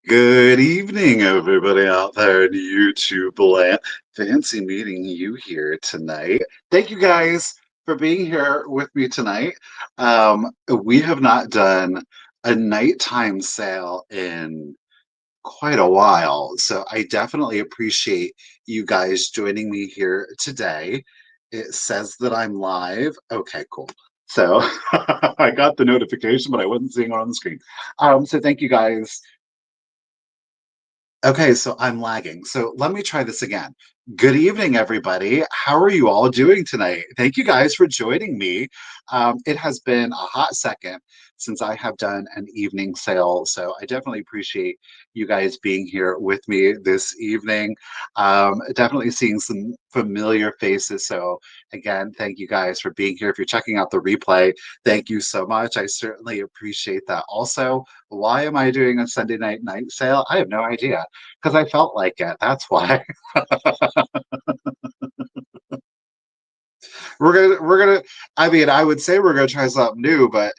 Good evening, everybody out there in YouTube land. Fancy meeting you here tonight. Thank you guys for being here with me tonight. We have not done a nighttime sale in quite a while, so I definitely appreciate you guys joining me here today. It says that I'm live. Okay, cool. So I got the notification, but I wasn't seeing it on the screen. So thank you guys. Okay, so I'm lagging. So let me try this again. Good evening, everybody. How are you all doing tonight? Thank you guys for joining me. It has been a hot second since I have done an evening sale, so I definitely appreciate you guys being here with me this evening. Definitely seeing some familiar faces. So again, thank you guys for being here. If you're checking out the replay, thank you so much. I certainly appreciate that. Also, why am I doing a Sunday night sale? I have no idea because I felt like it. That's why. we're gonna. I mean, I would say we're gonna try something new, but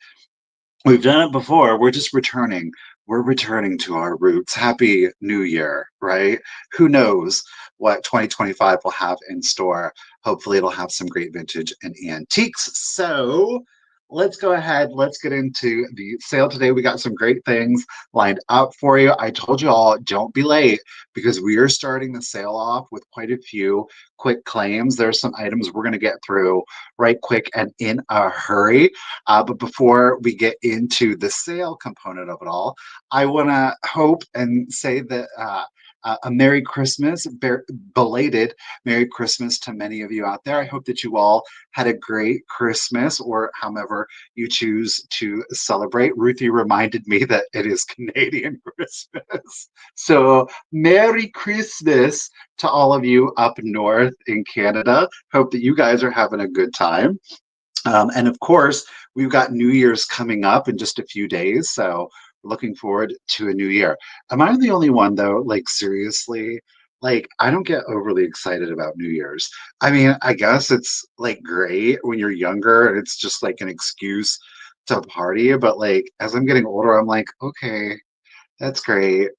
we've done it before. We're just returning. We're returning to our roots. Happy New Year, right? Who knows what 2025 will have in store? Hopefully, it'll have some great vintage and antiques. So, let's go ahead. Let's get into the sale today. We got some great things lined up for you. I told you all, don't be late because we are starting the sale off with quite a few quick claims. There's some items we're going to get through right quick and in a hurry. But before we get into the sale component of it all, I want to hope and say that a Merry Christmas, belated Merry Christmas to many of you out there. I hope that you all had a great Christmas or however you choose to celebrate. Ruthie reminded me that it is Canadian Christmas. So, Merry Christmas to all of you up north in Canada. Hope that you guys are having a good time. And of course, we've got New Year's coming up in just a few days. So looking forward to a new year. Am I the only one though? Like seriously, like I don't get overly excited about New Year's. I mean, I guess it's like great when you're younger and it's just like an excuse to party. But like as I'm getting older, I'm like, okay, that's great.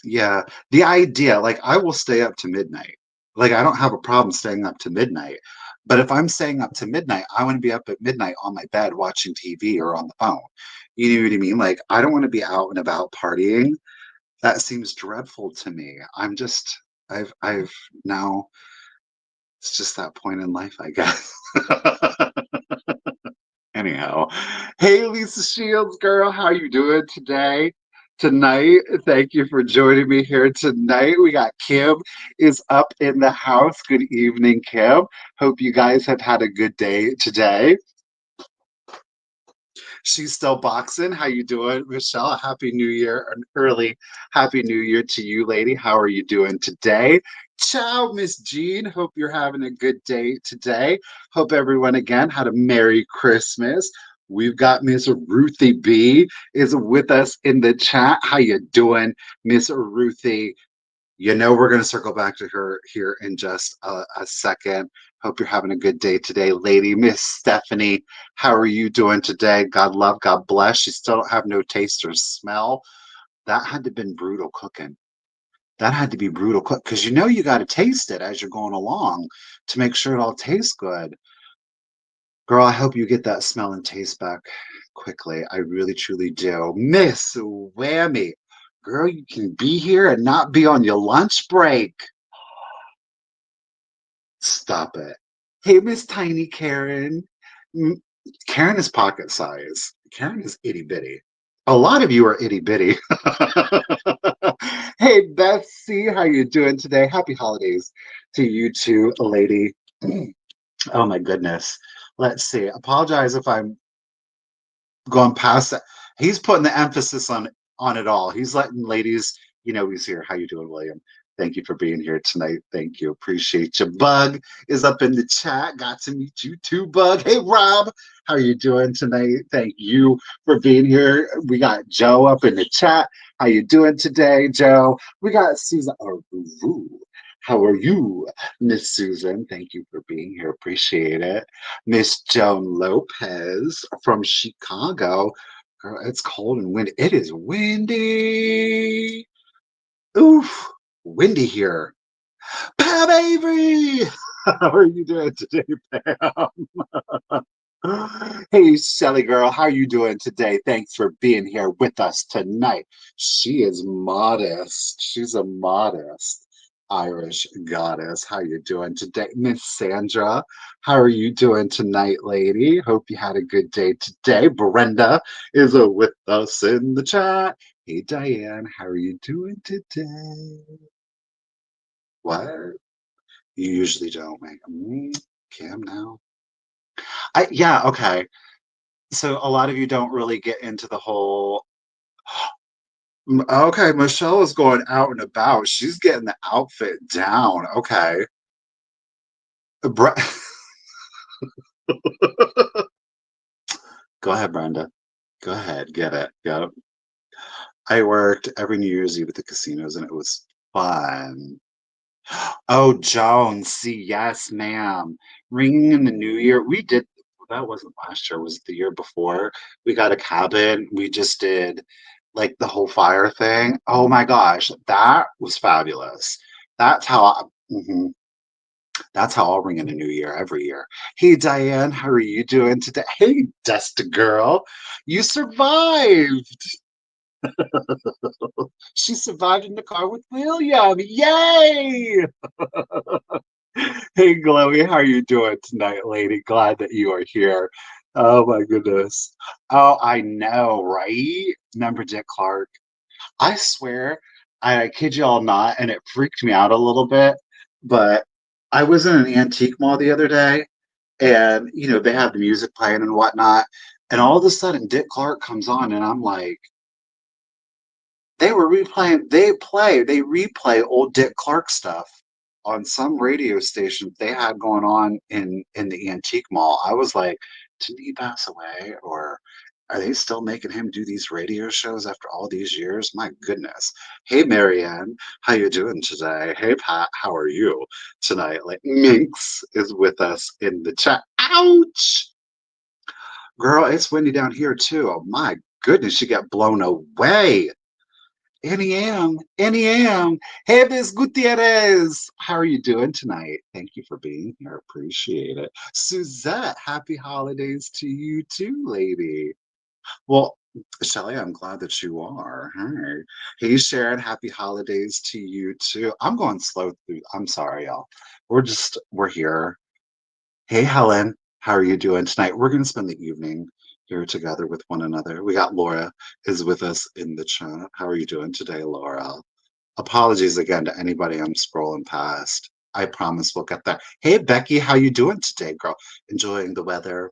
Yeah, the idea, like I will stay up to midnight. Like I don't have a problem staying up to midnight. But if I'm staying up to midnight, I want to be up at midnight on my bed watching TV or on the phone. You know what I mean? Like I don't want to be out and about partying. That seems dreadful to me. I've now it's just that point in life, I guess. Anyhow, hey Lisa Shields, girl, how you doing today? Tonight, thank you for joining me here tonight. We got Kim is up in the house. Good evening, Kim. Hope you guys have had a good day today. She's still boxing. How you doing, Michelle? Happy New Year, an early Happy New Year to you, lady. How are you doing today? Ciao, Miss Jean. Hope you're having a good day today. Hope everyone again had a Merry Christmas. We've got Miss Ruthie B is with us in the chat. How you doing, Miss Ruthie? You know, we're going to circle back to her here in just a second. Hope you're having a good day today, lady. Miss Stephanie, how are you doing today? God love, God bless. You still don't have no taste or smell. That had to have been brutal cooking. That had to be brutal cook because you know you got to taste it as you're going along to make sure it all tastes good. Girl, I hope you get that smell and taste back quickly. I really, truly do. Miss Whammy, girl, you can be here and not be on your lunch break. Stop it. Hey, Miss Tiny Karen. Mm, Karen is pocket size. Karen is itty bitty. A lot of you are itty bitty. Hey, Betsy, how you doing today? Happy holidays to you too, lady. Oh my goodness. Let's see. Apologize if I'm going past that. He's putting the emphasis on it all. He's letting ladies, you know, he's here. How you doing, William? Thank you for being here tonight. Thank you. Appreciate you. Bug is up in the chat. Got to meet you too, Bug. Hey, Rob. How you doing tonight? Thank you for being here. We got Joe up in the chat. How you doing today, Joe? We got Susan. How are you, Miss Susan? Thank you for being here. Appreciate it. Miss Joan Lopez from Chicago. Girl, it's cold and windy. It is windy. windy here. Pam Avery! How are you doing today, Pam? Hey, Shelly girl, how are you doing today? Thanks for being here with us tonight. She is modest. She's a modest Irish goddess. How you doing today? Miss Sandra, how are you doing tonight, lady? Hope you had a good day today. Brenda is with us in the chat. Hey, Diane, how are you doing today? What? You usually don't make Cam now. Yeah, okay. So a lot of you don't really get into the whole. Okay, Michelle is going out and about. She's getting the outfit down. Okay. Bre- Go ahead, Brenda. Go ahead, get it. Go. I worked every New Year's Eve at the casinos and it was fun. Oh, Joan, see, yes, ma'am. Ringing in the new year. We did, that wasn't last year, was it the year before? We got a cabin. We just did like the whole fire thing. Oh my gosh, that was fabulous. That's how I, mhm, that's how I'll ring in the new year every year. Hey, Diane, how are you doing today? Hey, Dust Girl, you survived. She survived in the car with William. Yay! Hey, Chloe, how are you doing tonight, lady? Glad that you are here. Oh my goodness. Oh, I know, right? Remember Dick Clark? I swear, I kid you all not, and it freaked me out a little bit, but I was in an antique mall the other day, and they have the music playing and whatnot, and all of a sudden Dick Clark comes on, and I'm like, they replay old Dick Clark stuff on some radio station they had going on in the antique mall. I was like, didn't he pass away? Or are they still making him do these radio shows after all these years? My goodness. Hey Marianne, how you doing today? Hey Pat, how are you tonight? Like Minx is with us in the chat. Ouch! Girl, it's windy down here too. Oh my goodness, you got blown away. Annie Am. Hey, Miss Gutierrez. How are you doing tonight? Thank you for being here. Appreciate it. Suzette, happy holidays to you too, lady. Well, Shelly, I'm glad that you are. Hey. Hey, Sharon, happy holidays to you too. I'm going slow through. I'm sorry, y'all. We're here. Hey, Helen, how are you doing tonight? We're going to spend the evening here together with one another. We got Laura is with us in the chat. How are you doing today, Laura? Apologies again to anybody I'm scrolling past. I promise we'll get there. Hey, Becky, how you doing today, girl? Enjoying the weather?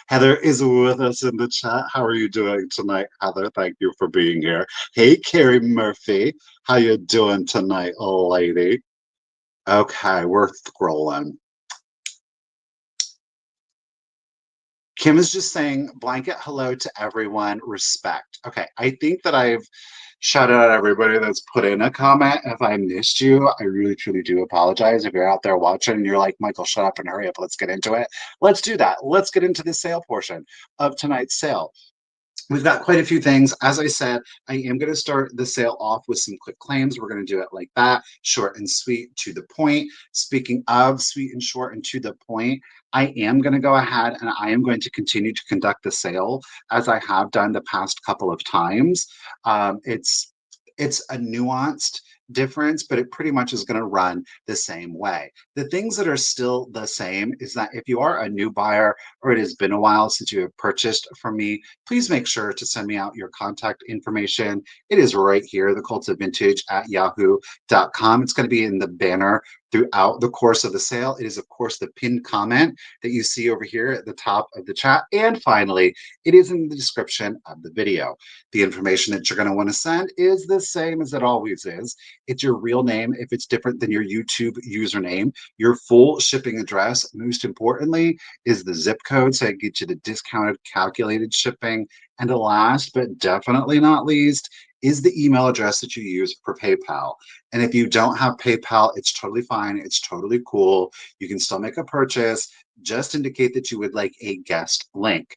Heather is with us in the chat. How are you doing tonight, Heather? Thank you for being here. Hey, Carrie Murphy, how you doing tonight, lady? Okay, we're scrolling. Kim is just saying blanket hello to everyone, respect. Okay, I think that I've shouted out everybody that's put in a comment. If I missed you, I really truly do apologize. If you're out there watching and you're like, Michael, shut up and hurry up, let's get into it. Let's do that. Let's get into the sale portion of tonight's sale. We've got quite a few things. As I said, I am going to start the sale off with some quick claims. We're going to do it like that, short and sweet, to the point. Speaking of sweet and short and to the point, I am going to go ahead and I am going to continue to conduct the sale as I have done the past couple of times. It's a nuanced difference, but it pretty much is going to run the same way. The things that are still the same is that if you are a new buyer or it has been a while since you have purchased from me, please make sure to send me out your contact information. It is right here, thecultofvintage at yahoo.com. It's going to be in the banner throughout the course of the sale. It is, of course, the pinned comment that you see over here at the top of the chat. And finally, it is in the description of the video. The information that you're going to want to send is the same as it always is. It's your real name if it's different than your YouTube username, your full shipping address. Most importantly, is the zip code, so it gets you the discounted calculated shipping. And the last but definitely not least is the email address that you use for PayPal. And if you don't have PayPal, it's totally fine. It's totally cool. You can still make a purchase. Just indicate that you would like a guest link.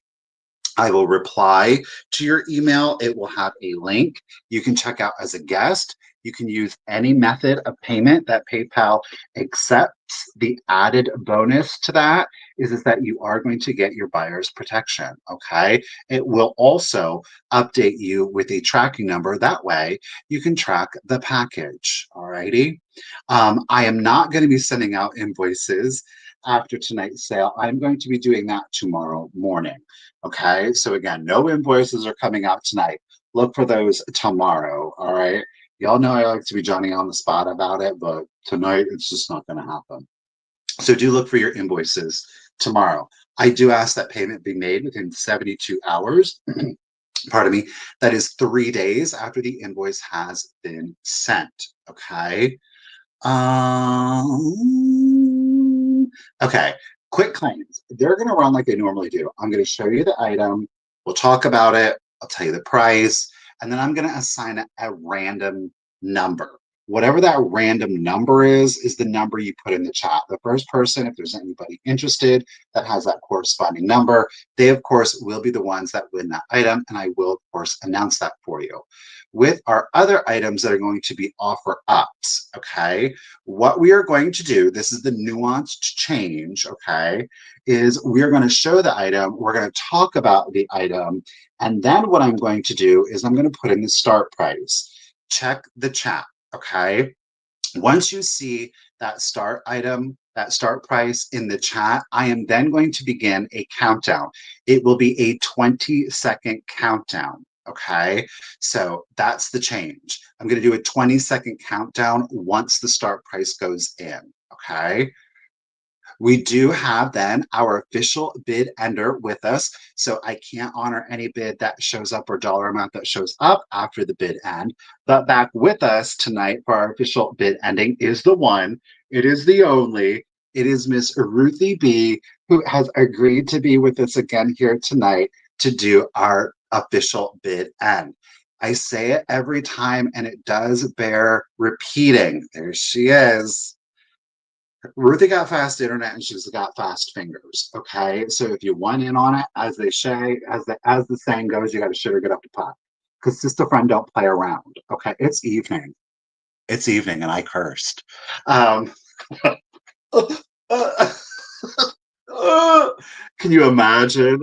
I will reply to your email. It will have a link you can check out as a guest. You can use any method of payment that PayPal accepts. The added bonus to that is that you are going to get your buyer's protection. Okay. It will also update you with a tracking number. That way you can track the package. All righty. I am not going to be sending out invoices after tonight's sale. I'm going to be doing that tomorrow morning. Okay, so again, no invoices are coming out tonight. Look for those tomorrow. All right. Y'all know I like to be Johnny on the spot about it, but tonight it's just not going to happen. So do look for your invoices tomorrow. I do ask that payment be made within 72 hours. Pardon me. That is 3 days after the invoice has been sent. Okay. Okay, quick claims. They're going to run like they normally do. I'm going to show you the item. We'll talk about it. I'll tell you the price. And then I'm going to assign it a random number. Whatever that random number is the number you put in the chat. The first person, if there's anybody interested that has that corresponding number, they, of course, will be the ones that win that item. And I will, of course, announce that for you. With our other items that are going to be offer ups, okay, what we are going to do, this is the nuanced change, okay, is we're going to show the item, we're going to talk about the item, and then what I'm going to do is I'm going to put in the start price. Check the chat, okay? Once you see that start item, that start price in the chat, I am then going to begin a countdown. It will be a 20-second countdown. Okay, so that's the change. I'm going to do a 20-second countdown once the start price goes in. Okay, we do have then our official bid ender with us. So I can't honor any bid that shows up or dollar amount that shows up after the bid end. But back with us tonight for our official bid ending is the one, it is the only, it is Miss Ruthie B, who has agreed to be with us again here tonight to do our official bid end. I say it every time and it does bear repeating. There she is. Ruthie got fast internet and she's got fast fingers. Okay, so if you want in on it, as they say, as the saying goes, you got to shit or get up to pot. Because sister friend don't play around. Okay, it's evening. It's evening, and I cursed. Um, can you imagine?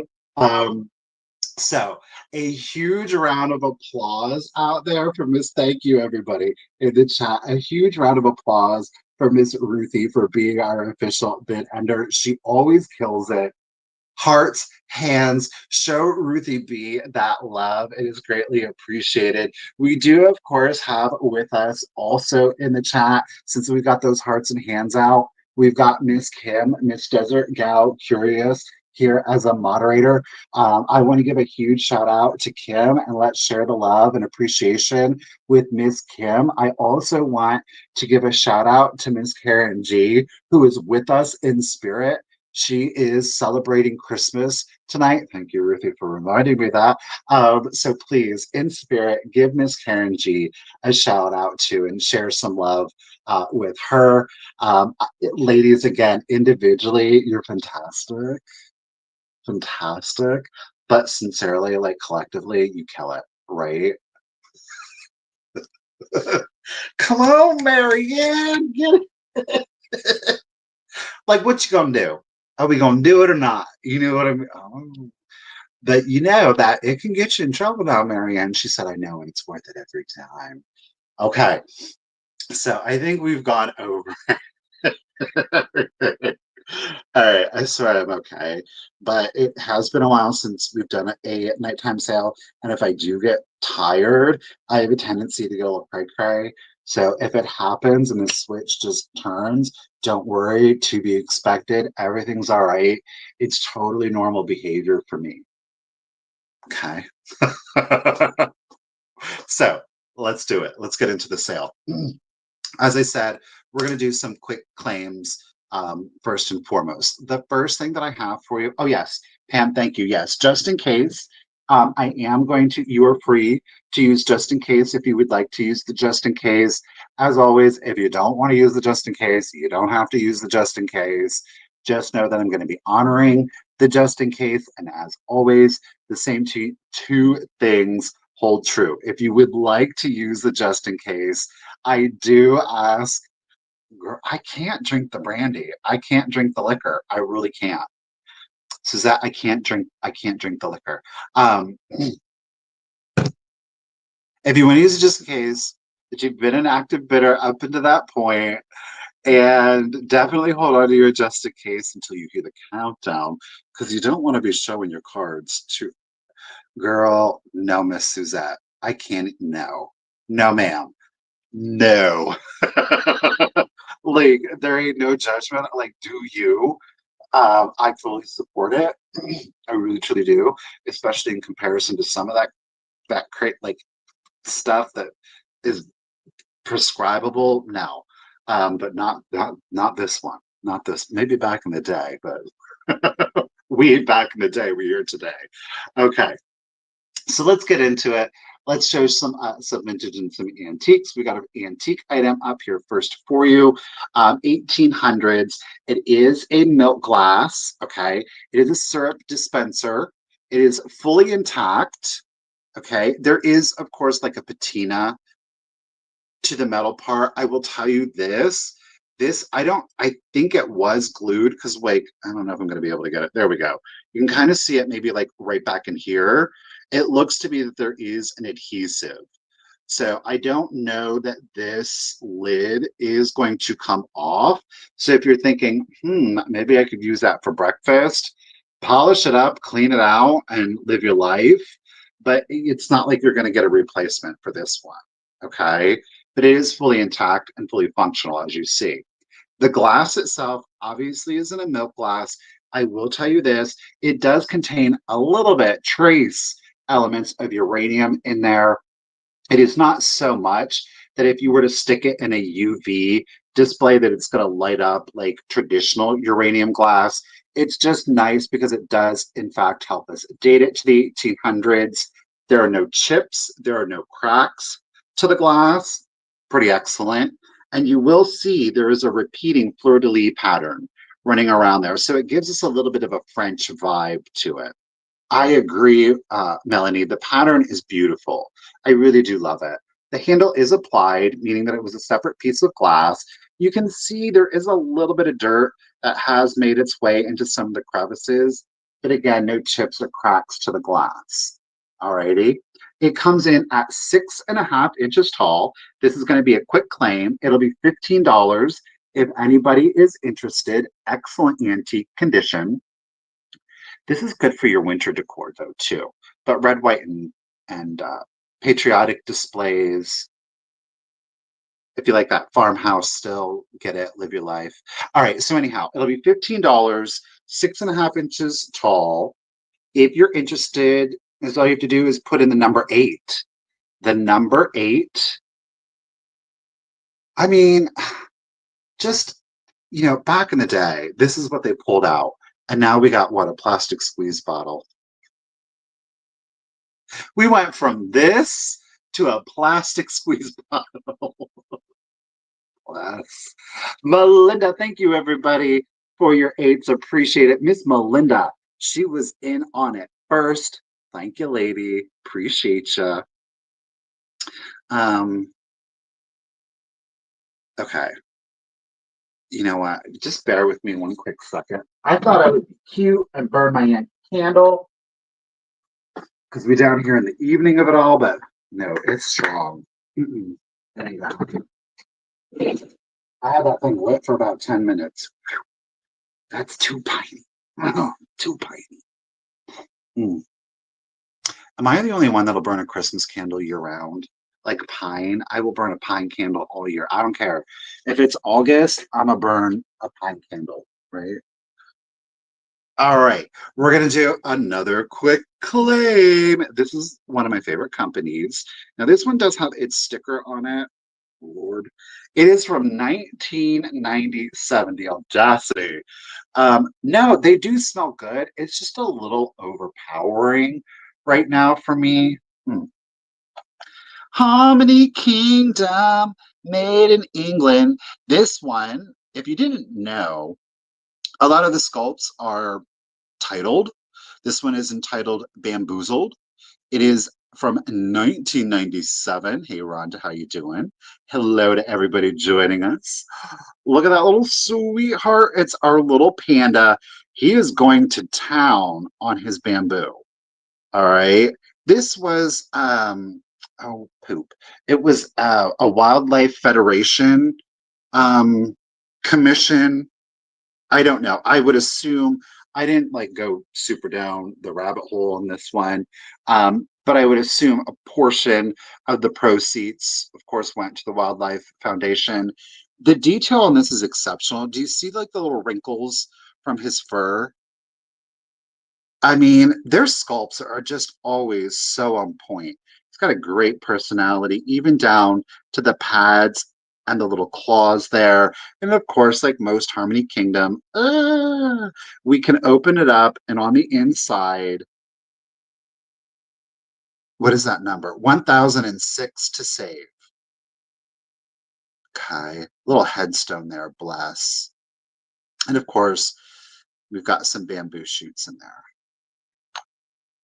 So a huge round of applause out there for Miss. Thank you, everybody in the chat. A huge round of applause for Miss Ruthie for being our official bid ender. She always kills it. Hearts, hands, show Ruthie B that love. It is greatly appreciated. We do, of course, have with us also in the chat, since we've got those hearts and hands out, we've got Miss Kim, Miss Desert Gal Curious, here as a moderator. I want to give a huge shout out to Kim and let's share the love and appreciation with Miss Kim. I also want to give a shout out to Miss Karen G, who is with us in spirit. She is celebrating Christmas tonight. Thank you, Ruthie, for reminding me of that. So please, in spirit, give Miss Karen G a shout out to and share some love with her. Ladies, again, individually, you're fantastic. Fantastic. But sincerely, like collectively, you kill it, right? Come on, Marianne, get it. Like, what you gonna do? Are we gonna do it or not? You know what I mean? Oh. But you know that it can get you in trouble now, Marianne. She said, I know, and it's worth it every time. Okay. So I think we've gone over. All right, I swear I'm okay. But it has been a while since we've done a nighttime sale. And if I do get tired, I have a tendency to go a little cray-cray. So if it happens and the switch just turns, don't worry, to be expected. Everything's all right. It's totally normal behavior for me. Okay. So let's do it. Let's get into the sale. As I said, we're going to do some quick claims first and foremost. The first thing that I have for you, oh yes, Pam, thank you. Yes, just in case, I am going to, you are free to use just in case if you would like to use the just in case. As always, if you don't want to use the just in case, you don't have to use the just in case. Just know that I'm going to be honoring the just in case. And as always, the same two things hold true. If you would like to use the just in case, I do ask. Girl, I can't drink the brandy. I can't drink the liquor. I really can't. Suzette, I can't drink. I can't drink the liquor. If you want to use it just in case that you've been an active bidder up into that point, and definitely hold on to your just in case until you hear the countdown, because you don't want to be showing your cards to girl. No, Miss Suzette, I can't. No, no, ma'am. No. Like there ain't no judgment. Like, do you? I fully support it. I really truly do, especially in comparison to some of that crate like stuff that is prescribable now. But not this one. Not this. Maybe back in the day, but we back in the day, we're here today. Okay, so let's get into it. Let's show some vintage and some antiques. We got an antique item up here first for you. 1800s. It is a milk glass. Okay, it is a syrup dispenser. It is fully intact. Okay, there is of course like a patina to the metal part. I will tell you this. This I think it was glued because like I don't know if I'm going to be able to get it. There we go. You can kind of see it maybe like right back in here. It looks to me that there is an adhesive. So I don't know that this lid is going to come off. So if you're thinking, maybe I could use that for breakfast, polish it up, clean it out, and live your life. But it's not like you're going to get a replacement for this one. Okay. But it is fully intact and fully functional, as you see. The glass itself obviously isn't a milk glass. I will tell you this, it does contain a little bit trace elements of uranium in there. It is not so much that if you were to stick it in a UV display that it's going to light up like traditional uranium glass. It's just nice because it does in fact help us date it to the 1800s. There are no chips, there are no cracks to the glass. Pretty excellent. And you will see there is a repeating fleur-de-lis pattern running around there. So it gives us a little bit of a French vibe to it. I agree, Melanie. The pattern is beautiful. I really do love it. The handle is applied, meaning that it was a separate piece of glass. You can see there is a little bit of dirt that has made its way into some of the crevices, but again, no chips or cracks to the glass. Alrighty. It comes in at 6.5 inches tall. This is going to be a quick claim. It'll be $15 if anybody is interested. Excellent antique condition. This is good for your winter decor though too. But red, white, and patriotic displays. If you like that farmhouse still, get it, live your life. All right, so anyhow, it'll be $15, 6.5 inches tall. If you're interested, is all you have to do is put in the number 8. The number 8. I mean, just, back in the day, this is what they pulled out. And now we got what, a plastic squeeze bottle. We went from this to a plastic squeeze bottle. Bless. Melinda, thank you everybody for your 8s. Appreciate it. Miss Melinda, she was in on it first. Thank you, lady. Appreciate you. Okay. You know what? Just bear with me one quick second. I thought I would be cute and burn my candle because we're down here in the evening of it all, but no, it's strong. That ain't gonna happen. I had that thing lit for about 10 minutes. Whew. That's too tiny. Oh, too tiny. Am I the only one that'll burn a Christmas candle year round? Like pine, I will burn a pine candle all year. I don't care. If it's August, I'm going to burn a pine candle, right? All right, we're going to do another quick claim. This is one of my favorite companies. Now, this one does have its sticker on it. Lord. It is from 1997, the audacity. No, they do smell good. It's just a little overpowering right now for me. Harmony Kingdom, made in England. This one, if you didn't know, a lot of the sculpts are titled. This one is entitled Bamboozled. It is from 1997. Hey, Rhonda, how you doing? Hello to everybody joining us. Look at that little sweetheart. It's our little panda. He is going to town on his bamboo. All right. This was oh poop. It was a Wildlife Federation um commission. I don't know. I would assume I didn't like go super down the rabbit hole on this one. But I would assume a portion of the proceeds, of course, went to the Wildlife Foundation. The detail on this is exceptional. Do you see like the little wrinkles from his fur? I mean, their sculpts are just always so on point. He's got a great personality, even down to the pads and the little claws there. And of course, like most Harmony Kingdom, we can open it up, and on the inside, what is that number? 1006 to save. Okay, little headstone there, bless. And of course, we've got some bamboo shoots in there.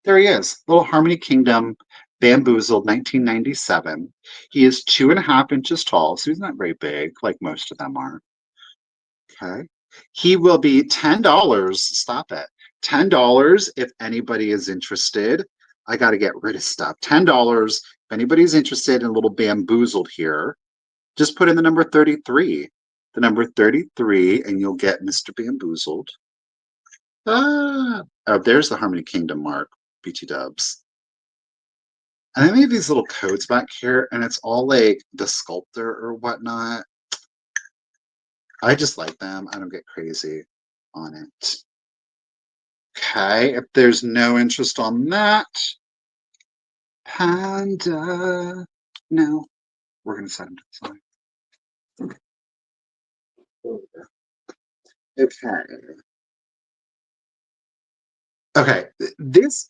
There he is, Little Harmony Kingdom, Bamboozled, 1997. He is 2.5 inches tall, so he's not very big like most of them are. Okay. He will be $10. Stop it. $10 if anybody is interested. I got to get rid of stuff. $10 if anybody's interested in a little Bamboozled here. Just put in the number 33. The number 33, and you'll get Mr. Bamboozled. Oh, there's the Harmony Kingdom mark, BT dubs. And then we have these little codes back here, and it's all like the sculptor or whatnot. I just like them. I don't get crazy on it. Okay, if there's no interest on that, Panda. No, we're going to set him to the side. Okay. Okay, this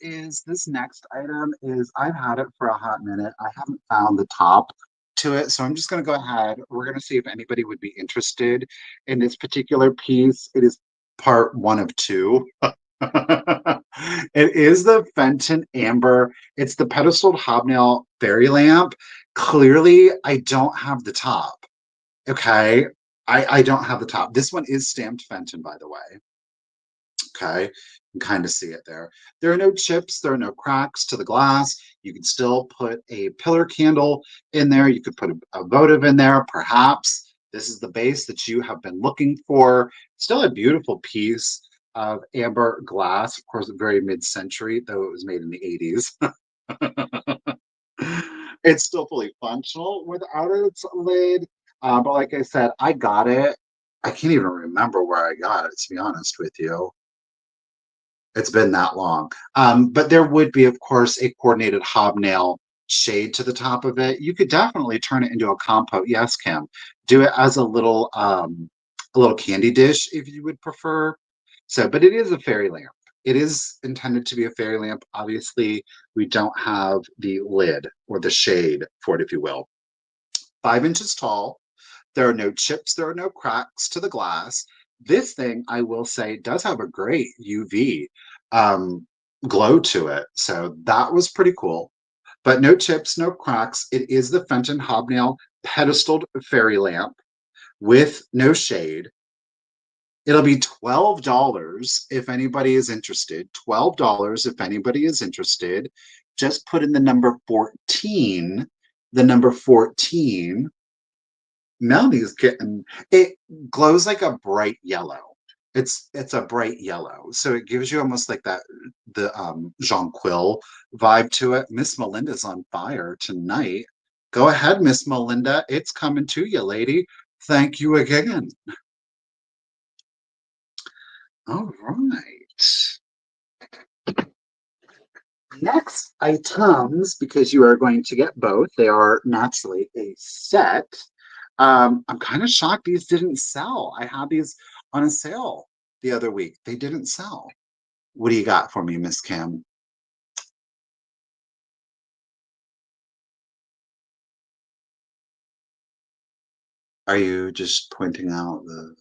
next item is I've had it for a hot minute. I haven't found the top to it, so I'm just going to go ahead. We're going to see if anybody would be interested in this particular piece. It is part one of two. It is the Fenton Amber. It's the pedestaled hobnail fairy lamp. Clearly, I don't have the top. Okay, I don't have the top. This one is stamped Fenton, by the way. Okay, you can kind of see it there. There are no chips, there are no cracks to the glass. You can still put a pillar candle in there. You could put a votive in there, perhaps. This is the base that you have been looking for. Still a beautiful piece of amber glass, of course, very mid-century, though it was made in the 80s. It's still fully functional without its lid. But like I said, I got it. I can't even remember where I got it, to be honest with you. It's been that long. But there would be, of course, a coordinated hobnail shade to the top of it. You could definitely turn it into a compote. Yes, Kim. Do it as a little candy dish if you would prefer. So, but it is a fairy lamp. It is intended to be a fairy lamp. Obviously, we don't have the lid or the shade for it, if you will. 5 inches tall. There are no chips, there are no cracks to the glass. This thing, I will say, does have a great UV um, glow to it. So that was pretty cool. But no chips, no cracks. It is the Fenton Hobnail pedestaled fairy lamp with no shade. It'll be $12 if anybody is interested. $12 if anybody is interested. Just put in the number 14. The number 14. Melanie's getting it glows like a bright yellow. It's a bright yellow. So it gives you almost like that the Jonquil vibe to it. Miss Melinda's on fire tonight. Go ahead, Miss Melinda. It's coming to you, lady. Thank you again. All right. Next items, because you are going to get both, they are naturally a set. I'm kind of shocked these didn't sell. I had these on a sale the other week. They didn't sell. What do you got for me, Miss Kim? Are you just pointing out the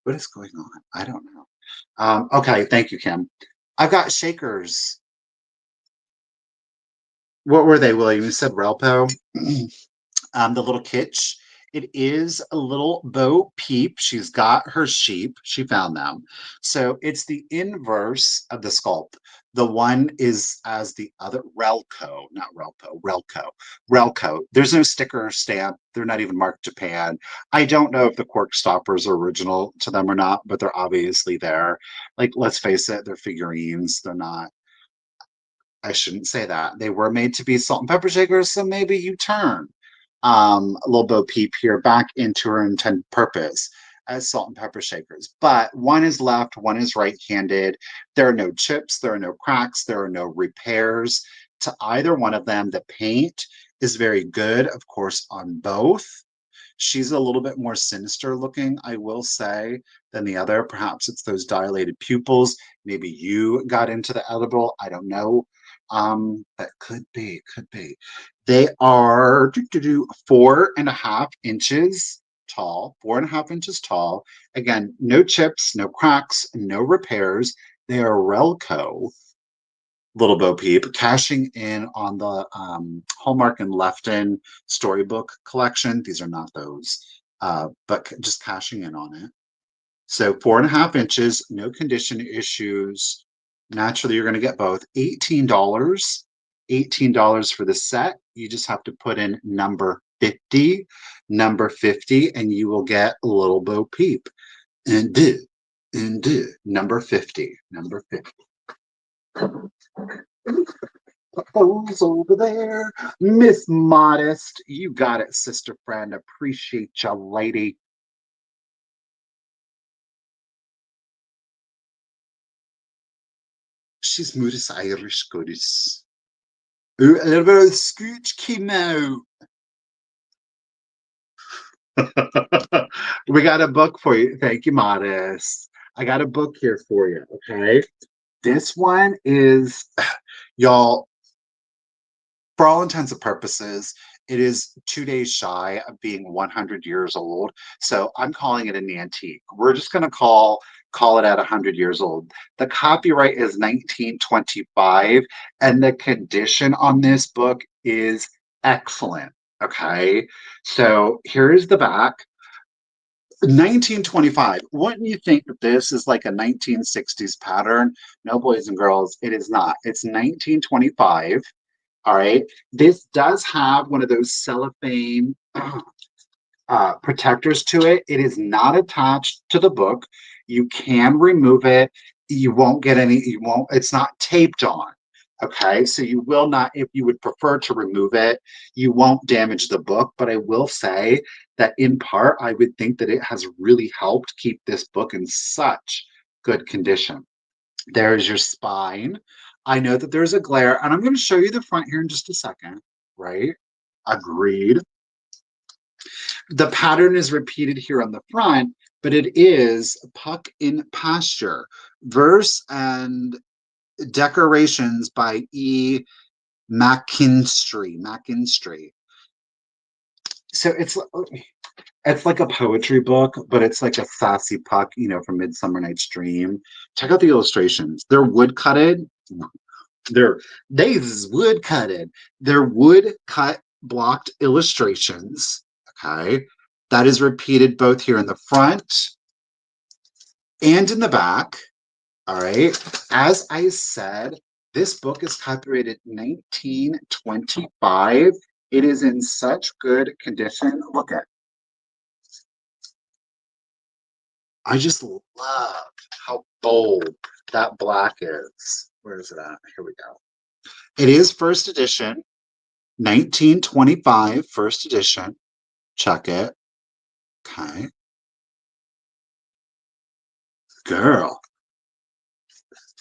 What is going on? I don't know. Okay, thank you, Kim. I've got shakers. What were they, William? You said Relpo? The little kitsch. It is a little Bo Peep. She's got her sheep. She found them. So it's the inverse of the sculpt. The one is as the other Relco, not Relpo, Relco. There's no sticker or stamp. They're not even marked Japan. I don't know if the cork stoppers are original to them or not, but they're obviously there. Like, let's face it, they're figurines. They're not. I shouldn't say that. They were made to be salt and pepper shakers, so maybe you turn a little Bo Peep here back into her intended purpose as salt and pepper shakers. But one is left, one is right-handed. There are no chips, there are no cracks, there are no repairs to either one of them. The paint is very good, of course, on both. She's a little bit more sinister looking, I will say, than the other. Perhaps it's those dilated pupils. Maybe you got into the edible. I don't know. That could be, could be. They are 4.5 inches tall, 4.5 inches tall. Again, no chips, no cracks, no repairs. They are Relco Little Bo Peep, cashing in on the Hallmark and Lefton storybook collection. These are not those, but just cashing in on it. So 4.5 inches, no condition issues. Naturally, you're going to get both. $18. $18 for the set. You just have to put in number 50, and you will get Little Bo Peep. And number 50, number 50. Who's over there? Miss Modest. You got it, sister friend. Appreciate ya, lady. She's Moodis Irish goodies. Ooh, a little bit of scooch came out. We got a book for you. Thank you, Modest. I got a book here for you, okay? This one is, y'all, for all intents and purposes, it is 2 days shy of being 100 years old. So I'm calling it an antique. We're just going to call it at 100 years old. The copyright is 1925, and the condition on this book is excellent. Okay, so here's the back. 1925. Wouldn't you think that this is like a 1960s pattern? No, boys and girls, it is not. It's 1925. All right. This does have one of those cellophane protectors to it. It is not attached to the book. You can remove it. You won't get any, you won't, it's not taped on. Okay. So you will not, if you would prefer to remove it, you won't damage the book. But I will say that in part, I would think that it has really helped keep this book in such good condition. There's your spine. I know that there's a glare, and I'm going to show you the front here in just a second, right? Agreed. The pattern is repeated here on the front, but it is Puck in Pasture. Verse and decorations by E. McKinstry. So it's like a poetry book, but it's like a sassy Puck, from Midsummer Night's Dream. Check out the illustrations. They're wood cutted. They's wood cutted. They're wood cut blocked illustrations. Okay. That is repeated both here in the front and in the back. All right. As I said, this book is copyrighted 1925. It is in such good condition. Look at. I just love how bold that black is. Where is it at? Here we go. It is first edition, 1925, first edition. Check it. Okay. Girl.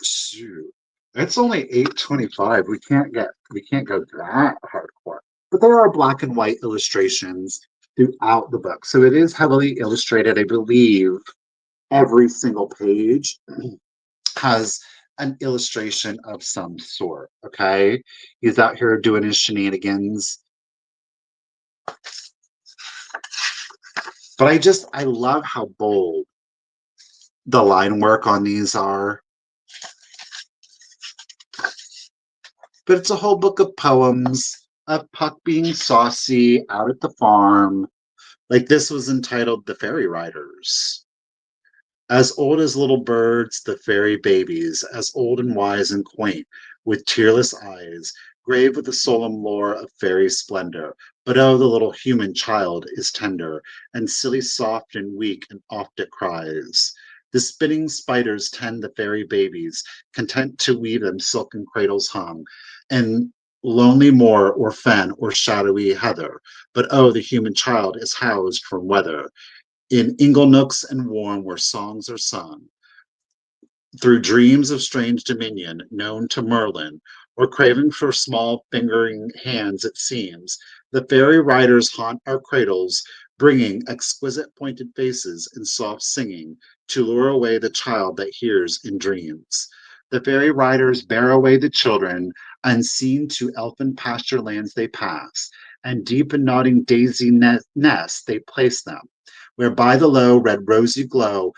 Shoot. It's only 825. We can't go that hardcore. But there are black and white illustrations throughout the book. So it is heavily illustrated. I believe every single page has an illustration of some sort. Okay. He's out here doing his shenanigans. But I love how bold the line work on these are. But it's a whole book of poems of Puck being saucy out at the farm. Like this was entitled The Fairy Riders. As old as little birds, the fairy babies, as old and wise and quaint, with tearless eyes, grave with the solemn lore of fairy splendor. But oh, the little human child is tender, and silly, soft, and weak, and oft it cries. The spinning spiders tend the fairy babies, content to weave them silken cradles hung, and lonely moor or fen or shadowy heather. But oh, the human child is housed from weather in ingle nooks and warm where songs are sung, through dreams of strange dominion known to Merlin, or craving for small fingering hands, it seems, the fairy riders haunt our cradles, bringing exquisite pointed faces and soft singing to lure away the child that hears in dreams. The fairy riders bear away the children, unseen to elfin pasture lands they pass, and deep in nodding daisy nests they place them, where by the low red rosy glow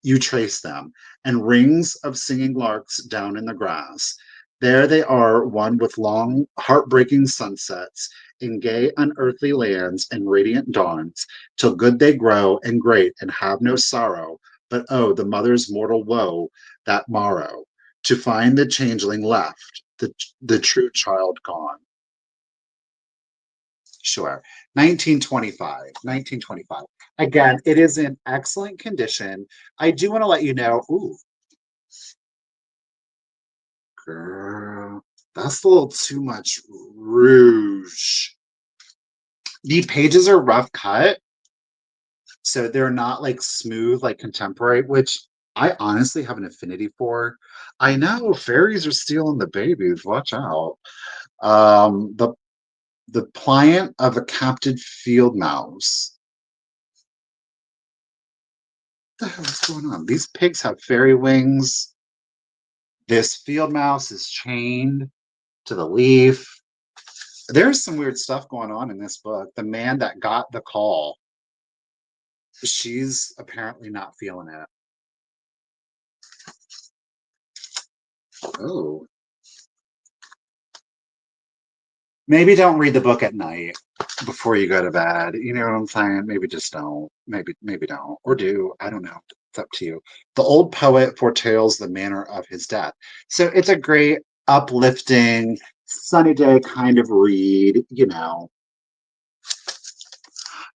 you trace them, and rings of singing larks down in the grass. There they are, one with long, heartbreaking sunsets, in gay, unearthly lands and radiant dawns, till good they grow and great and have no sorrow. But oh, the mother's mortal woe that morrow, to find the changeling left, the true child gone. Sure. 1925. 1925. Again, it is in excellent condition. I do want to let you know, ooh, girl, that's a little too much rouge. The pages are rough cut, so they're not like smooth like contemporary, which I honestly have an affinity for. I know fairies are stealing the babies. Watch out. The pliant of a captive field mouse. What the hell is going on? These pigs have fairy wings. This field mouse is chained to the leaf. There's some weird stuff going on in this book. The man that got the call, she's apparently not feeling it. Oh, maybe don't read the book at night before you go to bed. You know what I'm saying? Maybe just don't. Maybe don't. Or do. I don't know. It's up to you. The old poet foretells the manner of his death. So it's a great, uplifting, sunny day kind of read, you know.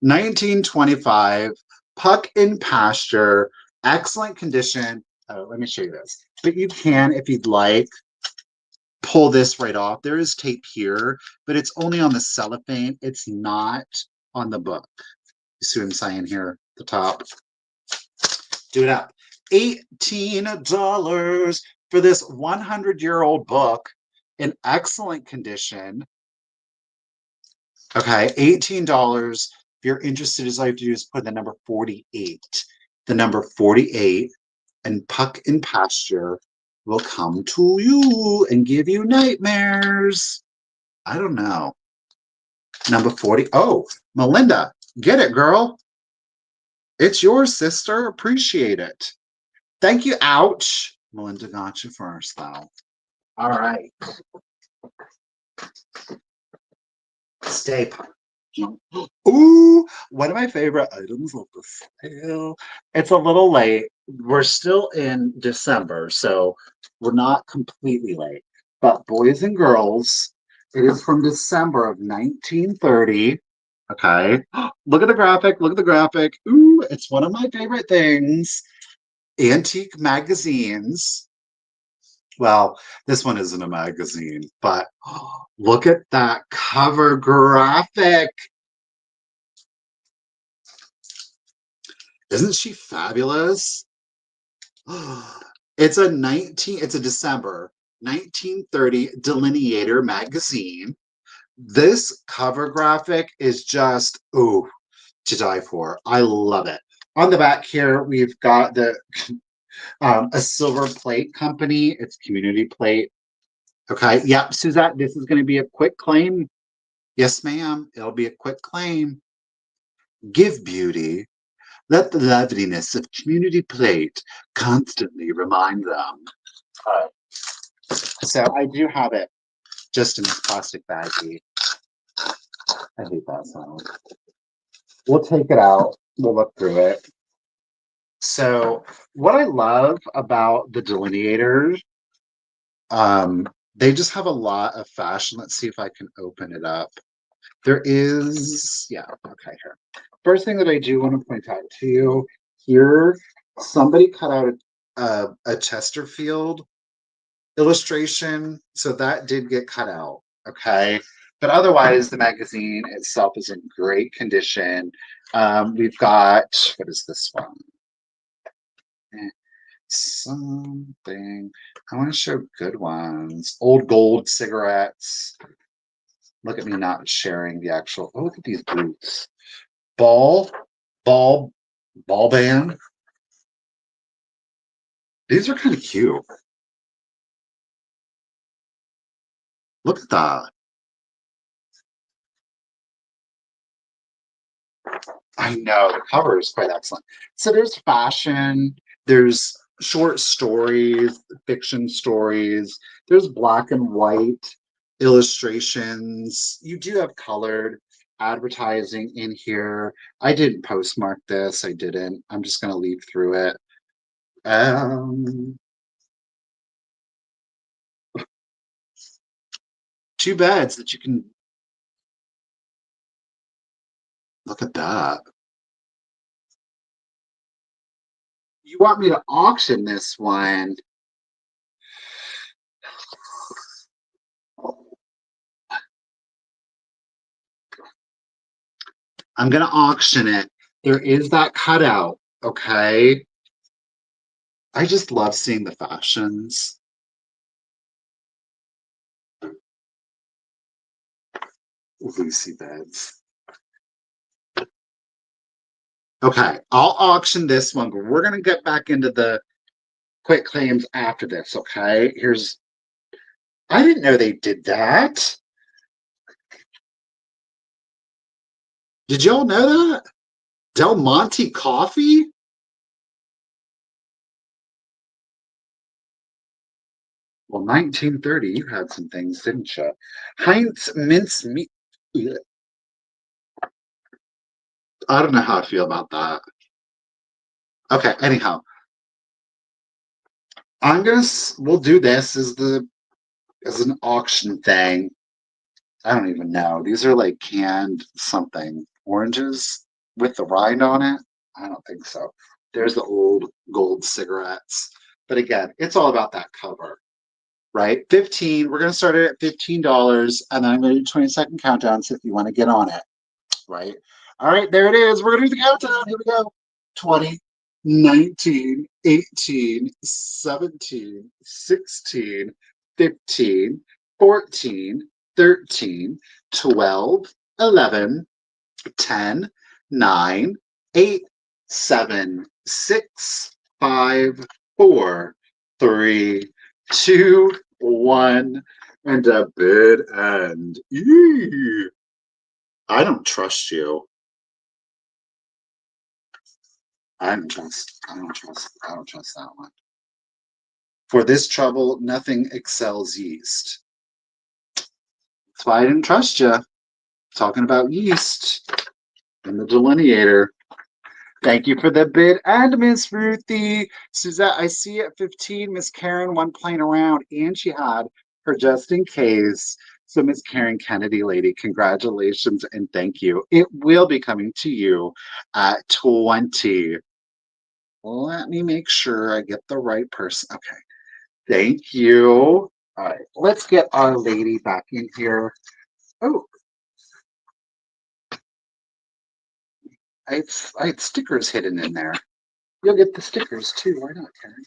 1925, Puck in pasture, excellent condition. Oh, let me show you this. But you can, if you'd like, pull this right off. There is tape here, but it's only on the cellophane. It's not on the book. You see what I'm saying here at the top? Do it up. $18 for this 100-year-old book in excellent condition. Okay, $18. If you're interested, all you have to do is put the number 48. The number 48 and Puck in pasture will come to you and give you nightmares. I don't know. Number 40. Oh, Melinda, get it, girl. It's yours, sister. Appreciate it. Thank you. Ouch. Melinda got you first, though. All right. Stay. Ooh, one of my favorite items of the sale. It's a little late. We're still in December, so we're not completely late. But boys and girls, it is from December of 1930. Okay. Look at the graphic. Look at the graphic. Ooh, it's one of my favorite things. Antique magazines. Well, this one isn't a magazine, but look at that cover graphic. Isn't she fabulous? It's a December 1930 Delineator magazine. This cover graphic is just to die for. I love it. On the back here, we've got the a silver plate company. It's community plate. Okay. Yep, Suzette, this is going to be a quick claim. Yes, ma'am. It'll be a quick claim. Give beauty Let the liveliness of community plate constantly remind them. So I do have it just in this plastic baggie. I hate that sound. We'll take it out. We'll look through it. So what I love about the delineators, they just have a lot of fashion. Let's see if I can open it up. There is, yeah, okay, here. First thing that I do want to point out to you here, somebody cut out a Chesterfield illustration, so that did get cut out, okay? But otherwise, the magazine itself is in great condition. We've got, what is this one? Something. I want to show good ones. Old gold cigarettes. Look at me not sharing the actual. Oh, look at these boots. Ball, ball, ball band. These are kind of cute. Look at that. I know the cover is quite excellent. So there's fashion, there's short stories, fiction stories, there's black and white illustrations. You do have colored advertising in here. I didn't postmark this, I didn't. I'm just gonna leaf through it. Um, Two beds that you can look at that. You want me to auction this one? I'm gonna auction it. There is that cutout, okay? I just love seeing the fashions. Lucy beds. Okay, I'll auction this one, but we're gonna get back into the quick claims after this, okay? Here's, I didn't know they did that. Did y'all know that? Del Monte coffee? Well, 1930, you had some things, didn't you? Heinz mince meat. I don't know how I feel about that. Okay, anyhow, we'll do this as an auction thing. I don't even know. These are like canned something. Oranges with the rind on it? I don't think so. There's the old gold cigarettes. But again, it's all about that cover, right? 15, we're gonna start it at $15, and then I'm gonna do 20-second countdown, so if you want to get on it, right? All right, there it is. We're gonna do the countdown. Here we go. 20, 19, 18, 17, 16, 15, 14, 13, 12, 11, 10, 9, 8, 7, 6, 5, 4, 3, 2, 1, and a bid end. Eee. I don't trust you. I don't trust that one. For this trouble, nothing excels yeast. That's why I didn't trust you. Talking about yeast and the delineator. Thank you for the bid and Miss Ruthie. Suzette, I see at 15, Miss Karen went playing around and she had her just in case. So Miss Karen Kennedy, lady, congratulations and thank you. It will be coming to you at 20. Let me make sure I get the right person. Okay. Thank you. All right. Let's get our lady back in here. Oh, I had stickers hidden in there. You'll get the stickers too. Why not, Karen?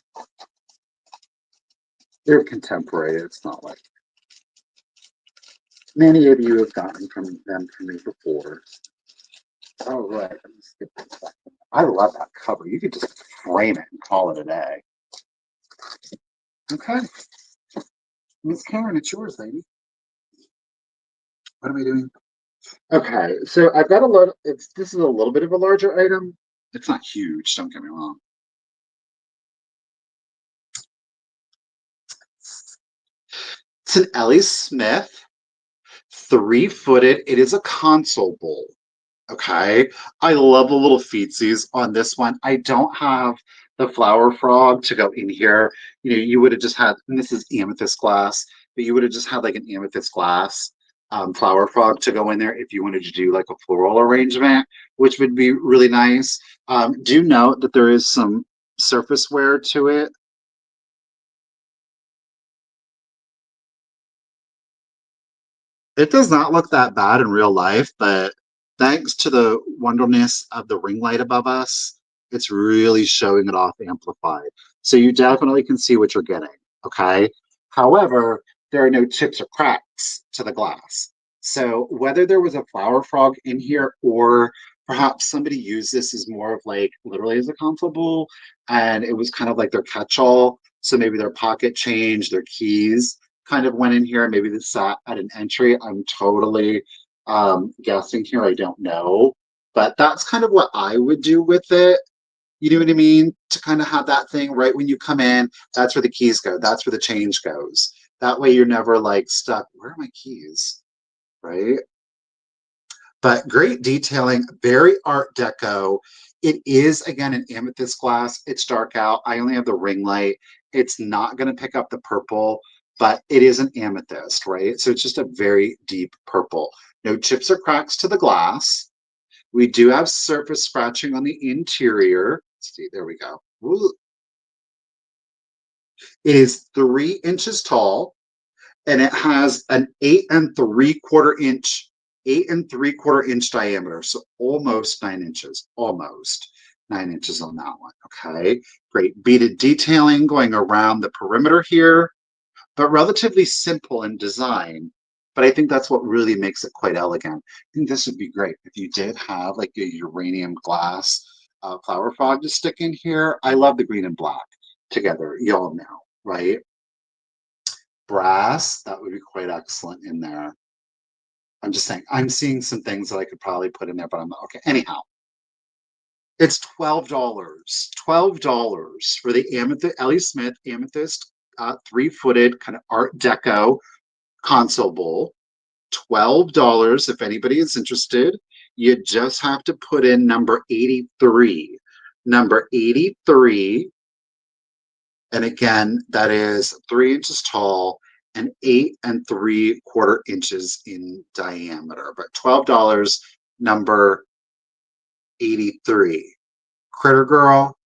They're contemporary. It's not like many of you have gotten from them from me before. All right. Let me skip this back. I love that cover. You could just frame it and call it a day. Okay. Miss Karen, it's yours, lady. What am I doing? Okay, so I've got a lot. This is a little bit of a larger item. It's not huge, don't get me wrong. It's an Ellie Smith, 3-footed. It is a console bowl. Okay. I love the little feetsies on this one. I don't have the flower frog to go in here. You would have just had, and this is amethyst glass, but you would have just had like an amethyst glass flower frog to go in there if you wanted to do like a floral arrangement, which would be really nice. Do note that there is some surface wear to it. It does not look that bad in real life, but thanks to the wonderness of the ring light above us, it's really showing it off amplified. So you definitely can see what you're getting. Okay. However, there are no chips or cracks to the glass. So whether there was a flower frog in here or perhaps somebody used this as more of like literally as a console bowl and it was kind of like their catch-all. So maybe their pocket change, their keys kind of went in here. Maybe this sat at an entry. I'm totally guessing here. I don't know. But that's kind of what I would do with it. You know what I mean? To kind of have that thing right when you come in, that's where the keys go. That's where the change goes. That way you're never like stuck. Where are my keys? Right? But great detailing, very art deco. It is again an amethyst glass. It's dark out. I only have the ring light. It's not going to pick up the purple, but it is an amethyst, right? So it's just a very deep purple. No chips or cracks to the glass. We do have surface scratching on the interior. Let's see, there we go. Ooh. It is 3 inches tall and it has an 8 and 3/4 inch diameter, so almost 9 inches, almost 9 inches on that one. Okay, great beaded detailing going around the perimeter here, but relatively simple in design. But I think that's what really makes it quite elegant. I think this would be great if you did have like a uranium glass flower frog to stick in here. I love the green and black together. Y'all know, right? Brass, that would be quite excellent in there. I'm just saying, I'm seeing some things that I could probably put in there, but I'm not okay. Anyhow, it's $12. $12 for the amethyst, Ellie Smith amethyst, 3-footed kind of Art Deco console bowl. $12 if anybody is interested. You just have to put in number 83. Number 83. And again, that is 3 inches tall and 8 and 3/4 inches in diameter. But $12, number 83. Critter Girl,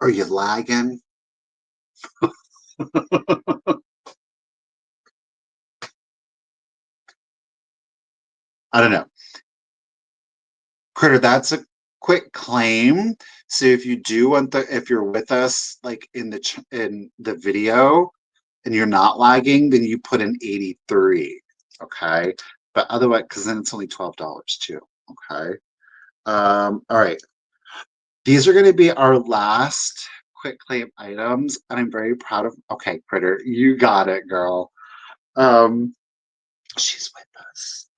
are you lagging? I don't know. Critter, that's a quick claim. So if you do want if you're with us like in the video and you're not lagging, then you put in 83. Okay. But otherwise, because then it's only $12 too. Okay. All right. These are going to be our last quick claim items, and I'm very proud of. Okay, Critter, you got it, girl. Um, she's with us.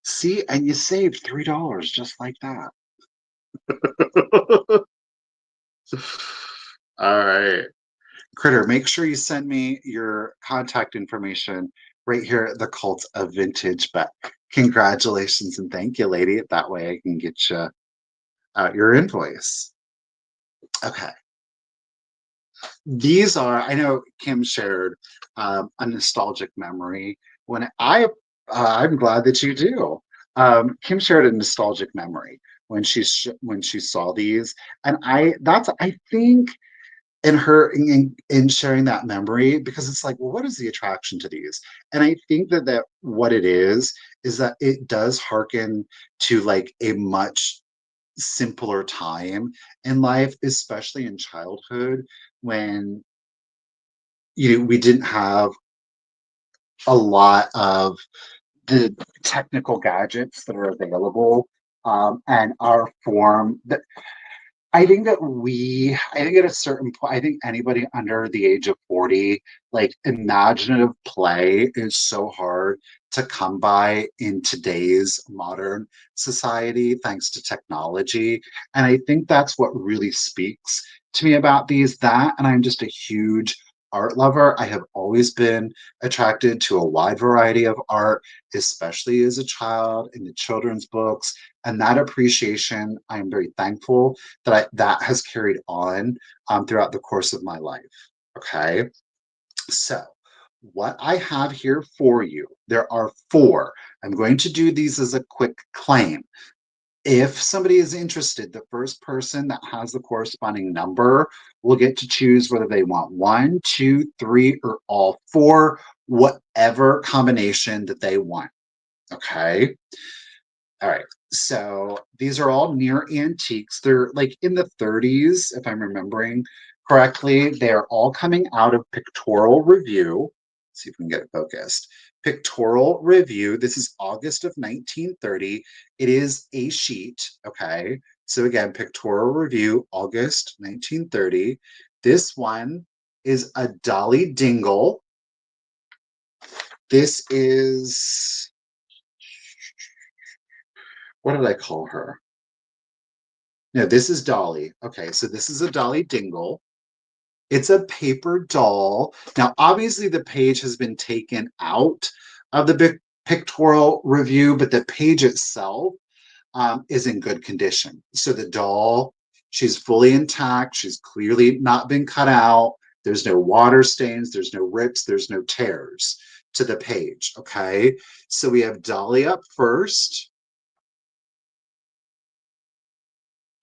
See, and you saved $3 just like that. All right. Critter, make sure you send me your contact information right here at the Cult of Vintage. But congratulations and thank you, lady. That way I can get you out your invoice. Okay. These are, I know Kim shared a nostalgic memory. I'm glad that you do. Kim shared a nostalgic memory when she saw these, and I think in sharing that memory because it's like, well, what is the attraction to these? And I think that what it is that it does hearken to like a much simpler time in life, especially in childhood when we didn't have a lot of the technical gadgets that are available and our form that I think at a certain point, I think anybody under the age of 40, like imaginative play is so hard to come by in today's modern society, thanks to technology. And I think that's what really speaks to me about these, that, and I'm just a huge art lover. I have always been attracted to a wide variety of art, especially as a child in the children's books. And that appreciation, I am very thankful that has carried on throughout the course of my life. Okay, so what I have here for you, there are four. I'm going to do these as a quick claim. If somebody is interested, the first person that has the corresponding number will get to choose whether they want one, two, three, or all four, whatever combination that they want. Okay. All right. So these are all near antiques. They're like in the 30s, if I'm remembering correctly. They are all coming out of Pictorial Review. Let's see if we can get it focused. Pictorial Review. This is August of 1930. It is a sheet. Okay. So again, Pictorial Review, August 1930. This one is a Dolly Dingle. This is, what did I call her? No, this is Dolly. Okay, so this is a Dolly Dingle. It's a paper doll. Now, obviously, the page has been taken out of the pictorial review, but the page itself is in good condition. So the doll, she's fully intact. She's clearly not been cut out. There's no water stains. There's no rips. There's no tears to the page. Okay, so we have Dolly up first,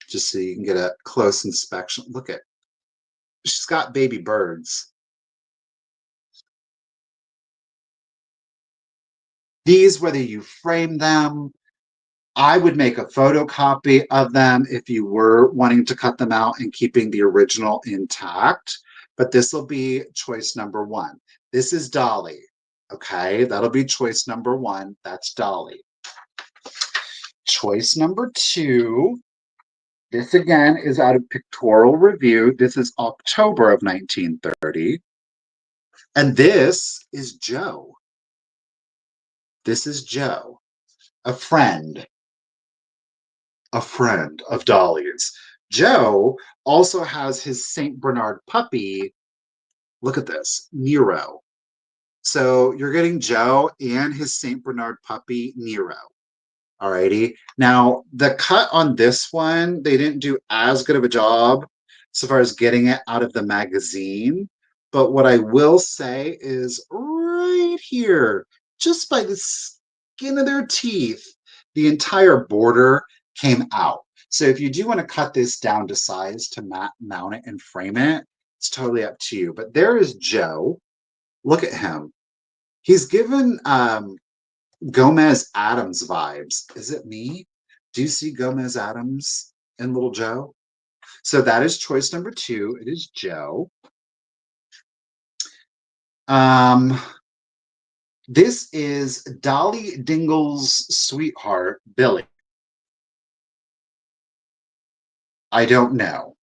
just so you can get a close inspection. Look at, she's got baby birds. These, whether you frame them, I would make a photocopy of them if you were wanting to cut them out and keeping the original intact. But this will be choice number one. This is Dolly. Okay, that'll be choice number one. That's Dolly. Choice number two. This again is out of Pictorial Review. This is October of 1930. And this is Joe. This is Joe, a friend of Dolly's. Joe also has his St. Bernard puppy. Look at this, Nero. So you're getting Joe and his St. Bernard puppy, Nero. Alrighty. Now, the cut on this one, they didn't do as good of a job so far as getting it out of the magazine. But what I will say is right here, just by the skin of their teeth, the entire border came out. So if you do want to cut this down to size to mount it and frame it, it's totally up to you. But there is Joe. Look at him. He's given Gomez Adams vibes. Is it me? Do you see Gomez Adams in Little Joe? So that is choice number two. It is Joe. This is Dolly Dingle's sweetheart, Billy. I don't know.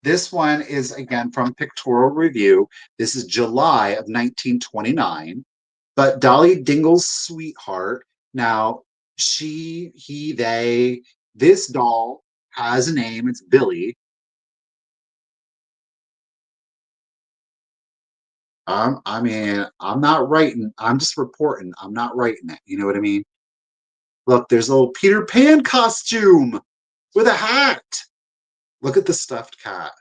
This one is again from Pictorial Review. This is July of 1929. But Dolly Dingle's sweetheart, now she, he, they, this doll has a name. It's Billy. I mean, I'm not writing. I'm just reporting. I'm not writing it. You know what I mean? Look, there's a little Peter Pan costume with a hat. Look at the stuffed cat.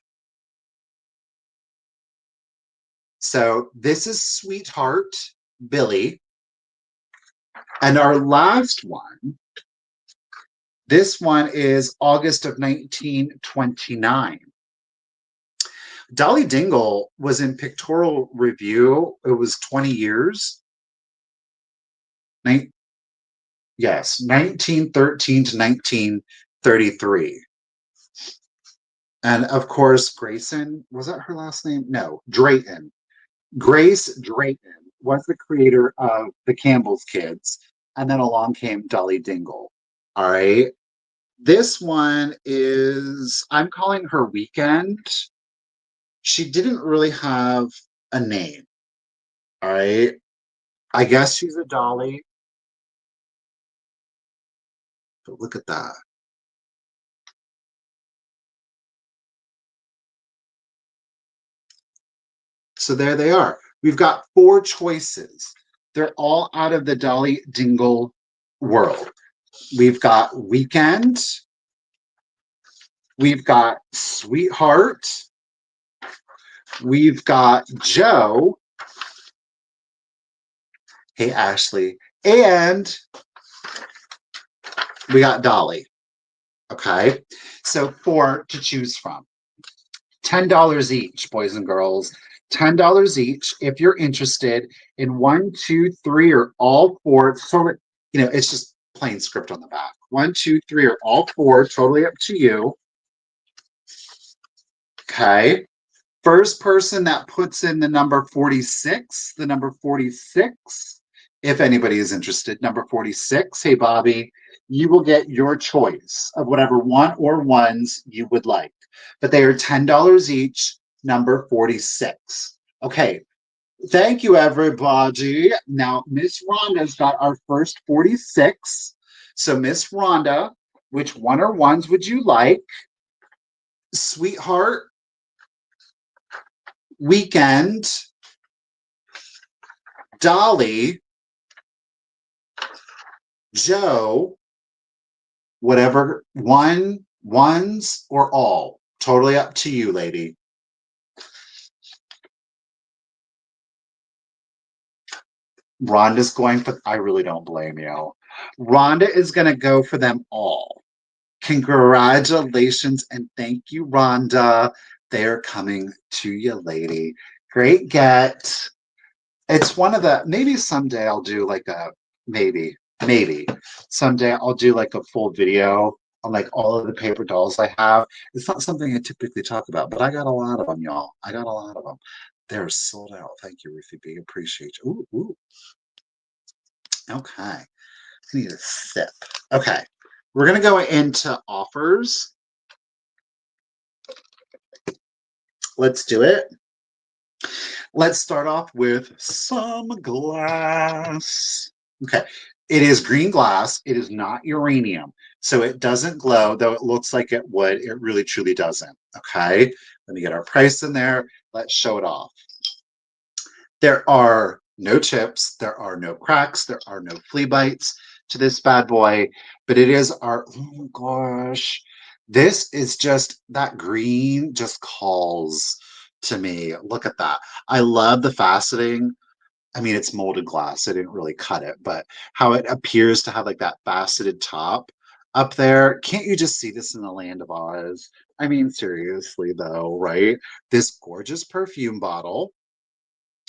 So this is Sweetheart, Billy. And our last one, this one is August of 1929. Dolly Dingle was in Pictorial Review. It was 20 years. Yes, 1913 to 1933. And of course, Grayson, was that her last name? No, Drayton. Grace Drayton was the creator of the Campbell's Kids. And then along came Dolly Dingle. All right. This one is, I'm calling her Weekend. She didn't really have a name. All right. I guess she's a dolly. But look at that. So there they are. We've got 4 choices. They're all out of the Dolly Dingle world. We've got Weekend. We've got Sweetheart. We've got Joe. Hey, Ashley. And we got Dolly. Okay. So 4 to choose from. $10 each, boys and girls. $10 each if you're interested in 1, 2, 3, or all 4. So, it's just plain script on the back. 1, 2, 3, or all 4. Totally up to you. Okay. First person that puts in the number 46, if anybody is interested, number 46, hey, Bobby, you will get your choice of whatever one or ones you would like. But they are $10 each, number 46. Okay, thank you, everybody. Now, Miss Rhonda's got our first 46. So, Miss Rhonda, which one or ones would you like? Sweetheart, Weekend, Dolly, Joe, whatever, ones, or all. Totally up to you, lady. Rhonda's going for, I really don't blame you. Rhonda is going to go for them all. Congratulations and thank you, Rhonda. They're coming to you, lady. Great get. It's one of the, maybe someday I'll do like a, maybe someday I'll do like a full video on like all of the paper dolls I have. It's not something I typically talk about, but I got a lot of them, y'all. I got a lot of them. They're sold out. Thank you, Ruthie B. Appreciate you. Ooh, ooh. Okay. I need a sip. Okay. We're going to go into offers. Let's do it. Let's start off with some glass. Okay. It is green glass. It is not uranium. So it doesn't glow, though it looks like it would. It really, truly doesn't. Okay. Let me get our price in there. Let's show it off. There are no chips. There are no cracks. There are no flea bites to this bad boy. But it is our, oh my gosh. This is just, that green just calls to me. Look at that. I love the faceting. I mean, it's molded glass. I didn't really cut it, but how it appears to have like that faceted top up there. Can't you just see this in the Land of Oz? I mean, seriously though, right? This gorgeous perfume bottle.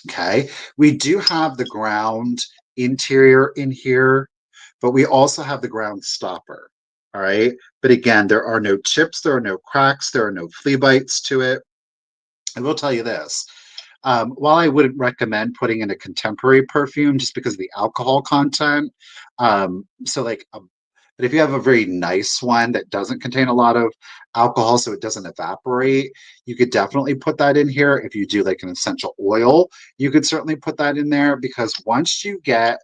Okay. We do have the ground interior in here, but we also have the ground stopper. All right. But again, there are no chips, there are no cracks, there are no flea bites to it. I will tell you this. While I wouldn't recommend putting in a contemporary perfume just because of the alcohol content, so like, but if you have a very nice one that doesn't contain a lot of alcohol, so it doesn't evaporate, you could definitely put that in here. If you do like an essential oil, you could certainly put that in there because once you get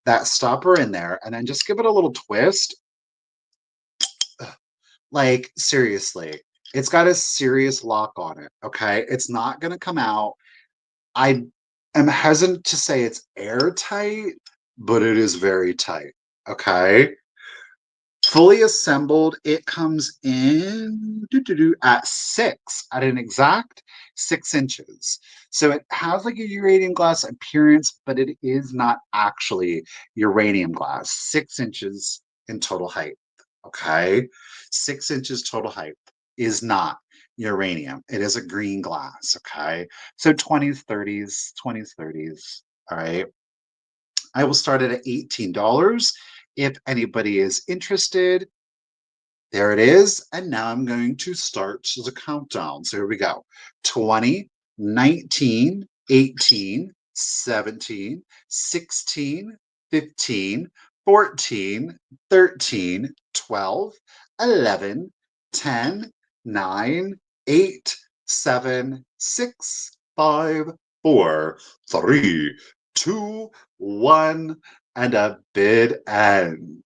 that stopper in there and then just give it a little twist, like seriously, it's got a serious lock on it. Okay. It's not going to come out. I am hesitant to say it's airtight, but it is very tight. Okay. Fully assembled, it comes in at 6, at an exact 6 inches. So it has like a uranium glass appearance, but it is not actually uranium glass. 6 inches in total height. Okay. 6 inches total height is not uranium. It is a green glass. Okay. So 20s, 30s, 20s, 30s. All right. I will start it at $18. If anybody is interested, there it is. And now I'm going to start the countdown. So here we go. 20, 19, 18, 17, 16, 15, 14, 13, 12, 11, 10, 9, 8, 7, 6, 5, 4, 3, 2, 1, and a bid end.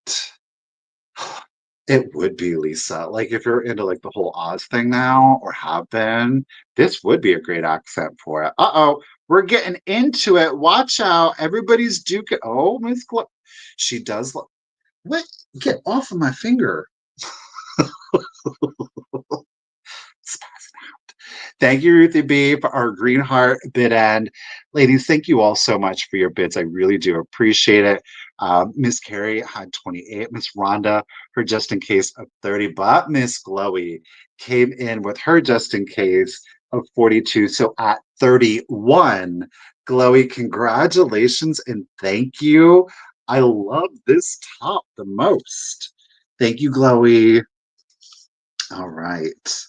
It would be, Lisa. Like if you're into like the whole Oz thing now or have been, this would be a great accent for it. Uh-oh, we're getting into it. Watch out. Everybody's duking. Oh, Miss she does what? Get off of my finger. Thank you, Ruthie B, for our green heart bid end. Ladies, thank you all so much for your bids. I really do appreciate it. Miss Carrie had 28. Miss Rhonda, her just in case of 30. But Miss Glowy came in with her just in case of 42. So at 31, Glowy, congratulations and thank you. I love this top the most. Thank you, Glowy. All right.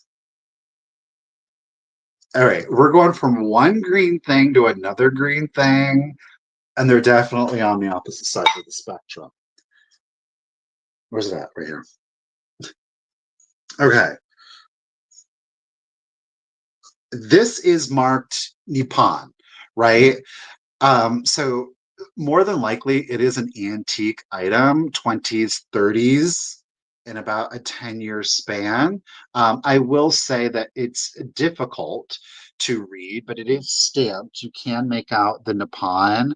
All right, we're going from one green thing to another green thing, and they're definitely on the opposite side of the spectrum. Where's it at? Right here. Okay. This is marked Nippon, right? So more than likely it is an antique item, 20s, 30s, in about a 10-year span. I will say that it's difficult to read, but it is stamped. You can make out the Nippon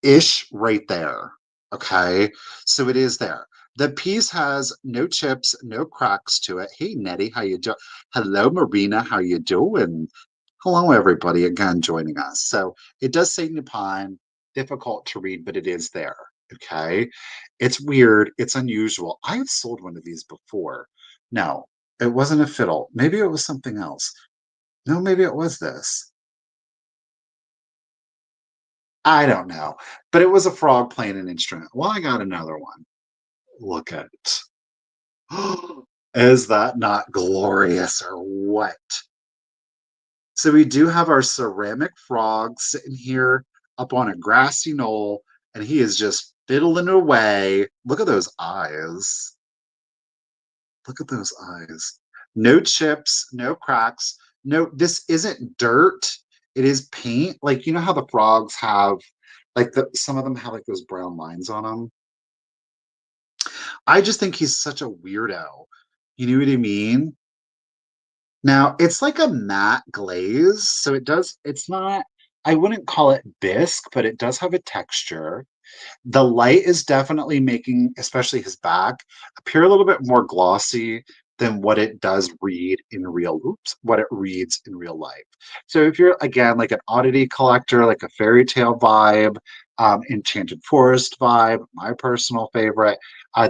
ish right there. Okay. So it is there. The piece has no chips, no cracks to it. Hey Nettie, how you doing? Hello Marina, how you doing? Hello everybody again joining us. So it does say Nippon, difficult to read, but it is there. Okay. It's weird, it's unusual. I have sold one of these before. No, it wasn't a fiddle. Maybe it was something else. No, maybe it was this. I don't know, but it was a frog playing an instrument. Well, I got another one. Look at it. Is that not glorious or what? So we do have our ceramic frog sitting here up on a grassy knoll, and he is just fiddling away. Look at those eyes. Look at those eyes. No chips, no cracks. No, this isn't dirt. It is paint. Like, you know how the frogs have, like, some of them have like those brown lines on them. I just think he's such a weirdo. You know what I mean? Now, it's like a matte glaze, so it's not, I wouldn't call it bisque, but it does have a texture. The light is definitely making, especially his back, appear a little bit more glossy than what it does read in real, oops, what it reads in real life. So if you're, again, like an oddity collector, like a fairy tale vibe, Enchanted Forest vibe, my personal favorite,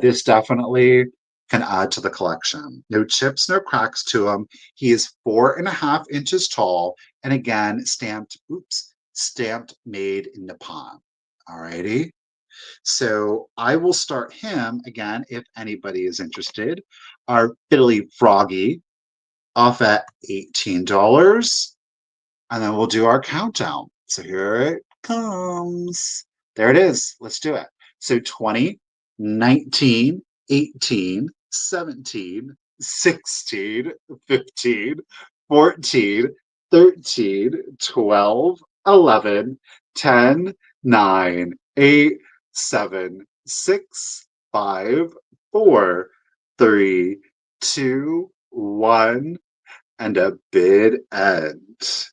this definitely can add to the collection. No chips, no cracks to him. He is 4.5 inches tall, and again, stamped, oops, stamped made in Nippon. Alrighty. So I will start him again if anybody is interested. Our Fiddly Froggy off at $18. And then we'll do our countdown. So here it comes. There it is. Let's do it. So 20, 19, 18, 17, 16, 15, 14, 13, 12, 11, 10, 9, 8, 7, 6, 5, 4, 3, 2, 1, and a bid end.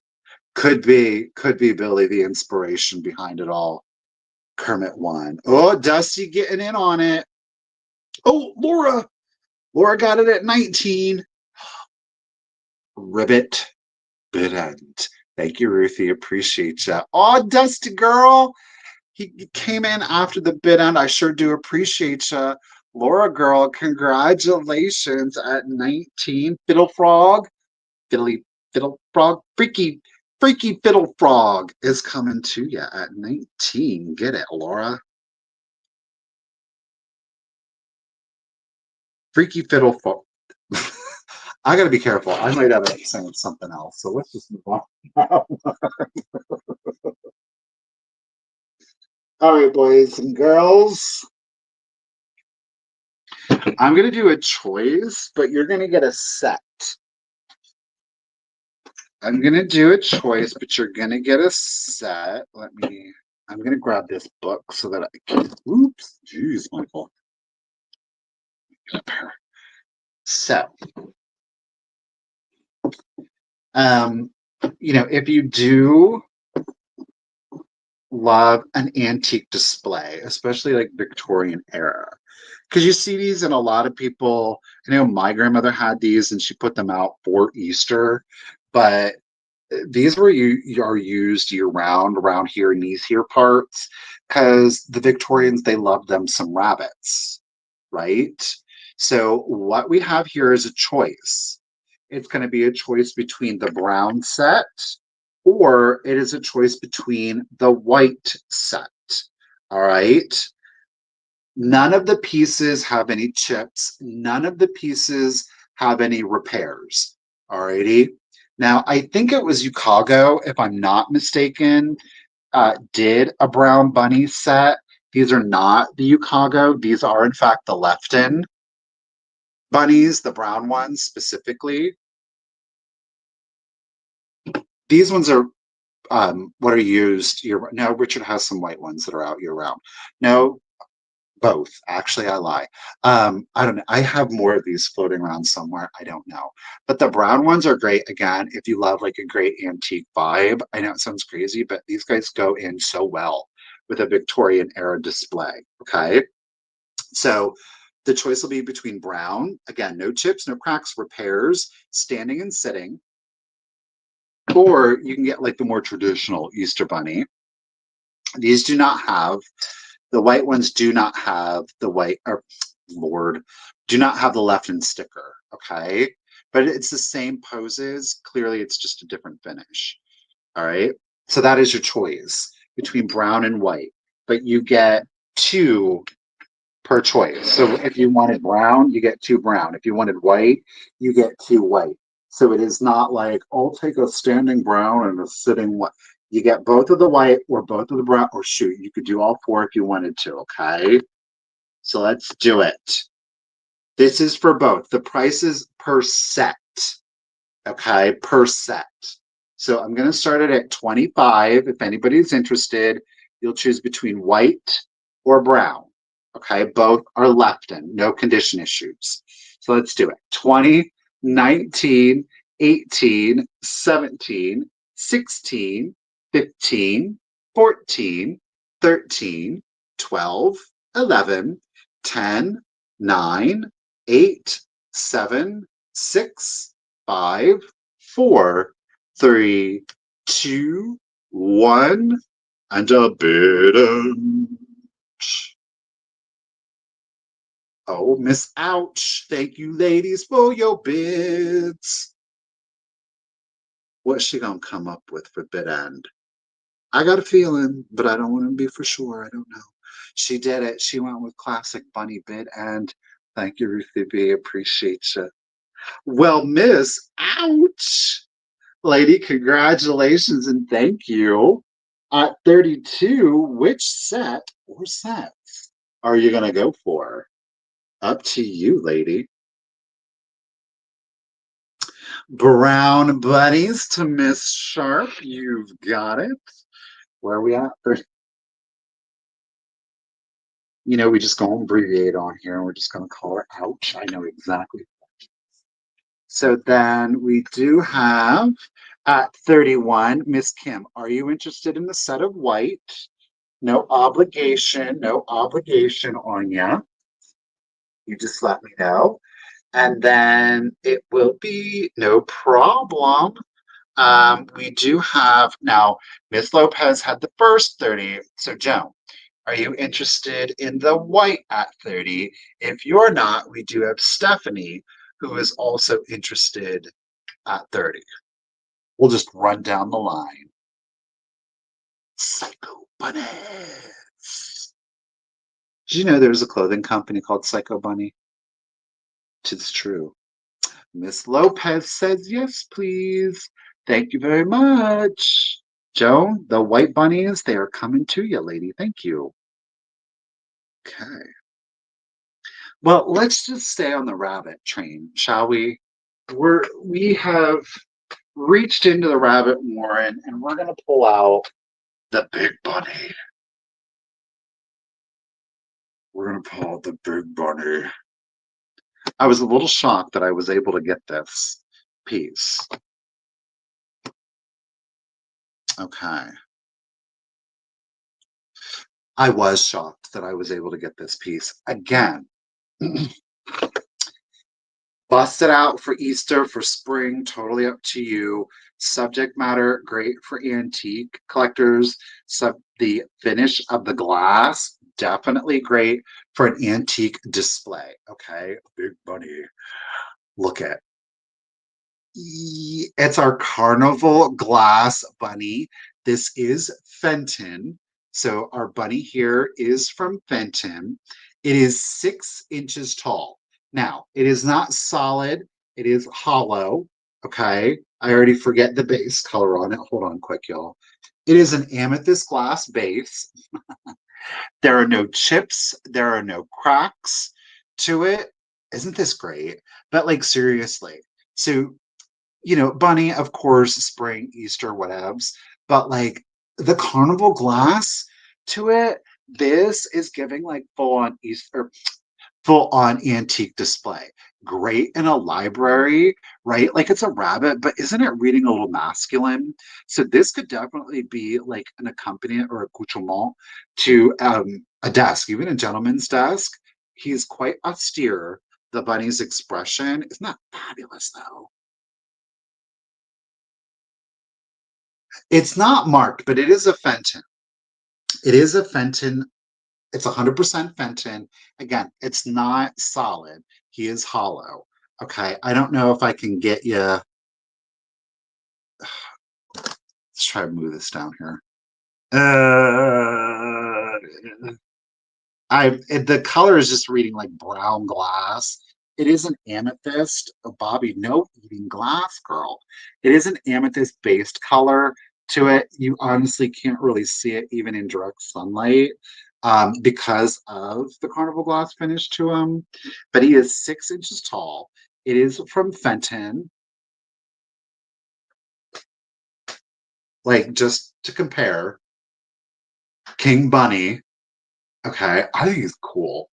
Could be Billy the inspiration behind it all. Kermit won. Oh, Dusty getting in on it. Oh, Laura got it at 19. Ribbit bid end. Thank you, Ruthie. Appreciate you. Oh, Dusty girl. He came in after the bid end. I sure do appreciate you. Laura girl, congratulations at 19. Fiddle Frog. Fiddly Fiddle Frog. Freaky Fiddle Frog is coming to you at 19. Get it, Laura. Freaky Fiddle Frog. I gotta be careful. I might have it saying something else. So let's just move on. All right, boys and girls. I'm going to do a choice, but you're going to get a set. I'm going to do a choice, but you're going to get a set. I'm going to grab this book so that I can, oops, geez, Michael. So, if you do love an antique display, especially like Victorian era, because you see these in a lot of people. I know my grandmother had these and she put them out for Easter, but these are used year round around here in these here parts because the Victorians, they loved them some rabbits, right? So what we have here is a choice. It's going to be a choice between the brown set or it is a choice between the white set. All right. None of the pieces have any chips. None of the pieces have any repairs. Alrighty. Now, I think it was Chicago, if I'm not mistaken, did a brown bunny set. These are not the Chicago. These are, in fact, the Lefton bunnies, the brown ones specifically. These ones are what are used year. No, Richard has some white ones that are out year round. No, both. Actually, I lie. I don't know. I have more of these floating around somewhere. I don't know. But the brown ones are great. Again, if you love like a great antique vibe. I know it sounds crazy, but these guys go in so well with a Victorian era display. Okay. So the choice will be between brown, again, no chips, no cracks, repairs, standing and sitting, or you can get like the more traditional Easter bunny. These do not have the white ones do not have the white, or Lord, do not have the Lefton sticker, okay? But it's the same poses. Clearly, it's just a different finish, all right? So that is your choice between brown and white, but you get two per choice. So if you wanted brown, you get two brown. If you wanted white, you get two white. So it is not like, I'll take a standing brown and a sitting white. You get both of the white or both of the brown, or shoot, you could do all four if you wanted to, okay? So let's do it. This is for both. The price is per set, okay? Per set. So I'm going to start it at 25. If anybody's interested, you'll choose between white or brown. Okay, both are Lefton, no condition issues. So let's do it. 20, 19, 18, 17, 16, 15, 14, 13, 12, 11, 10, 9, 8, 7, 6, 5, 4, 3, 2, 1, and a bid. Oh, Miss Ouch. Thank you, ladies, for your bids. What's she gonna come up with for bid end? I got a feeling, but I don't want to be for sure. I don't know. She did it. She went with classic bunny bid end. Thank you, Ruthie B. Appreciate you. Well, Miss Ouch, lady, congratulations and thank you. At 32, which set or sets are you gonna go for? Up to you, lady. Brown bunnies to Miss Sharp. You've got it. Where are we at? We just go abbreviate on here and we're just going to call her Ouch. I know exactly. So then we do have at 31, Miss Kim. Are you interested in the set of white? No obligation on you. You just let me know. And then it will be no problem. We do have now, Miss Lopez had the first 30. So, Joan, are you interested in the white at 30? If you're not, we do have Stephanie, who is also interested at 30. We'll just run down the line. Psycho Bunnies. Did you know there's a clothing company called Psycho Bunny? It's true. Miss Lopez says yes, please. Thank you very much. Joan, the white bunnies, they are coming to you, lady. Thank you. Okay. Well, let's just stay on the rabbit train, shall we? We have reached into the rabbit warren and we're gonna pull out the big bunny. We're gonna pull out the big bunny. I was a little shocked that I was able to get this piece. Okay. I was shocked that I was able to get this piece. Again, bust it out for Easter, for spring, totally up to you. Subject matter, great for antique collectors. The finish of the glass, definitely great for an antique display. Okay, big bunny. Look at it's our carnival glass bunny. This is Fenton. So our bunny here is from Fenton. It is 6 inches tall. Now, it is not solid. It is hollow. Okay. I already forget the base color on it. Hold on quick, y'all. It is an amethyst glass base. There are no chips. There are no cracks to it. Isn't this great? But like seriously. So bunny, of course, spring, Easter, whatevs. But like the carnival glass to it, this is giving like full on Easter, full on antique display. Great in a library, right? Like it's a rabbit, but isn't it reading a little masculine? So this could definitely be like an accompaniment or accoutrement to a desk, even a gentleman's desk. He's quite austere. The bunny's expression is not fabulous though. It's not marked, but it is a Fenton. It is a Fenton. It's 100% Fenton. Again, it's not solid. He is hollow. Okay. I don't know if I can get you. Let's try to move this down here. Uh, the color is just reading like brown glass. It is an amethyst. Oh, Bobby, no eating glass, girl. It is an amethyst based color to it. You honestly can't really see it even in direct sunlight because of the carnival glass finish to him. But he is 6 inches tall. It is from Fenton. Like just to compare, King Bunny. Okay, I think he's cool.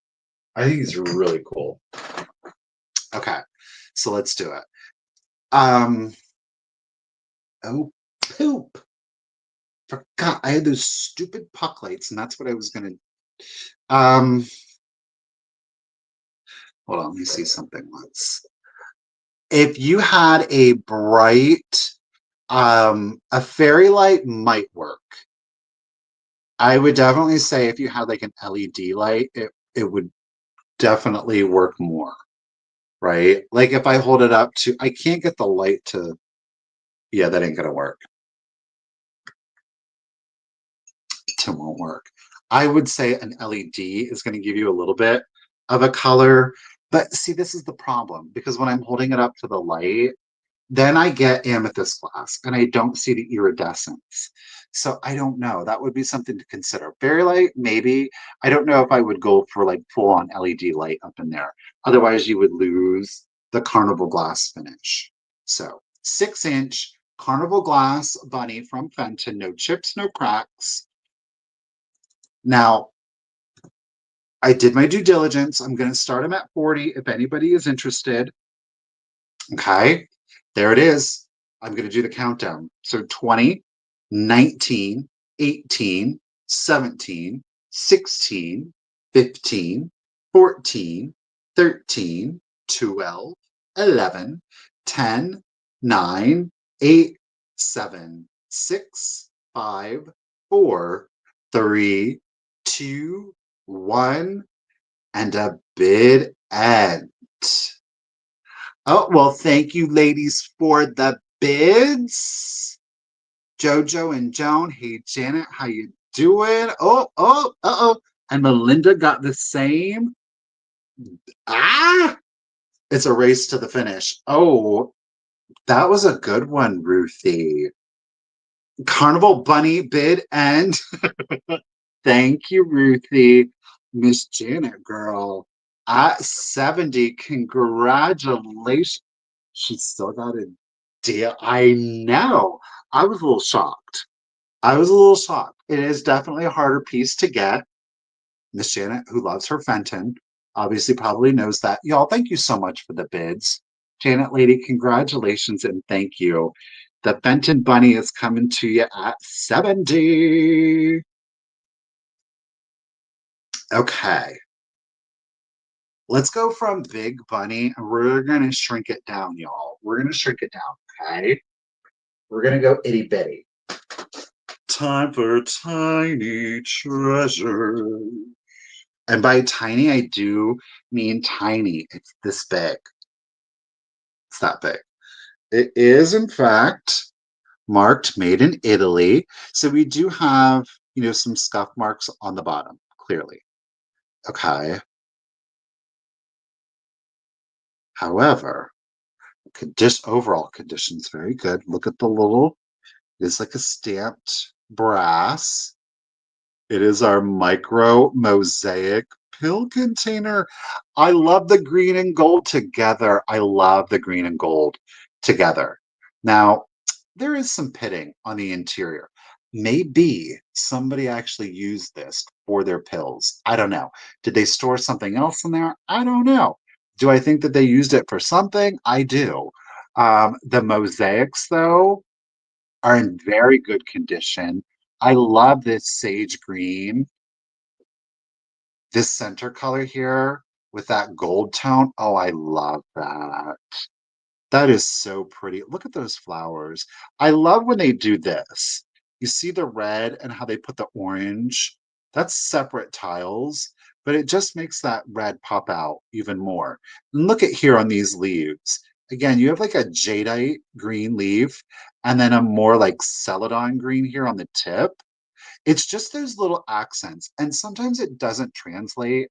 I think he's really cool. Okay, so let's do it. Um, oh, poop. Forgot I had those stupid puck lights, and that's what I was gonna. Um, hold on, let me see something once. If you had a bright, a fairy light might work. I would definitely say if you had like an LED light, it would definitely work more, right? Like if I hold it up to, I can't get the light to. Yeah, that ain't gonna work. It won't work. I would say an LED is going to give you a little bit of a color. But see, this is the problem because when I'm holding it up to the light, then I get amethyst glass and I don't see the iridescence. So I don't know. That would be something to consider. Fairy light, maybe. I don't know if I would go for like full on LED light up in there. Otherwise, you would lose the carnival glass finish. So 6 inch carnival glass bunny from Fenton. No chips, no cracks. Now, I did my due diligence. I'm going to start them at 40 if anybody is interested. Okay, there it is. I'm going to do the countdown. So 20, 19, 18, 17, 16, 15, 14, 13, 12, 11, 10, 9, 8, 7, 6, 5, 4, 3, 2, 1, and a bid end. Oh, well, thank you, ladies, for the bids. Jojo and Joan. Hey, Janet, how you doing? Uh-oh. And Melinda got the same. Ah! It's a race to the finish. Oh, that was a good one, Ruthie. Carnival Bunny bid end. Thank you, Ruthie. Miss Janet, girl. At 70, congratulations. She still got a deal. I know. I was a little shocked. I was a little shocked. It is definitely a harder piece to get. Miss Janet, who loves her Fenton, obviously probably knows that. Y'all, thank you so much for the bids. Janet Lady, congratulations and thank you. The Fenton Bunny is coming to you at 70. Okay. Let's go from Big Bunny and we're going to shrink it down, y'all. We're going to shrink it down, okay? We're going to go itty bitty. Time for tiny treasure. And by tiny, I do mean tiny. It's this big. It's that big. It is, in fact, marked made in Italy. So we do have, some scuff marks on the bottom, clearly. Okay. However, overall condition's very good. Look at the little, it's like a stamped brass. It is our micro mosaic pill container. I love the green and gold together. I love the green and gold together. Now, there is some pitting on the interior. Maybe somebody actually used this for their pills. I don't know. Did they store something else in there? I don't know. Do I think that they used it for something? I do. The mosaics, though, are in very good condition. I love this sage green. This center color here with that gold tone. Oh, I love that. That is so pretty. Look at those flowers. I love when they do this. You see the red and how they put the orange. That's separate tiles, but it just makes that red pop out even more. And look at here on these leaves. Again, you have like a jadeite green leaf and then a more like celadon green here on the tip. It's just those little accents. And sometimes it doesn't translate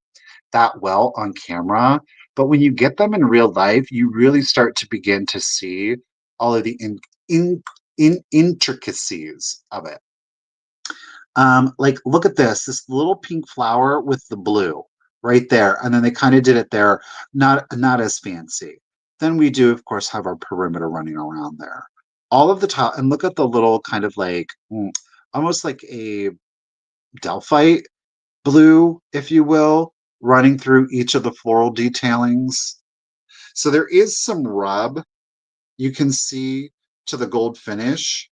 that well on camera. But when you get them in real life, you really start to begin to see all of the intricacies of it. Like, look at this little pink flower with the blue right there. And then they kind of did it there, not as fancy. Then we do, of course, have our perimeter running around there. All of the top, and look at the little kind of like, almost like a Delphite blue, if you will, running through each of the floral detailings. So there is some rub you can see to the gold finish.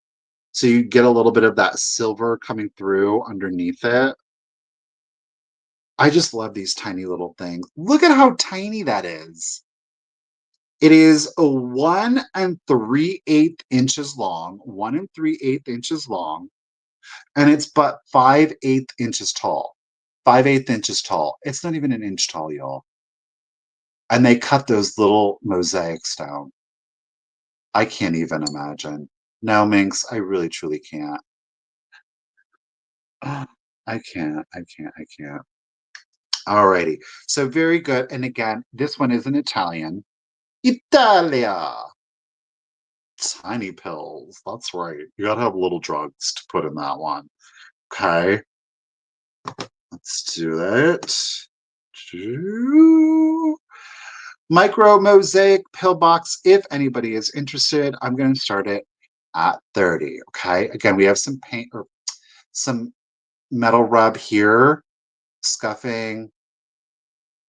So you get a little bit of that silver coming through underneath it. I just love these tiny little things. Look at how tiny that is. It is a 1 3/8 inches long, 1 3/8 inches long, and it's but 5/8 inches tall. 5/8 inches tall. It's not even an inch tall, y'all. And they cut those little mosaics down. I can't even imagine. No, Minx, I really truly can't. I can't. I can't. I can't. Alrighty. So very good. And again, this one is in Italian. Italia. Tiny pills. That's right. You gotta have little drugs to put in that one. Okay. Let's do that. Micro mosaic pillbox. If anybody is interested, I'm going to start it at 30. Okay. Again, we have some paint or some metal rub here, scuffing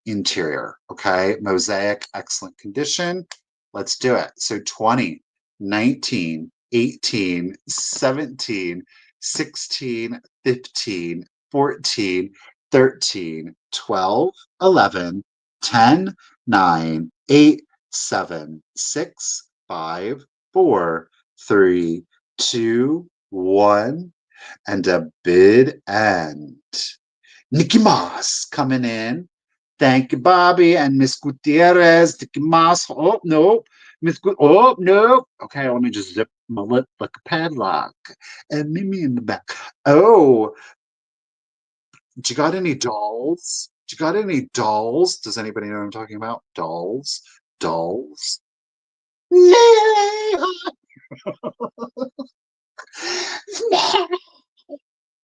interior. Okay. Mosaic, excellent condition. Let's do it. So 20, 19, 18, 17, 16, 15, 14, 13, 12, 11, 10, 9, 8, 7, 6, 5, 4, 3, 2, 1, and a bid end. Nikki Moss coming in. Thank you, Bobby and Miss Gutierrez. Nikki Moss. Oh, no. Oh, no. Okay, let me just zip my lip like a padlock. And Mimi in the back. Oh, do you got any dolls? Do you got any dolls? Does anybody know what I'm talking about? Dolls? Dolls?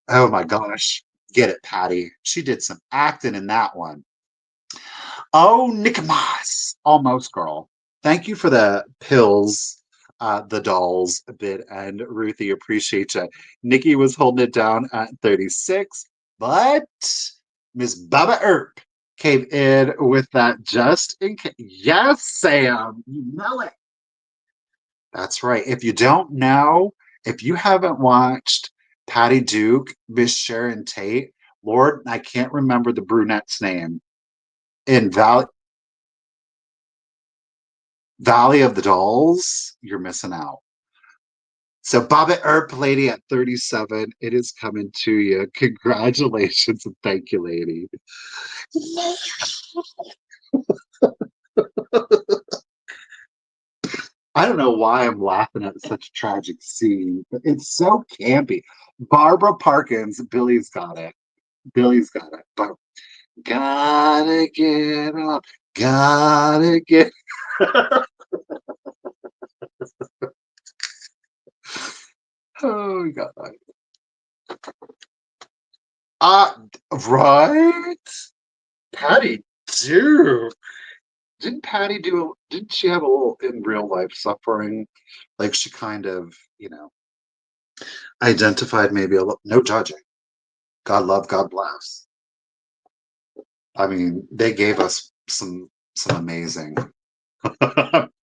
Oh my gosh. Get it, Patty. She did some acting in that one. Oh, Nicomas. Almost, girl. Thank you for the pills, the dolls bit, and Ruthie, appreciate you. Nikki was holding it down at 36, but Miss Baba Earp came in with that just in case. Yes, Sam, you know it. That's right. If you don't know, if you haven't watched Patty Duke, Miss Sharon Tate, Lord, I can't remember the brunette's name in Valley of the Dolls, you're missing out. So Bobbitt Earp lady at 37, it is coming to you. Congratulations and thank you, lady. I don't know why I'm laughing at such a tragic scene, but it's so campy. Barbara Parkins, Billy's got it. Billy's got it. But gotta get up, gotta get. Oh God. Uh, right? Patty Duke. Didn't Patty do? Didn't she have a little in real life suffering? Like she kind of, identified maybe a little. No judging. God love, God bless. I mean, they gave us some amazing.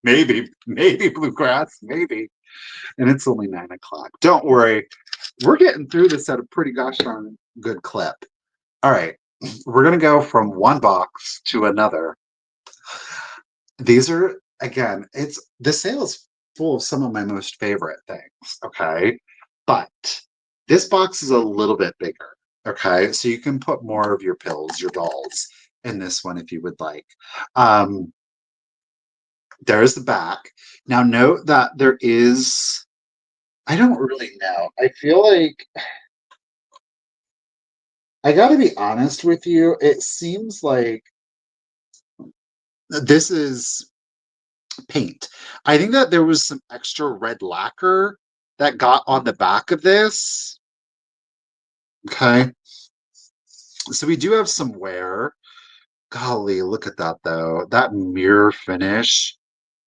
maybe bluegrass, maybe. And it's only 9 o'clock. Don't worry, we're getting through this at a pretty gosh darn good clip. All right, we're gonna go from one box to another. These are again, it's the sale is full of some of my most favorite things. Okay, but this box is a little bit bigger. Okay, so you can put more of your pills, your dolls, in this one if you would like. Um, there's the back. Now, note that there is. I don't really know. I feel like I got to be honest with you. It seems like this is paint. I think that there was some extra red lacquer that got on the back of this. Okay. So we do have some wear. Golly, look at that though. That mirror finish.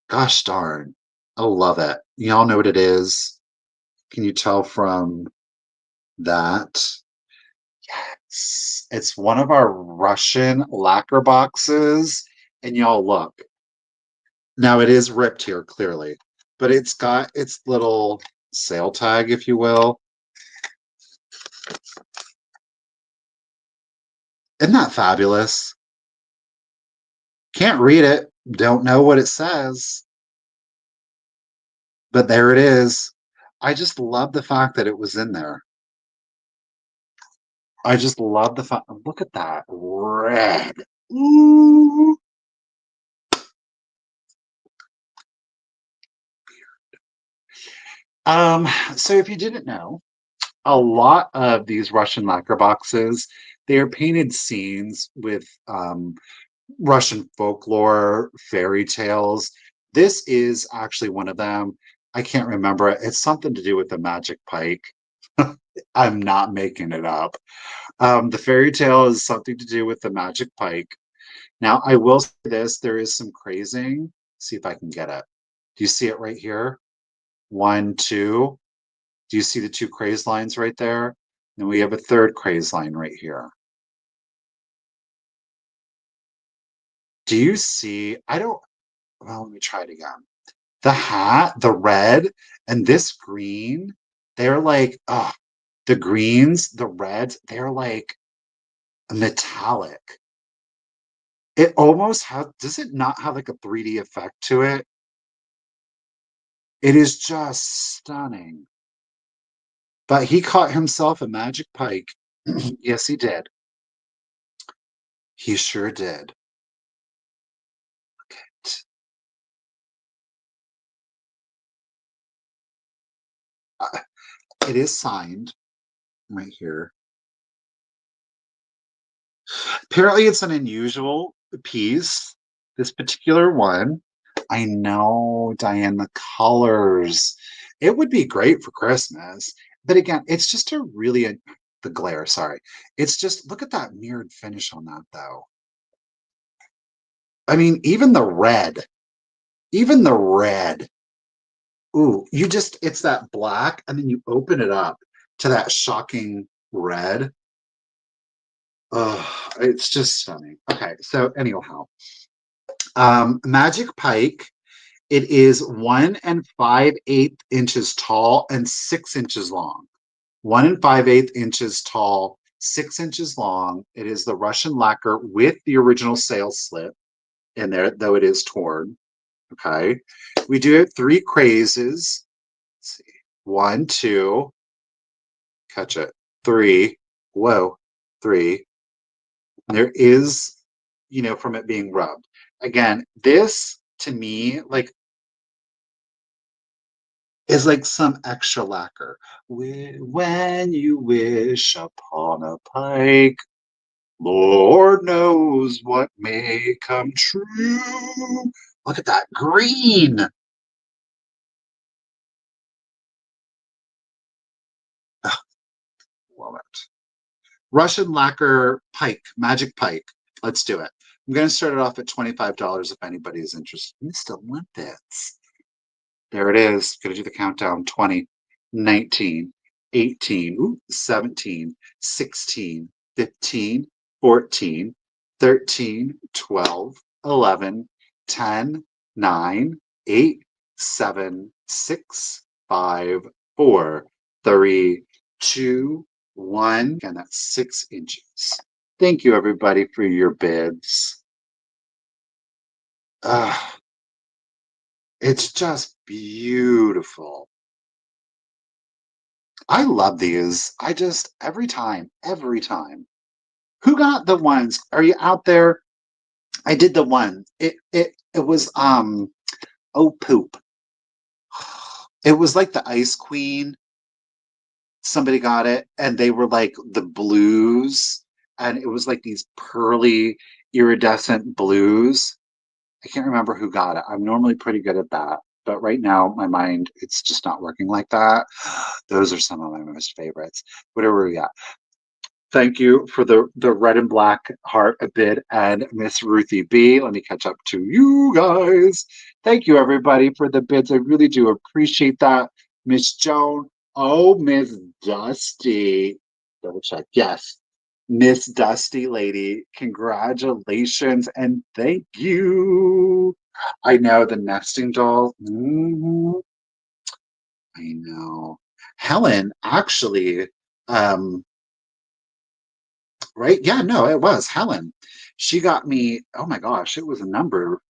Gosh darn. I love it. Y'all know what it is. Can you tell from that? Yes. It's one of our Russian lacquer boxes. And y'all look. Now it is ripped here, clearly, but it's got its little sale tag, if you will. Isn't that fabulous? Can't read it, don't know what it says, but there it is. I just love the fact that it was in there. I just love the fact. Look at that red. Ooh. So if you didn't know, a lot of these Russian lacquer boxes, they are painted scenes with Russian folklore, fairy tales. This is actually one of them. I can't remember it. It's something to do with the magic pike. I'm not making it up. The fairy tale is something to do with the magic pike. Now, I will say this, there is some crazing. See if I can get it. Do you see it right here? One, two. Do you see the two craze lines right there? Then we have a third craze line right here. Do you see? I don't, well, let me try it again. The hat, the red, and this green, they're like, the greens, the reds, they're like metallic. It almost has, does it not have like a 3D effect to it? It is just stunning. But he caught himself a magic pike. Yes, he did. He sure did. Uh, It is signed right here. Apparently, it's an unusual piece. This particular one. I know, Diane, the colors. It would be great for Christmas. But again, it's just a really, the glare, sorry. It's just, look at that mirrored finish on that, though. I mean, even the red, even the red. Ooh, it's that black, and then you open it up to that shocking red. Oh, it's just stunning. Okay, so anyhow, Magic Pike. It is 1 5/8 inches tall and 6 inches long. 1 5/8 inches tall, 6 inches long. It is the Russian lacquer with the original sales slip in there, though it is torn. Okay. We do have 3 crazes. Let's see. 1, 2, catch it. 3. Whoa. 3. There is, from it being rubbed. Again, this to me, like, is like some extra lacquer. When you wish upon a pike, Lord knows what may come true. Look at that green. Ugh, love it. Russian lacquer pike, magic pike. Let's do it. I'm going to start it off at $25 if anybody is interested. Mr. Olympics. There it is. Going to do the countdown. 20, 19, 18, 17, 16, 15, 14, 13, 12, 11, 10, 9, 8, 7, 6, 5, 4, 3, 2, 1. And that's 6 inches. Thank you, everybody, for your bids. It's just beautiful. I love these. Every time, every time. Who got the ones? Are you out there? I did the one. It was oh poop. It was like the Ice Queen. Somebody got it, and they were like the blues, and it was like these pearly iridescent blues. I can't remember who got it. I'm normally pretty good at that, but right now my mind, it's just not working like that. Those are some of my most favorites. Whatever we got. Thank you for the red and black heart a bid and Miss Ruthie B. Let me catch up to you guys. Thank you everybody for the bids. I really do appreciate that. Miss Joan. Oh, Miss Dusty. Double check. Yes. Miss Dusty lady. Congratulations and thank you. I know the nesting doll. I know. Helen actually right? Yeah, no, it was Helen. She got me, oh my gosh, it was a number.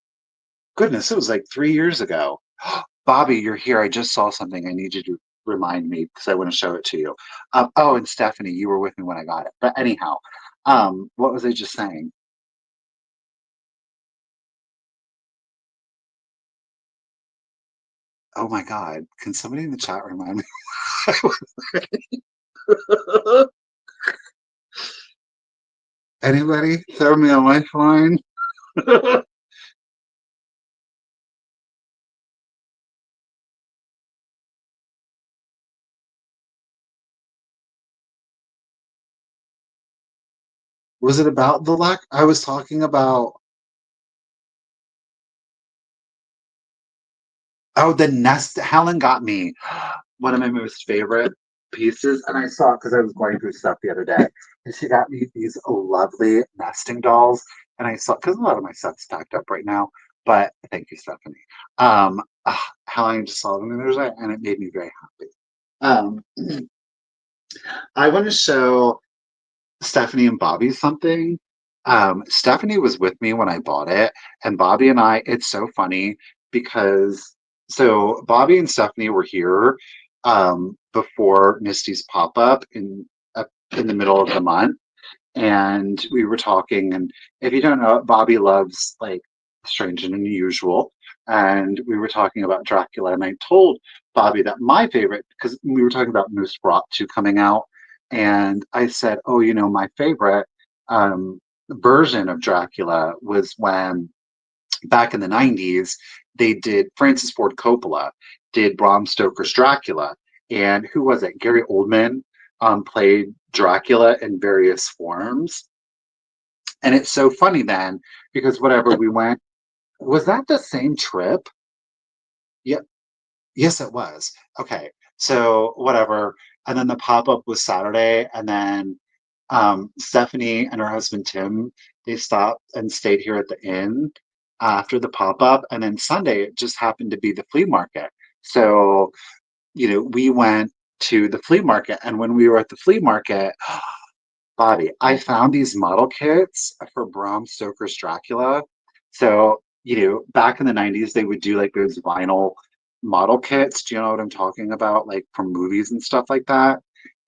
Goodness, it was like 3 years ago. Bobby, you're here. I just saw something. I need you to remind me because I want to show it to you. Oh, and Stephanie, you were with me when I got it. But anyhow, what was I just saying? Oh my God, can somebody in the chat remind me? Anybody? Throw me a lifeline. Was it about the lack? I was talking about. Oh, the nest. Helen got me one of my most favorite pieces, and I saw it because I was going through stuff the other day, and she got me these lovely nesting dolls, and I saw because a lot of my stuff's stacked up right now. But thank you, Stephanie. Helen, I just saw them the other day, and it made me very happy. Um, I want to show Stephanie and Bobby something. Stephanie was with me when I bought it, and Bobby and I, it's so funny because so Bobby and Stephanie were here before Misty's pop up in the middle of the month, and we were talking. And if you don't know, Bobby loves like strange and unusual, and we were talking about Dracula, and I told Bobby that my favorite, because we were talking about Nosferatu coming out, and I said, oh, my favorite version of Dracula was when back in the 90s they did Francis Ford Coppola did Bram Stoker's Dracula, and who was it, Gary Oldman played Dracula in various forms. And it's so funny then because whatever we went Was that the same trip? Yeah. Yes, it was. Okay. So whatever. And then the pop-up was Saturday, and then Stephanie and her husband Tim, they stopped and stayed here at the inn after the pop-up. And then Sunday it just happened to be the flea market. So, we went to the flea market, and when we were at the flea market, Bobby, I found these model kits for Bram Stoker's Dracula. So, back in the 90s, they would do like those vinyl model kits. Do you know what I'm talking about? Like from movies and stuff like that.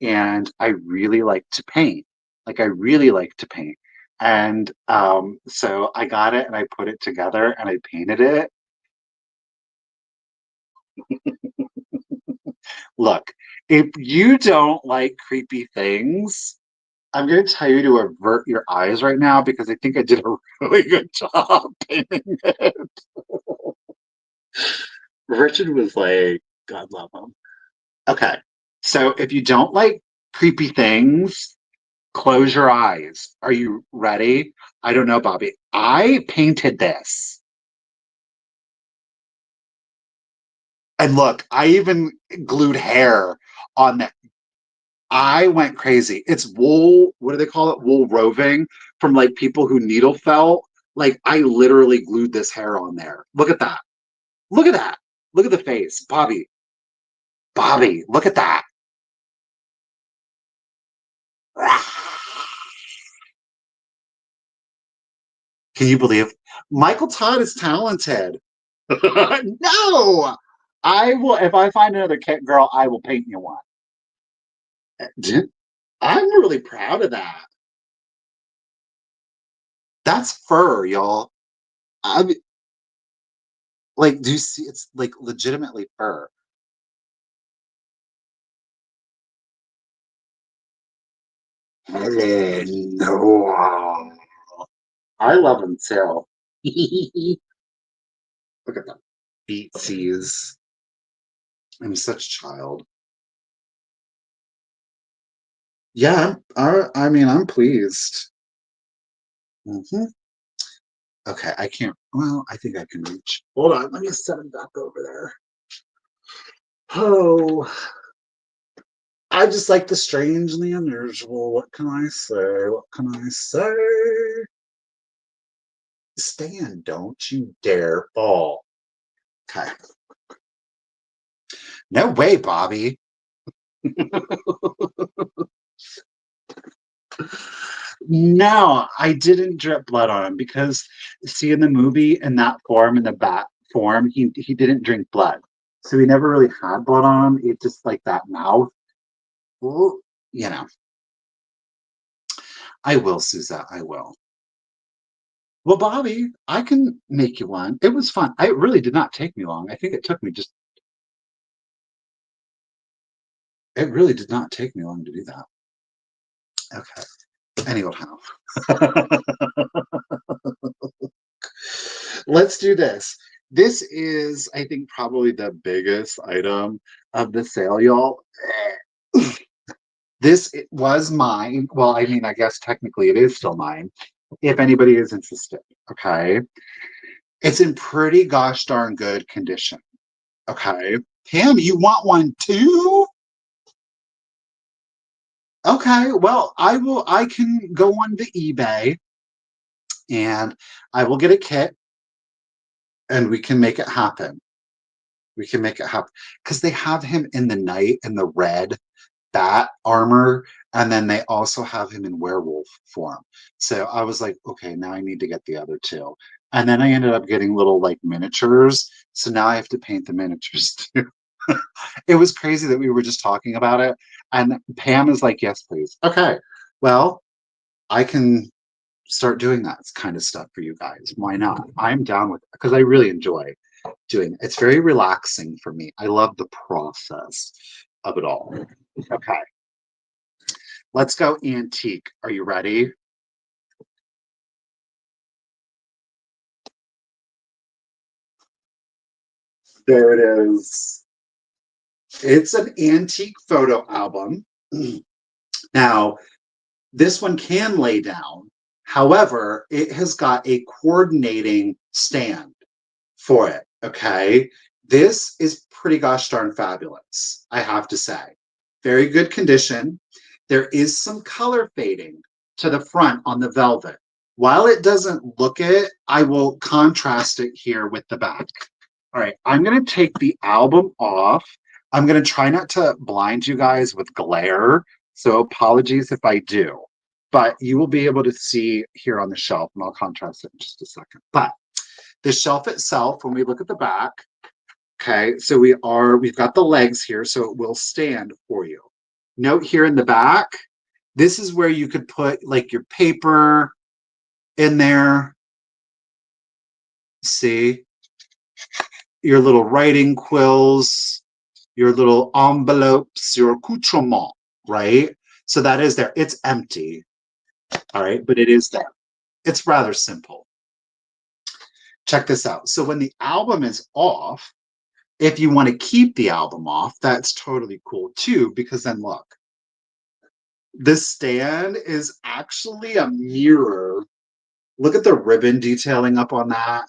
And I really like to paint. Like, I really like to paint. And so I got it and I put it together and I painted it. Look, if you don't like creepy things, I'm going to tell you to avert your eyes right now because I think I did a really good job painting it. Richard was like, God love him. Okay. So if you don't like creepy things, close your eyes. Are you ready? I don't know, Bobby. I painted this. And look, I even glued hair on that. I went crazy. It's wool, what do they call it? Wool roving from like people who needle felt. Like I literally glued this hair on there. Look at that. Look at that. Look at the face. Bobby. Bobby, look at that. Can you believe Michael Todd is talented? No. I will if I find another kit girl, I will paint you one. I'm really proud of that. That's fur, y'all. I mean, like, do you see? It's like legitimately fur. Hey, no, I love him too. Look at that beatsies. I'm such a child. Yeah, I mean, I'm pleased. Hmm. Okay, I can't. Well, I think I can reach. Hold on, let me set him back over there. Oh, I just like the strange and the unusual. What can I say? What can I say? Stand, don't you dare fall. Okay. No way, Bobby. No, I didn't drip blood on him because, see, in the movie, in that form, in the bat form, he didn't drink blood, so he never really had blood on him. It just like that mouth. Ooh, you know, I will, Suzette. I will. Well, Bobby, I can make you one. It was fun. It really did not take me long. I think it took me just. It really did not take me long to do that. Okay. Anyhow, let's do this. This is, I think, probably the biggest item of the sale, y'all. This was mine. Well, I mean, I guess technically it is still mine, if anybody is interested. Okay. It's in pretty gosh darn good condition. Okay. Pam, you want one too? Okay. Well, I can go on to eBay and I will get a kit and we can make it happen. We can make it happen because they have him in the night in the red bat armor, and then they also have him in werewolf form. So I was like, okay, now I need to get the other two. And then I ended up getting little like miniatures. So now I have to paint the miniatures too. It was crazy that we were just talking about it. And Pam is like, yes, please. Okay. Well, I can start doing that kind of stuff for you guys. Why not? I'm down with it because I really enjoy doing it. It's very relaxing for me. I love the process of it all. Okay. Let's go antique. Are you ready? There it is. It's an antique photo album. Now, this one can lay down. However, it has got a coordinating stand. for it, okay? This is pretty gosh darn fabulous, I have to say. Very good condition. There is some color fading to the front on the velvet. While it doesn't look it, I will contrast it here with the back. All right, I'm going to take the album off. I'm going to try not to blind you guys with glare, so apologies if I do. But you will be able to see here on the shelf, and I'll contrast it in just a second. But the shelf itself, when we look at the back, okay, so we've got the legs here, so it will stand for you. Note here in the back, this is where you could put like your paper in there. See? Your little writing quills, your little envelopes, your accoutrement, right? So that is there. It's empty, all right, but it is there. It's rather simple. Check this out. So when the album is off, if you want to keep the album off, that's totally cool too, because then look, this stand is actually a mirror. Look at the ribbon detailing up on that.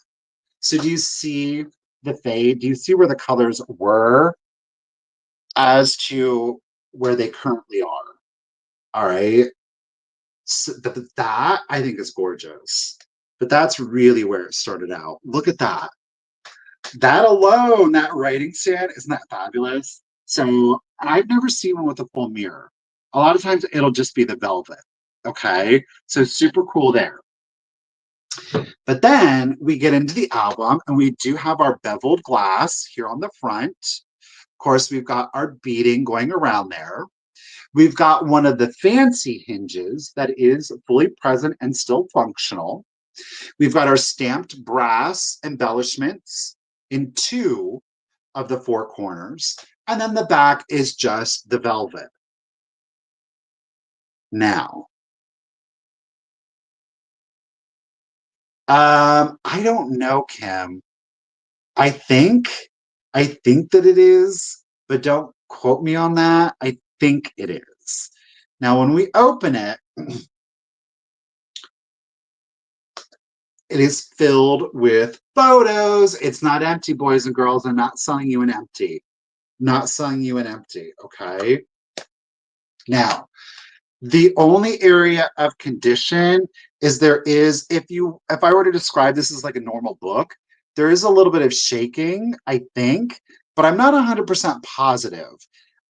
So do you see the fade? Do you see where the colors were as to where they currently are? All right. So that I think is gorgeous. But that's really where it started out. Look at that. That alone, that writing stand, isn't that fabulous? So I've never seen one with a full mirror. A lot of times it'll just be the velvet. Okay. So super cool there. But then we get into the album and we do have our beveled glass here on the front. Of course, we've got our beading going around there. We've got one of the fancy hinges that is fully present and still functional. We've got our stamped brass embellishments in 2 of the 4 corners. And then the back is just the velvet. Now, I don't know, Kim. I think, I think that it is, but don't quote me on that. I think it is. Now, when we open it, it is filled with photos. It's not empty, boys and girls. I'm not selling you an empty. Not selling you an empty, okay? Now, the only area of condition is if I were to describe this as like a normal book, there is a little bit of shaking, I think, but I'm not 100% positive.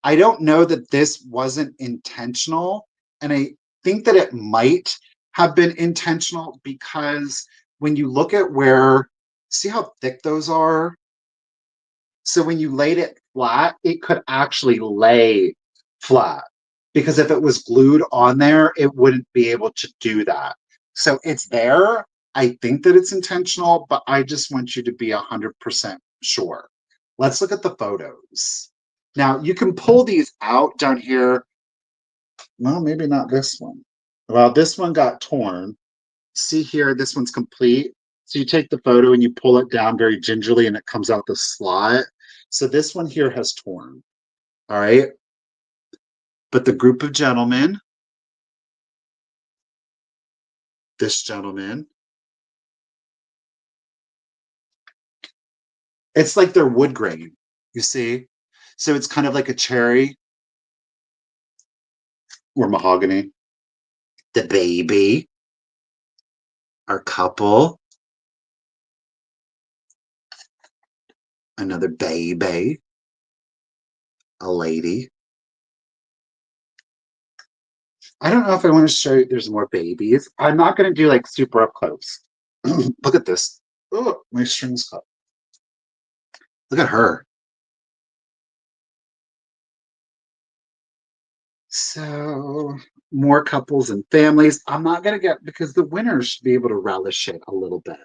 I don't know that this wasn't intentional, and I think that it might have been intentional because when you look at see how thick those are? So when you laid it flat, it could actually lay flat because if it was glued on there, it wouldn't be able to do that. So it's there. I think that it's intentional, but I just want you to be 100% sure. Let's look at the photos. Now you can pull these out down here. Well, maybe not this one. Well, this one got torn. See here, this one's complete. So you take the photo and you pull it down very gingerly and it comes out the slot. So this one here has torn. All right. But the group of gentlemen, this gentleman, it's like they're wood grain, you see? So it's kind of like a cherry or mahogany. The baby, our couple, another baby, a lady. I don't know if I want to show you there's more babies. I'm not going to do like super up close. Look at this. Oh, my strings cut. Look at her. So more couples and families. I'm not going to get because the winners should be able to relish it a little bit,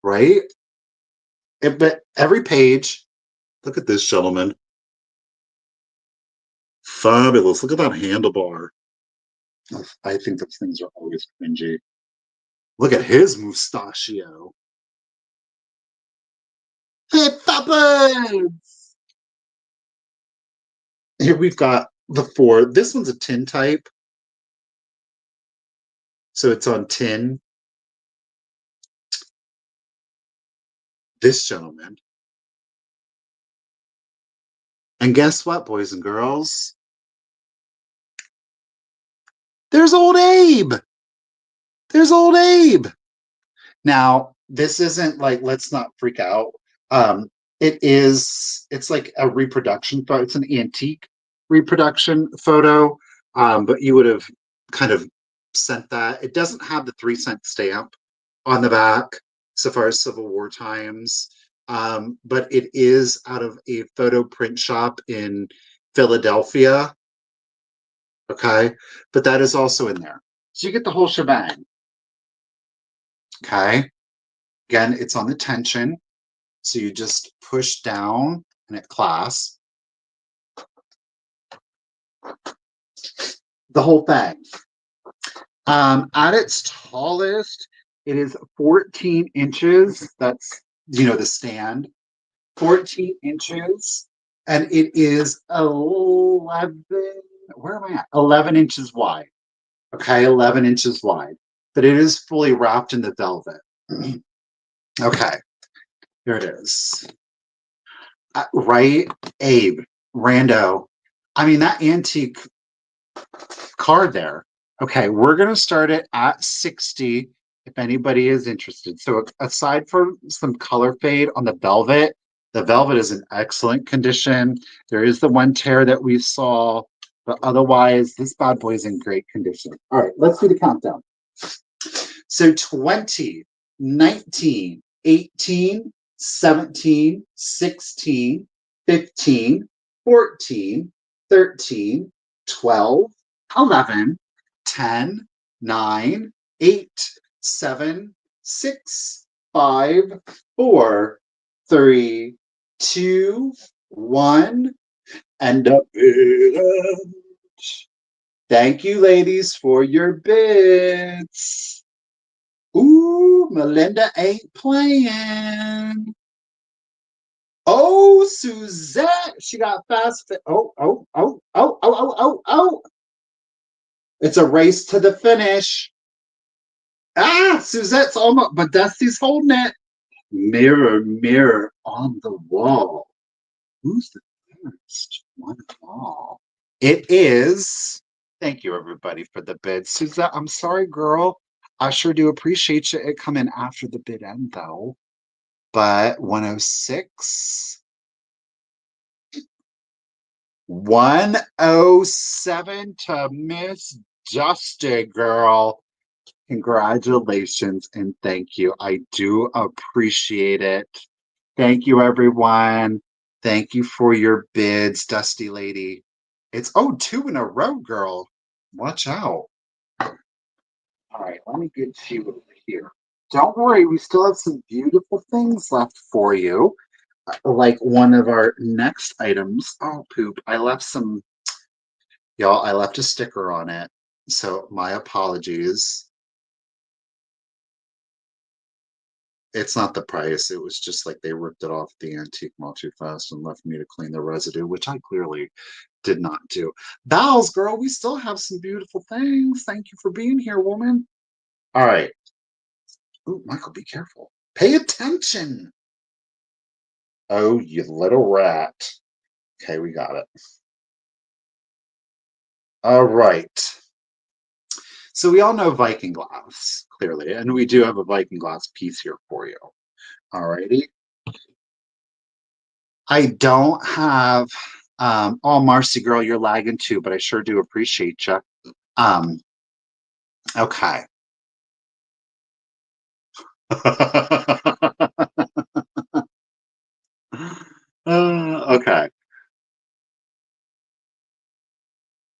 right? But every page, look at this gentleman. Fabulous. Look at that handlebar. I think those things are always cringy. Look at his mustachio. Hey, Papa! Here we've got the 4. This one's a tin type. So it's on tin. this gentleman. And guess what, boys and girls? There's old Abe. There's old Abe. Now, this isn't like, let's not freak out. It's like a reproduction photo. It's an antique reproduction photo. But you would have kind of sent that. It doesn't have the 3-cent stamp on the back so far as Civil War times. But it is out of a photo print shop in Philadelphia. Okay. But that is also in there. So you get the whole shebang. Okay. Again, it's on the tension. So you just push down and it clasps. The whole thing. At its tallest, it is 14 inches. That's, the stand. 14 inches. And it is 11, where am I at? 11 inches wide. Okay, 11 inches wide. But it is fully wrapped in the velvet. Okay, here it is. Right, Abe, Rando. I mean, that antique card there. Okay, we're going to start it at 60 if anybody is interested. So aside from some color fade on the velvet is in excellent condition. There is the one tear that we saw, but otherwise this bad boy is in great condition. All right, let's do the countdown. So 20, 19, 18, 17, 16, 15, 14, 13, 12, 11, 10, 9, 8, 7, 6, 5, 4, 3, 2, 1, and a bid. Thank you, ladies, for your bids. Ooh, Melinda ain't playing. Oh, Suzette, she got fast. Oh. It's a race to the finish. Ah, Suzette's almost, but Dusty's holding it. Mirror, mirror on the wall. Who's the first one of all? It is. Thank you, everybody, for the bid. Suzette, I'm sorry, girl. I sure do appreciate you. It coming after the bid end, though. But 106. 107 to Miss Dusty, girl. Congratulations and thank you. I do appreciate it. Thank you, everyone. Thank you for your bids, Dusty Lady. It's 2 in a row, girl. Watch out. All right, let me get you over here. Don't worry, we still have some beautiful things left for you. Like one of our next items. Oh, poop. I left some, y'all, I left a sticker on it. So my apologies. It's not the price. It was just like they ripped it off the antique mall too fast and left me to clean the residue, which I clearly did not do. Val's, girl, we still have some beautiful things. Thank you for being here, woman. All right. Ooh, Michael, be careful. Pay attention. Oh, you little rat. Okay, we got it. All right. So we all know Viking glass, clearly, and we do have a Viking glass piece here for you. All righty. I don't have, Marcy girl, you're lagging too, but I sure do appreciate you. Okay. Okay.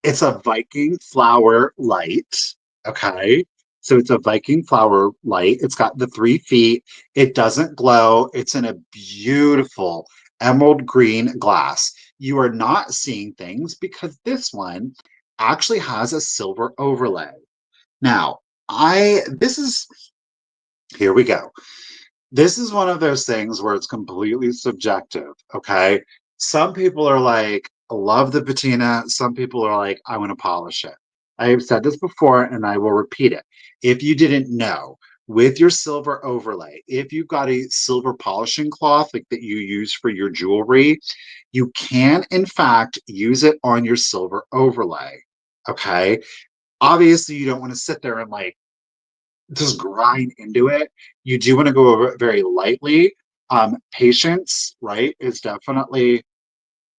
It's a Viking flower light. Okay. So it's a Viking flower light. It's got the 3 feet. It doesn't glow. It's in a beautiful emerald green glass. You are not seeing things because this one actually has a silver overlay. Now, here we go. This is one of those things where it's completely subjective, okay? Some people are like, I love the patina. Some people are like, I want to polish it. I have said this before and I will repeat it. If you didn't know, with your silver overlay. If you've got a silver polishing cloth like that you use for your jewelry, you can in fact use it on your silver overlay. Okay. Obviously, you don't want to sit there and like just grind into it. You do want to go over it very lightly. Patience, right, is definitely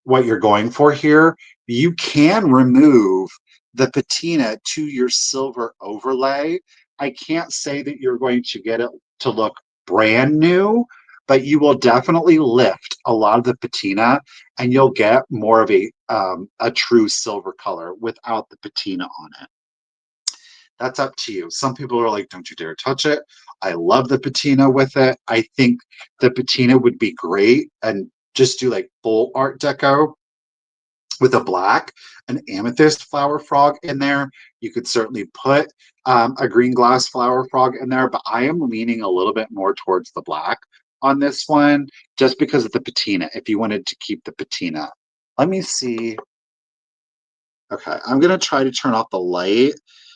what you're going for here. You can remove the patina to your silver overlay. I can't say that you're going to get it to look brand new, but you will definitely lift a lot of the patina and you'll get more of a true silver color without the patina on it. That's up to you. Some people are like, don't you dare touch it. I love the patina with it. I think the patina would be great and just do like full art deco with a black, an amethyst flower frog in there. You could certainly put a green glass flower frog in there, but I am leaning a little bit more towards the black on this one just because of the patina, if you wanted to keep the patina. Let me see. Okay, I'm going to try to turn off the light.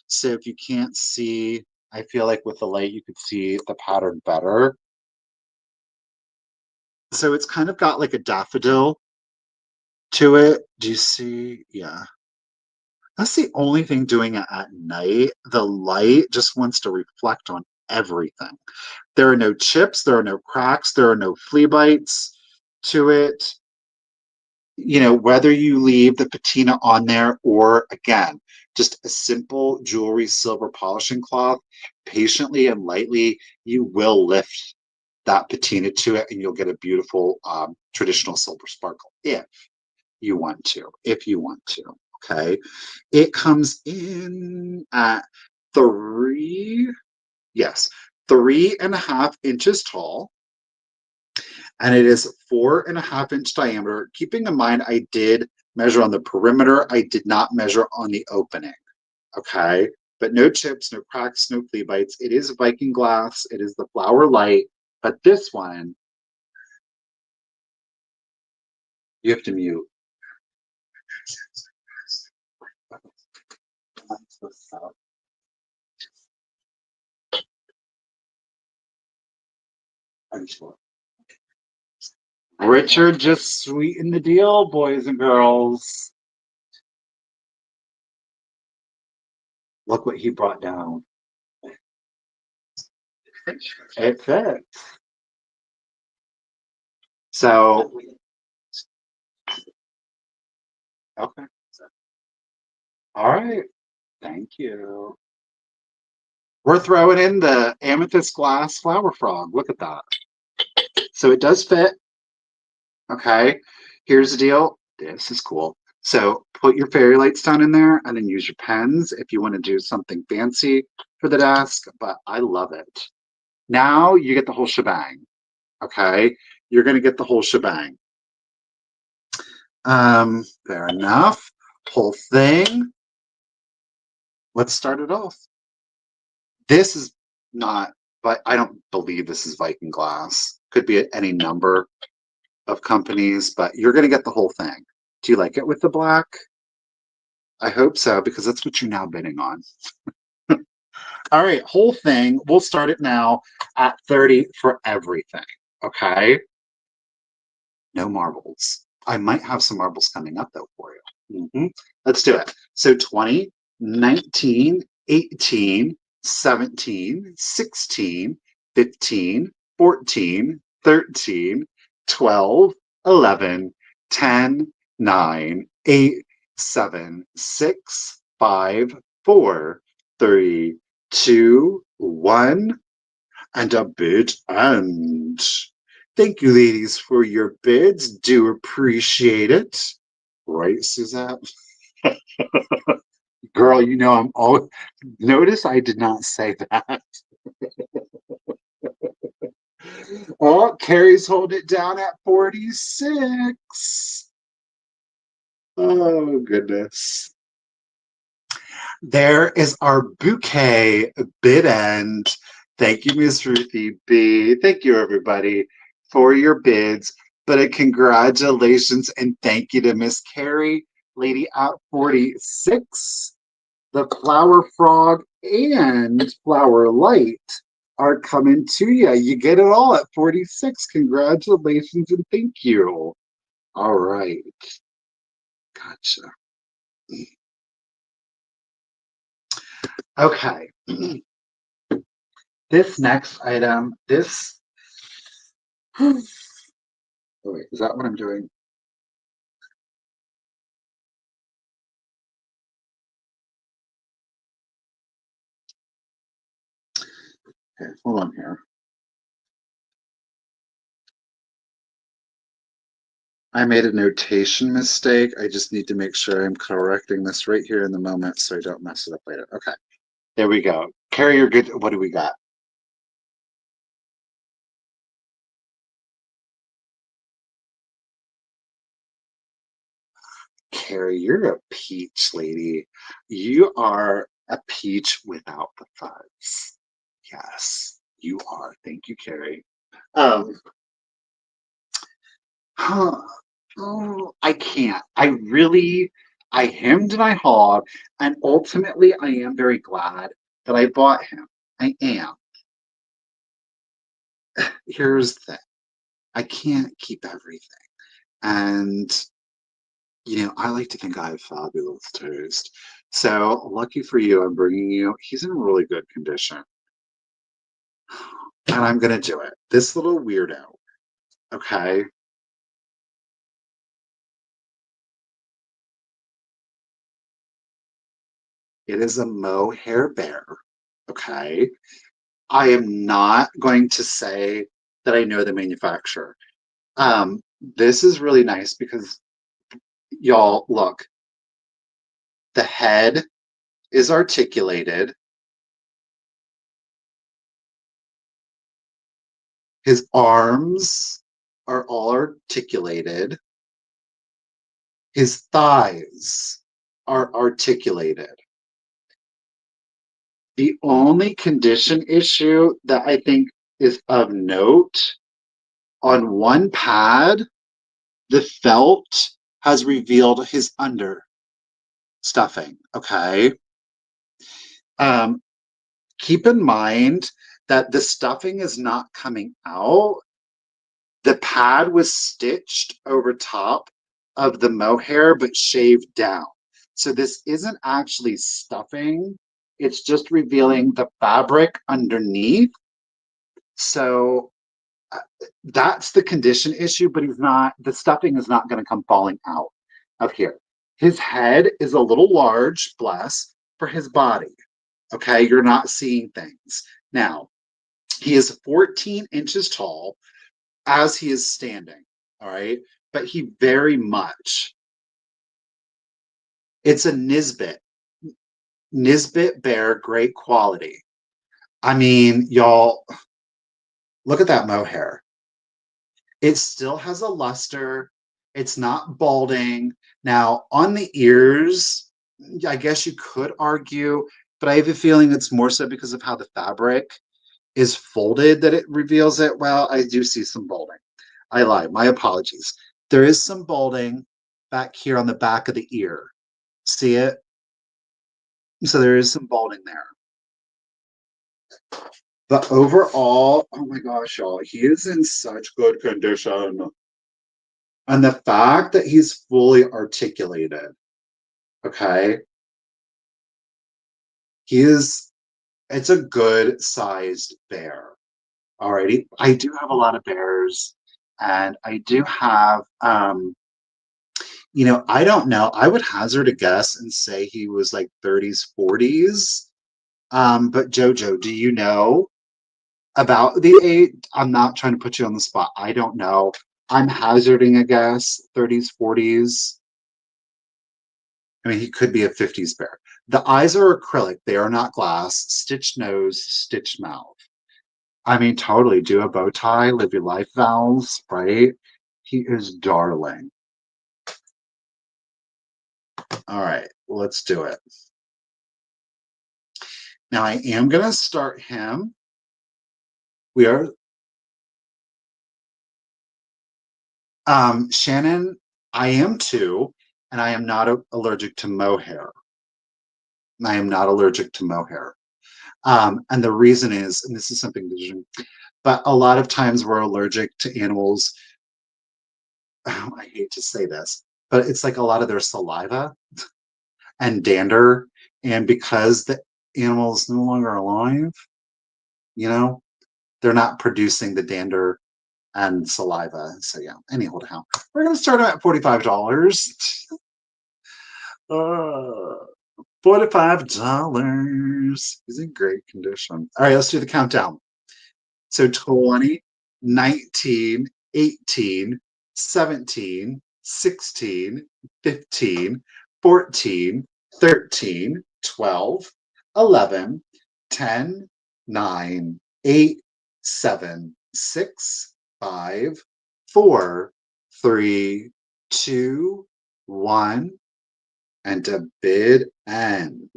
So if you can't see, I feel like with the light you could see the pattern better. So it's kind of got like a daffodil to it. Do you see? Yeah. That's the only thing doing it at night. The light just wants to reflect on everything. There are no chips, there are no cracks, there are no flea bites to it. You know, whether you leave the patina on there or again, just a simple jewelry silver polishing cloth, patiently and lightly, you will lift that patina to it and you'll get a beautiful traditional silver sparkle if you want to. Okay. It comes in at three, yes, 3.5 inches tall. And it is 4.5 inch diameter. Keeping in mind, I did measure on the perimeter. I did not measure on the opening. Okay. But no chips, no cracks, no flea bites. It is Viking glass. It is the flower light. But this one, you have to mute. Richard just sweetened the deal, boys and girls. Look what he brought down. It fits. So, okay. All right. Thank you. We're throwing in the amethyst glass flower frog. Look at that. So it does fit. Okay. Here's the deal. This is cool. So put your fairy lights down in there and then use your pens if you want to do something fancy for the desk. But I love it. Now you get the whole shebang. Okay. You're going to get the whole shebang. Fair enough. Whole thing. Let's start it off. This is not, but I don't believe this is Viking glass. Could be any number of companies, but you're going to get the whole thing. Do you like it with the black? I hope so, because that's what you're now bidding on. All right, whole thing. We'll start it now at 30 for everything. Okay. No marbles. I might have some marbles coming up though for you. Let's do it. So 20, 19, 18, 17, 16, 15, 14, 13, 12, 11, 10, 9, 8, 7, 6, 5, 4, 3, 2, 1, and a bid end. Thank you, ladies, for your bids. Do appreciate it. Right, Suzette? Girl, you know I'm all. Notice I did not say that. Oh, Carrie's holding it down at 46. Oh, goodness. There is our bouquet bid end. Thank you, Miss Ruthie B. Thank you, everybody, for your bids. But a congratulations and thank you to Miss Carrie, lady at 46, the flower frog and flower light are coming to you. You get it all at 46. Congratulations and thank you. All right. Gotcha. Okay. This next item, this. Oh, wait, is that what I'm doing? Okay, hold on here. I made a notation mistake. I just need to make sure I'm correcting this right here in the moment so I don't mess it up later. Okay, there we go. Carrie, you're good. What do we got? Carrie, you're a peach lady. You are a peach without the fuzz. Yes, you are. Thank you, Carrie. Um, huh, oh, I can't. I hemmed and I hawed, and ultimately I am very glad that I bought him. I am. Here's the thing. I can't keep everything. And, I like to think I have fabulous taste. So lucky for you, I'm bringing you, he's in really good condition. And I'm going to do it. This little weirdo, okay? It is a mohair bear, okay? I am not going to say that I know the manufacturer. This is really nice because, y'all, look, the head is articulated. His arms are all articulated. His thighs are articulated. The only condition issue that I think is of note, on one pad, the felt has revealed his under stuffing. Okay. Um, Keep in mind that the stuffing is not coming out. The pad was stitched over top of the mohair, but shaved down. So this isn't actually stuffing. It's just revealing the fabric underneath. So uh, that's the condition issue, but the stuffing is not going to come falling out of here. His head is a little large, bless, for his body. Okay, you're not seeing things. Now, he is 14 inches tall as he is standing. All right, but he very much, it's a Nisbet bear, great quality. I mean, y'all, look at that mohair. It still has a luster. It's not balding. Now, on the ears, I guess you could argue, but I have a feeling it's more so because of how the fabric is folded that it reveals it. Well, I do see some balding. I lied. My apologies. There is some balding back here on the back of the ear. See it? So there is some balding there. But overall, oh my gosh, y'all, he is in such good condition. And the fact that he's fully articulated, okay, he is, it's a good sized bear. Alrighty. I do have a lot of bears, and I do have, I don't know. I would hazard a guess and say he was like 30s, 40s. But Jojo, do you know about the age? I'm not trying to put you on the spot. I don't know. I'm hazarding a guess, 30s, 40s. I mean, he could be a 50s bear. The eyes are acrylic. They are not glass. Stitched nose, stitched mouth. I mean, totally. Do a bow tie, live your life vows, right? He is darling. All right, let's do it. Now I am going to start him. We are, Shannon, I am too, and I am not allergic to mohair. I am not allergic to mohair. And the reason is, and this is something, but a lot of times we're allergic to animals. I hate to say this, but it's like a lot of their saliva and dander. And because the animal's no longer alive, you know, they're not producing the dander and saliva. So yeah, anyhow, we're gonna start at $45. Uh, $45. He's in great condition. All right, let's do the countdown. So 20, 19, 18, 17, 16, 15, 14, 13, 12, 11, 10, 9, 8, 7, 6, 5, 4, 3, 2, 1, and a bid end.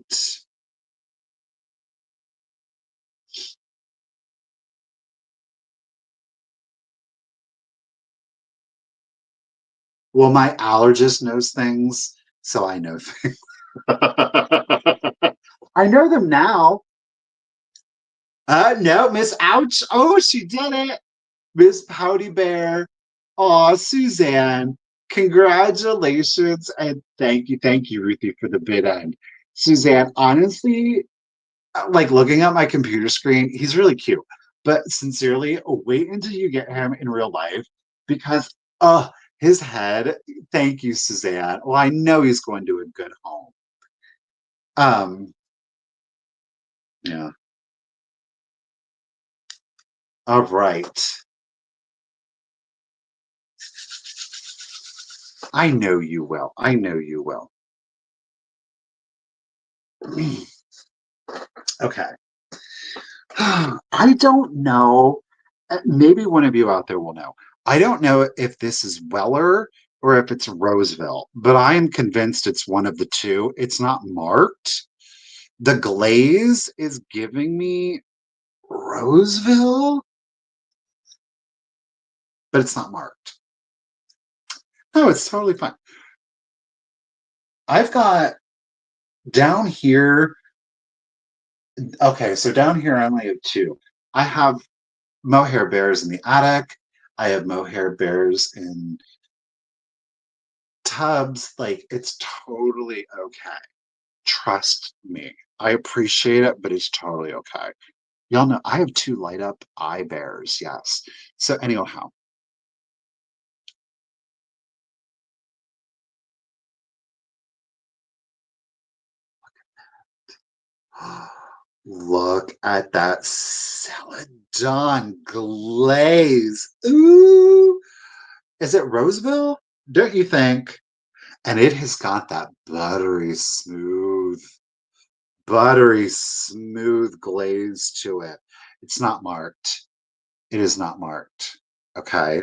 Well, my allergist knows things, so I know things. I know them now. No, Miss Ouch. Oh, she did it. Miss Pouty Bear. Oh, Suzanne. Congratulations and thank you, Ruthie, for the bid end. Suzanne, honestly, like looking at my computer screen, he's really cute. But sincerely, wait until you get him in real life because his head, thank you, Suzanne. Well, I know he's going to a good home. Um, yeah. All right. I know you will. I know you will. Okay. I don't know. Maybe one of you out there will know. I don't know if this is Weller or if it's Roseville, but I am convinced it's one of the two. It's not marked. The glaze is giving me Roseville, but it's not marked. No, it's totally fine. I've got down here. Okay, so down here I only have two. I have mohair bears in the attic. I have mohair bears in tubs. Like, it's totally okay. Trust me. I appreciate it, but it's totally okay. Y'all know I have two light up eye bears. Yes. So anyhow, look at that celadon glaze. Ooh, is it Roseville? Don't you think? And it has got that buttery smooth glaze to it. It's not marked. It is not marked. Okay.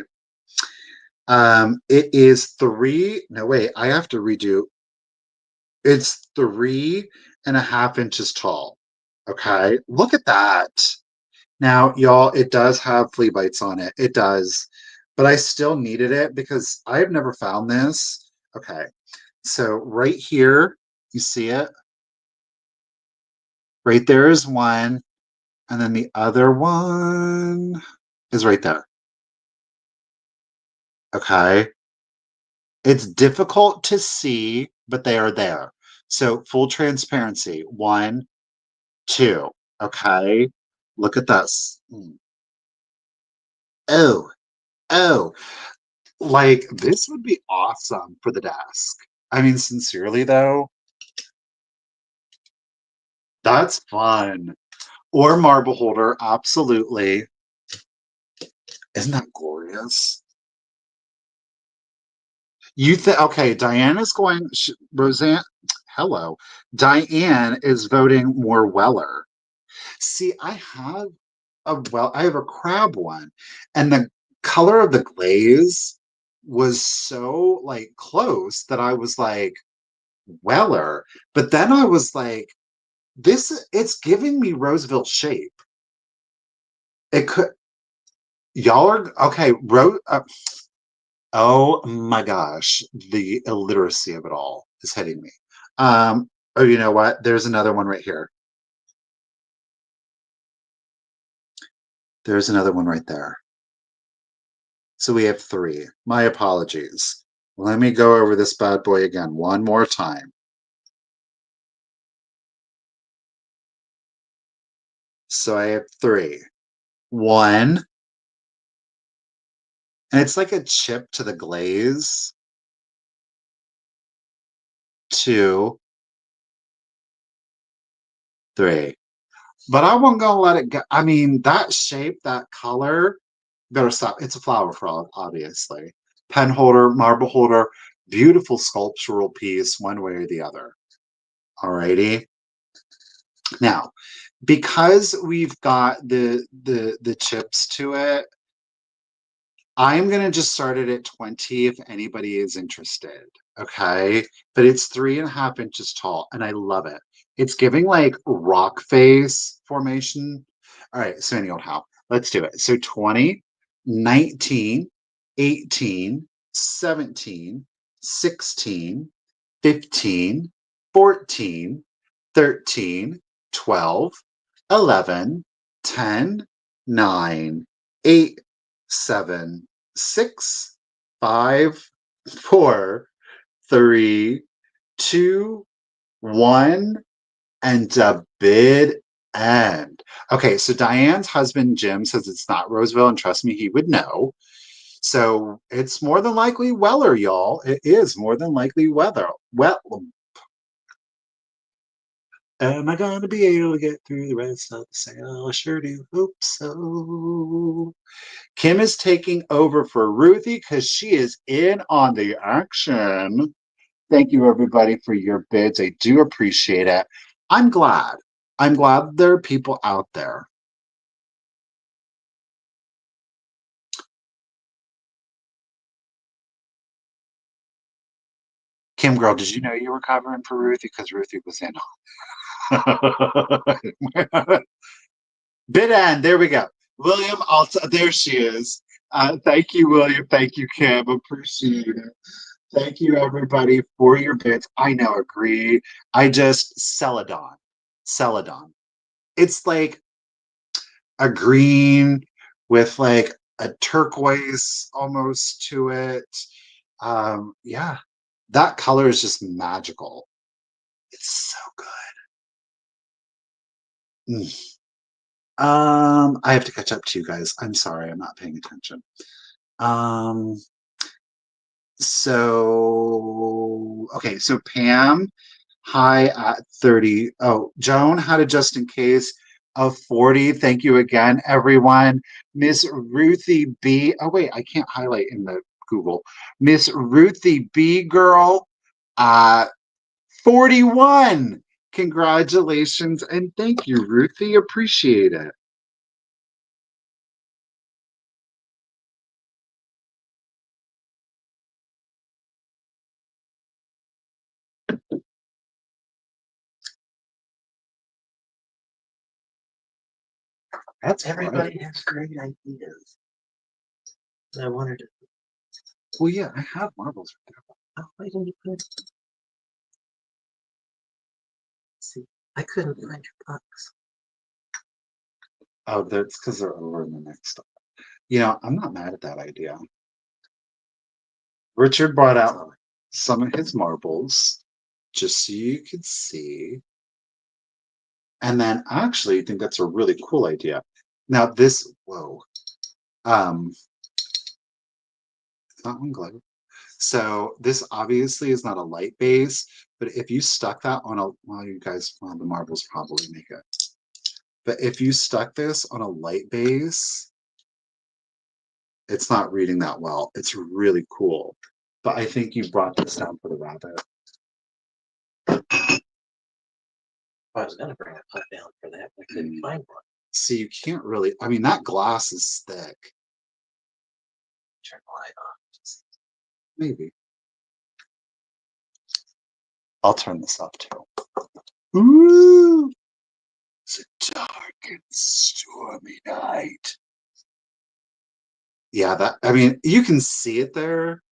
It is three. No, wait, I have to redo. It's 3.5 inches tall. Okay. Look at that. Now, y'all, it does have flea bites on it. It does. But I still needed it because I have never found this. Okay. So right here, you see it? Right there is one. And then the other one is right there. Okay. It's difficult to see, but they are there. So full transparency. One, two. Okay. Look at this. Oh, oh. Like, this would be awesome for the desk. I mean, sincerely though, that's fun. Or marble holder, absolutely. Isn't that glorious? You think, okay, Diane is going, Roseanne, hello. Diane is voting more Weller. See, I have a crab one, and the color of the glaze was so like close that I was like, Weller. But then I was like, it's giving me Roseville shape. It could, y'all are, okay, oh my gosh, the illiteracy of it all is hitting me. Oh, you know what? There's another one right here. There's another one right there. So we have 3. My apologies. Let me go over this bad boy again one more time. So I have 3. 1, and it's like a chip to the glaze. 2, 3. But I wasn't gonna let it go. I mean, that shape, that color, better stop. It's a flower frog, obviously. Pen holder, marble holder, beautiful sculptural piece, one way or the other. Alrighty. Now, because we've got the chips to it, I'm gonna just start it at 20 if anybody is interested. Okay. But it's 3.5 inches tall, and I love it. It's giving like rock face formation. All right, so any old how. Let's do it. So 20, 19, 18, 17, 16, 15, 14, 13, 12, 11, 10, 9, 8, 7, 6, 5, 4, 3, 2, 1, and a bid end. Okay, so Diane's husband Jim says it's not Roseville, and trust me, he would know. So it's more than likely Weller, y'all. It is more than likely weather. Well, am I gonna be able to get through the rest of the sale? I sure do hope so. Kim is taking over for Ruthie because she is in on the action. Thank you, everybody, for your bids. I do appreciate it. I'm glad. I'm glad there are people out there. Kim, girl, did you know you were covering for Ruthie? Because Ruthie was in on. Bid end. There we go. William, there she is. Thank you, William. Thank you, Kim. Appreciate it. Thank you, everybody, for your bids. I know, agree. I just Celadon. Celadon. It's like a green with like a turquoise almost to it. Yeah, that color is just magical. It's so good. I have to catch up to you guys. I'm sorry, I'm not paying attention. Um, okay, so Pam, high at 30. Oh, Joan had a just in case of 40. Thank you again, everyone. Miss Ruthie B. Oh, wait, I can't highlight in the Google. Miss Ruthie B. girl, 41. Congratulations and thank you, Ruthie. Appreciate it. That's everybody has great ideas. I wanted to. Well, yeah, I have marbles. Oh, why didn't you put? See, I couldn't find your box. Oh, that's because they're over in the next stop. You know, I'm not mad at that idea. Richard brought out some of his marbles just so you could see. And then I actually think that's a really cool idea. Now this, whoa, um, that one glue. So this obviously is not a light base, but if you stuck that on a, well, you guys, well, the marbles probably make it. But if you stuck this on a light base, it's not reading that well. It's really cool. But I think you brought this down for the rabbit. I was going to bring a putt down for that, but I couldn't find one. So you can't really, I mean, that glass is thick. Turn the light on. Maybe. I'll turn this off too. Ooh, it's a dark and stormy night. Yeah, that, I mean, you can see it there,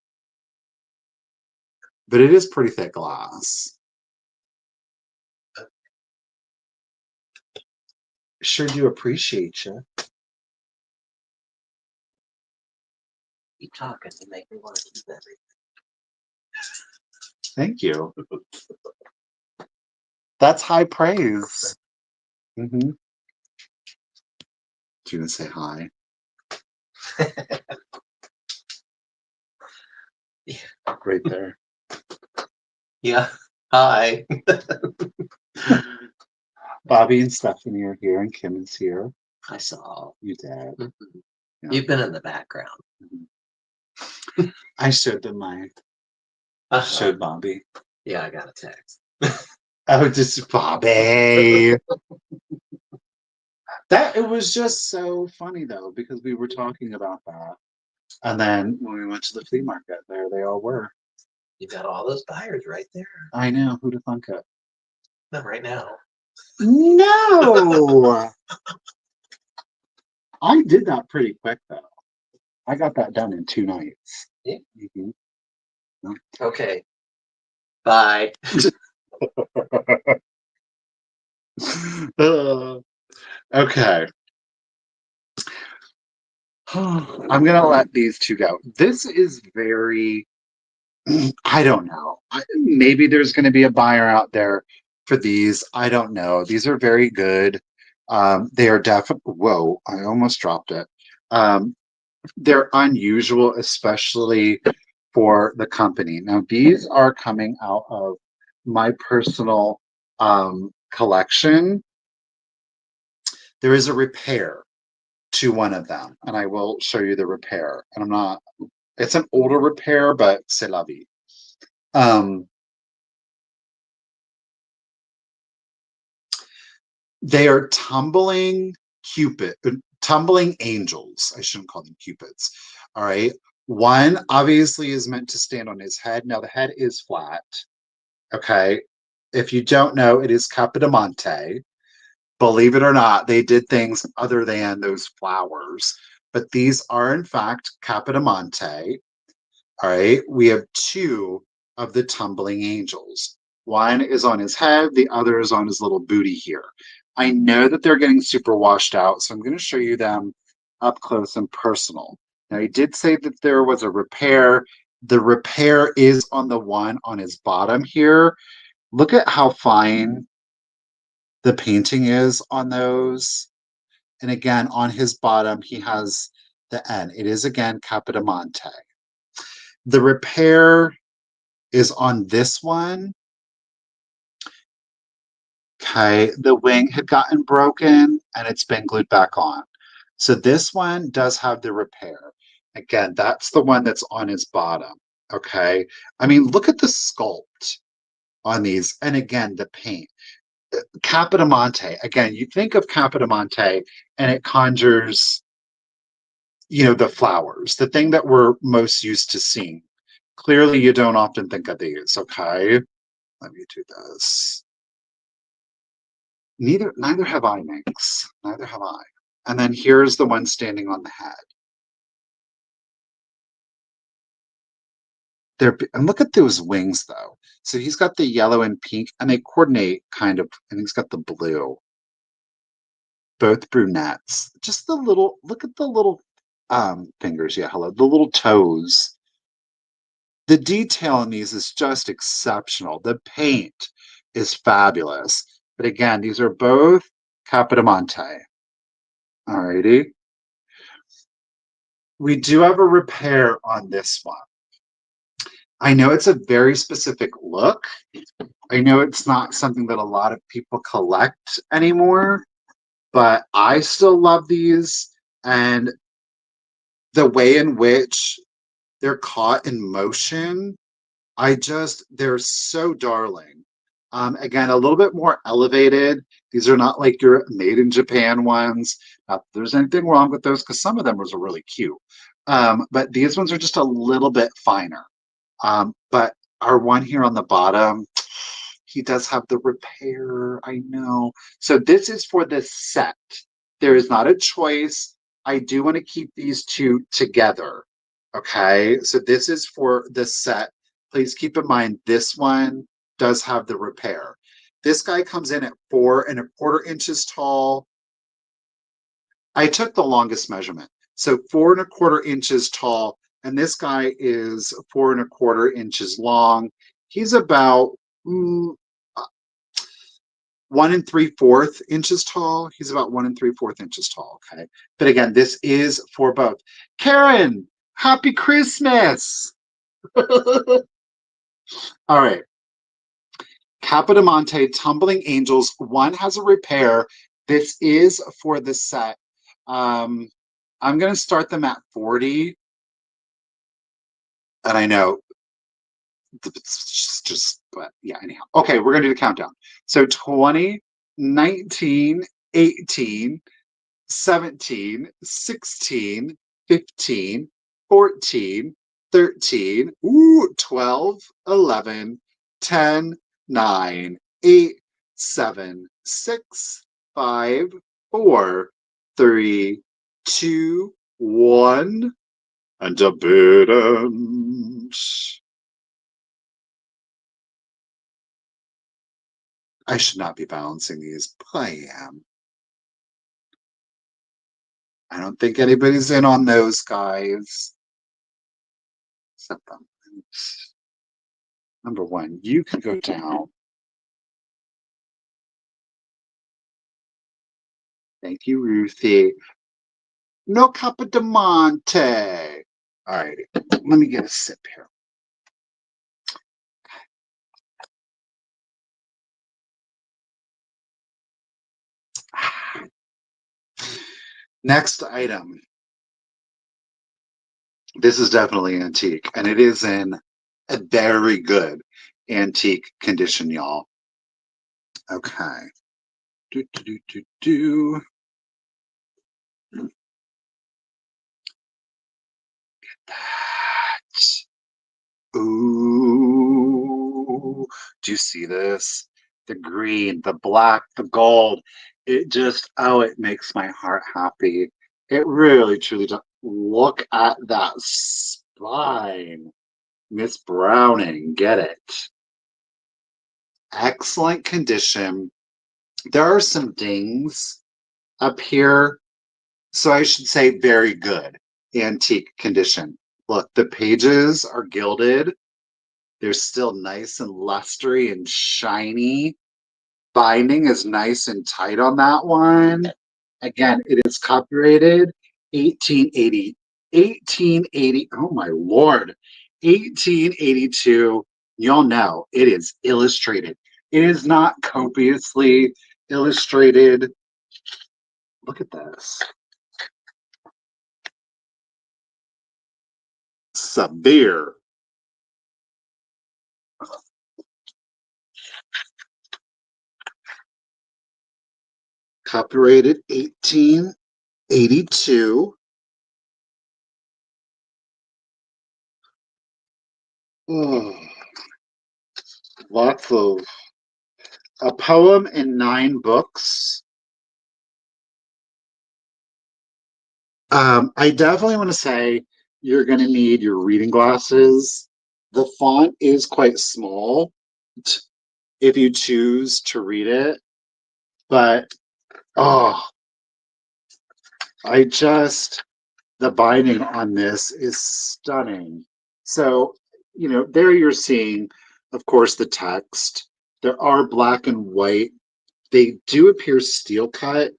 but it is pretty thick glass. Sure do appreciate you. Keep talking. You make me want to keep everything. Thank you. That's high praise. Mm-hmm. Do you want to say hi? Yeah. Right there. Yeah. Hi. Bobby and Stephanie are here, and Kim is here. I saw. You did. Mm-hmm. Yeah. You've been in the background. Mm-hmm. I showed them my. Showed Bobby. Yeah, I got a text. Oh, just Bobby. It was just so funny though, because we were talking about that. And then when we went to the flea market, there they all were. You got all those buyers right there. I know, who'd have thunk it? Not right now. No. I did that pretty quick though. I got that done in 2 nights. Yeah. Mm-hmm. No. Okay. Bye. Okay. I'm gonna let these two go. This is very, I don't know. Maybe there's going to be a buyer out there for these. I don't know. These are very good. They are definitely, whoa, I almost dropped it. They're unusual, especially for the company. Now, these are coming out of my personal collection. There is a repair to one of them, and I will show you the repair. And I'm not, it's an older repair, but c'est la vie. They are tumbling angels. I shouldn't call them cupids. All right. One obviously is meant to stand on his head. Now the head is flat. Okay. If you don't know, it is Capodimonte. Believe it or not, they did things other than those flowers, but these are in fact Capodimonte. All right. We have 2 of the tumbling angels. One is on his head, the other is on his little booty here. I know that they're getting super washed out, so I'm going to show you them up close and personal. Now, he did say that there was a repair. The repair is on the one on his bottom here. Look at how fine the painting is on those. And again, on his bottom, he has the N. It is again Capodimonte. The repair is on this one. Okay, the wing had gotten broken and it's been glued back on. So this one does have the repair. Again, that's the one that's on his bottom. Okay, I mean, look at the sculpt on these. And again, the paint. Capodimonte, again, you think of Capodimonte and it conjures, the flowers, the thing that we're most used to seeing. Clearly, you don't often think of these. Okay, let me do this. Neither have I, Minx. Neither have I. And then here's the one standing on the head. And look at those wings though. So he's got the yellow and pink, and they coordinate kind of, and he's got the blue. Both brunettes. Just look at the little fingers. Yeah, hello. The little toes. The detail in these is just exceptional. The paint is fabulous. But again, these are both Capodimonte. Alrighty. We do have a repair on this one. I know it's a very specific look. I know it's not something that a lot of people collect anymore, but I still love these. And the way in which they're caught in motion, they're so darling. Again, a little bit more elevated. These are not like your made in Japan ones. Not that there's anything wrong with those, because some of them are really cute. But these ones are just a little bit finer. But our one here on the bottom, he does have the repair. I know. So this is for the set. There is not a choice. I do want to keep these two together. Okay. So this is for the set. Please keep in mind this one does have the repair. This guy comes in at 4¼ inches tall. I took the longest measurement. So 4¼ inches tall And this guy is 4¼ inches long. He's about 1¾ inches tall. He's about 1¾ inches tall. Okay. But again, this is for both. Karen, happy Christmas. All right. Capodimonte Tumbling Angels. One has a repair. This is for the set. I'm going to start them at 40. And I know it's just, but yeah, anyhow. Okay, we're going to do the countdown. So 20, 19, 18, 17, 16, 15, 14, 13, 12, 11, 10, 9, 8, 7, 6, 5, 4, 3, 2, 1, and a biddance. I should not be balancing these, but I am. I don't think anybody's in on those guys. Except them. Number one, you can go down. Thank you, Ruthie. No Capodimonte. All right, let me get a sip here. Next item. This is definitely antique, and it is in a very good antique condition, y'all. Okay. Get that. Ooh. Do you see this? The green, the black, the gold. It just, oh, it makes my heart happy. It really, truly does. Look at that spine. Miss Browning, get it. Excellent condition. There are some dings up here. So I should say very good antique condition. Look, the pages are gilded. They're still nice and lustery and shiny. Binding is nice and tight on that one. Again, it is copyrighted 1880. 1880. Oh my Lord. 1882. Y'all know it is illustrated. It is not copiously illustrated. Look at this. Severe. Copyrighted 1882. Oh, lots of a poem in 9 books. I definitely want to say you're going to need your reading glasses. The font is quite small if you choose to read it, but oh, the binding on this is stunning. So, there you're seeing, of course, the text. There are black and white. They do appear steel cut.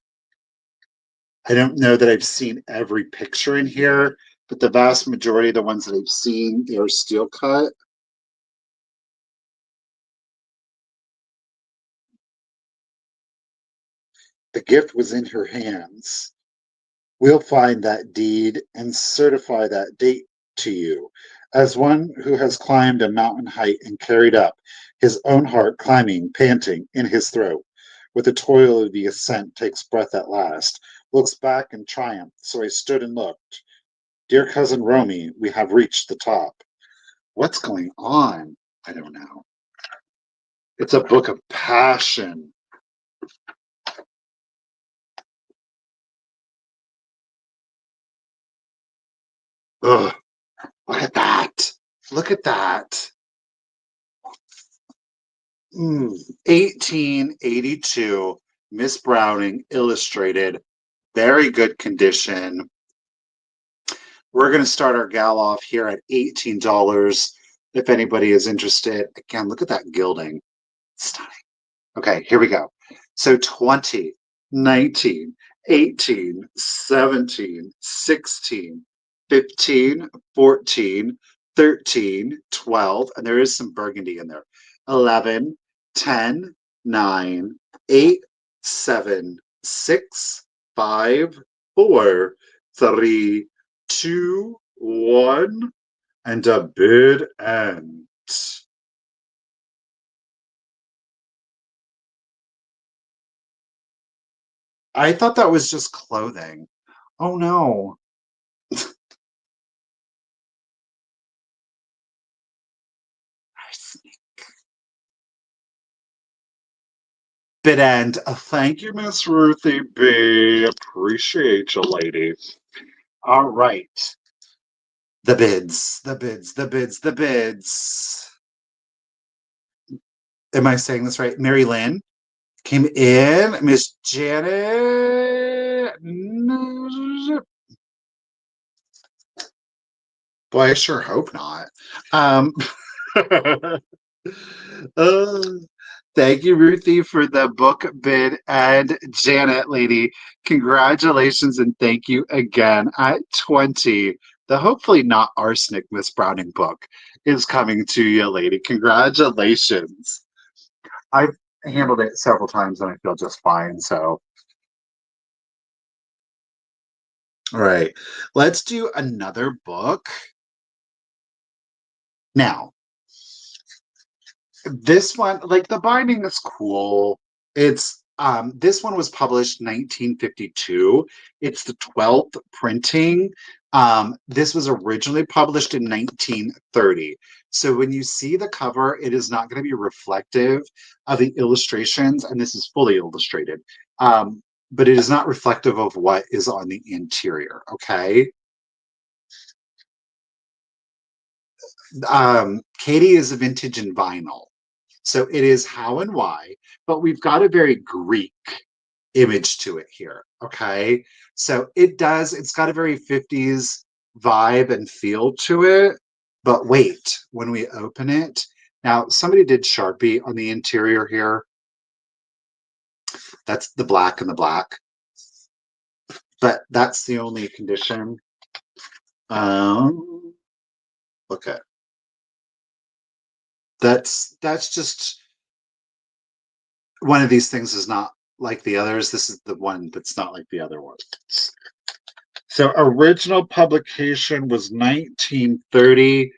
I don't know that I've seen every picture in here, but the vast majority of the ones that I've seen, they are steel cut. The gift was in her hands. We'll find that deed and certify that date to you, as one who has climbed a mountain height and carried up, his own heart climbing, panting, in his throat. With the toil of the ascent takes breath at last, looks back in triumph, so I stood and looked. Dear cousin Romy, we have reached the top. What's going on? I don't know. It's a book of passion. Ugh. Look at that. Look at that. 1882, Miss Browning, illustrated, very good condition. We're going to start our gal off here at $18. If anybody is interested, again, look at that gilding. Stunning. Okay, here we go. So 20, 19, 18, 17, 16, 15, 14, 13, 12, and there is some burgundy in there. 11, 10, 9, 8, 7, 6, 5, 4, 3, 2, 1, and a bid end. I thought that was just clothing. Oh no. Bid end. Thank you, Miss Ruthie B. Appreciate you, lady. All right. The bids, the bids, the bids, the bids. Am I saying this right? Mary Lynn came in. Miss Janet. Boy, I sure hope not. uh, Thank you, Ruthie, for the book bid. And Janet, lady, congratulations and thank you again. At 20, the hopefully not arsenic Miss Browning book is coming to you, lady. Congratulations. I've handled it several times and I feel just fine. So, all right, let's do another book. Now, this one, like the binding is cool. It's this one was published 1952. It's the 12th printing. This was originally published in 1930. So when you see the cover, it is not going to be reflective of the illustrations, and this is fully illustrated. But it is not reflective of what is on the interior. Okay. Katie is a vintage in vinyl. So it is how and why, but we've got a very Greek image to it here. Okay. So it's got a very 50s vibe and feel to it. But wait, when we open it, now somebody did Sharpie on the interior here. That's the black and the black. But that's the only condition. Okay. That's just one of these things is not like the others. This is the one that's not like the other ones. So original publication was 1930.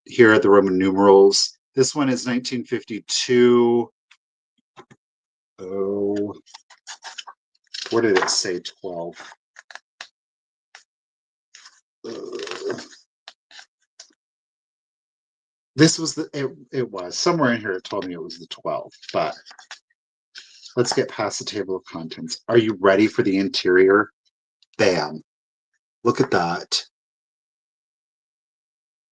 Here are the Roman numerals. This one is 1952. Oh, where did it say 12? This was it was somewhere in here. It told me it was the 12th, but let's get past the table of contents. Are you ready for the interior? Bam. Look at that.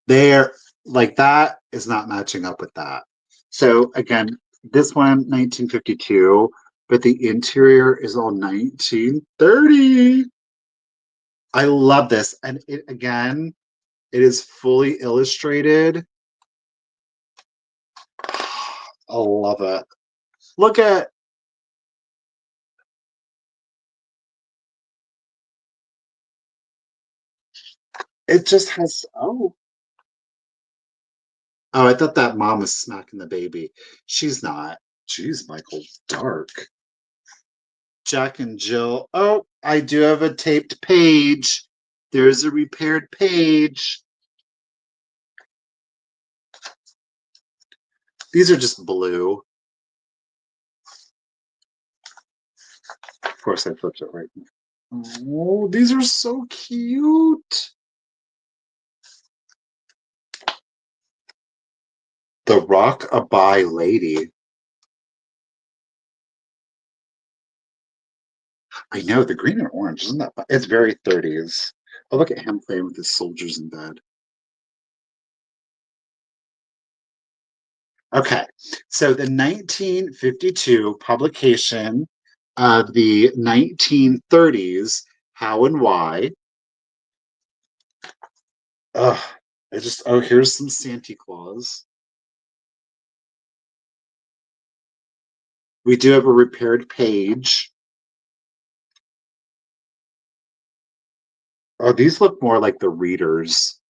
There, like that is not matching up with that. So again, this one, 1952, but the interior is all 1930. I love this. And it again, it is fully illustrated. I love it. Look at it just has oh, I thought that mom was smacking the baby. She's not. Jeez, Michael, dark. Jack and Jill. Oh, I do have a taped page. There's a repaired page. These are just blue. Of course, I flipped it right now. Oh, these are so cute. The Rock-a-Bye Lady. I know, the green and orange, isn't that fun? It's very 30s. Oh, look at him playing with his soldiers in bed. Okay, so the 1952 publication of the 1930s, How and Why. Ugh, oh, here's some Santa Claus. We do have a repaired page. Oh, these look more like the readers.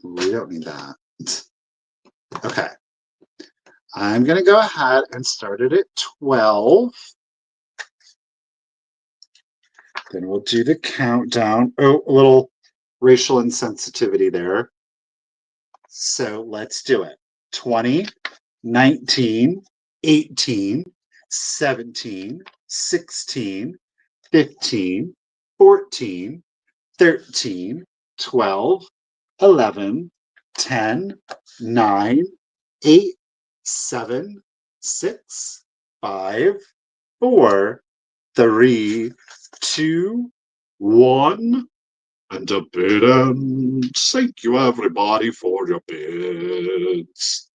We don't need that. Okay. I'm going to go ahead and start it at 12. Then we'll do the countdown. Oh, a little racial insensitivity there. So let's do it. 20, 19, 18, 17, 16, 15, 14, 13, 12, 11, 10, 9, 8, 7, 6, 5, 4, 3, 2, 1. And a bid, and thank you everybody for your bids.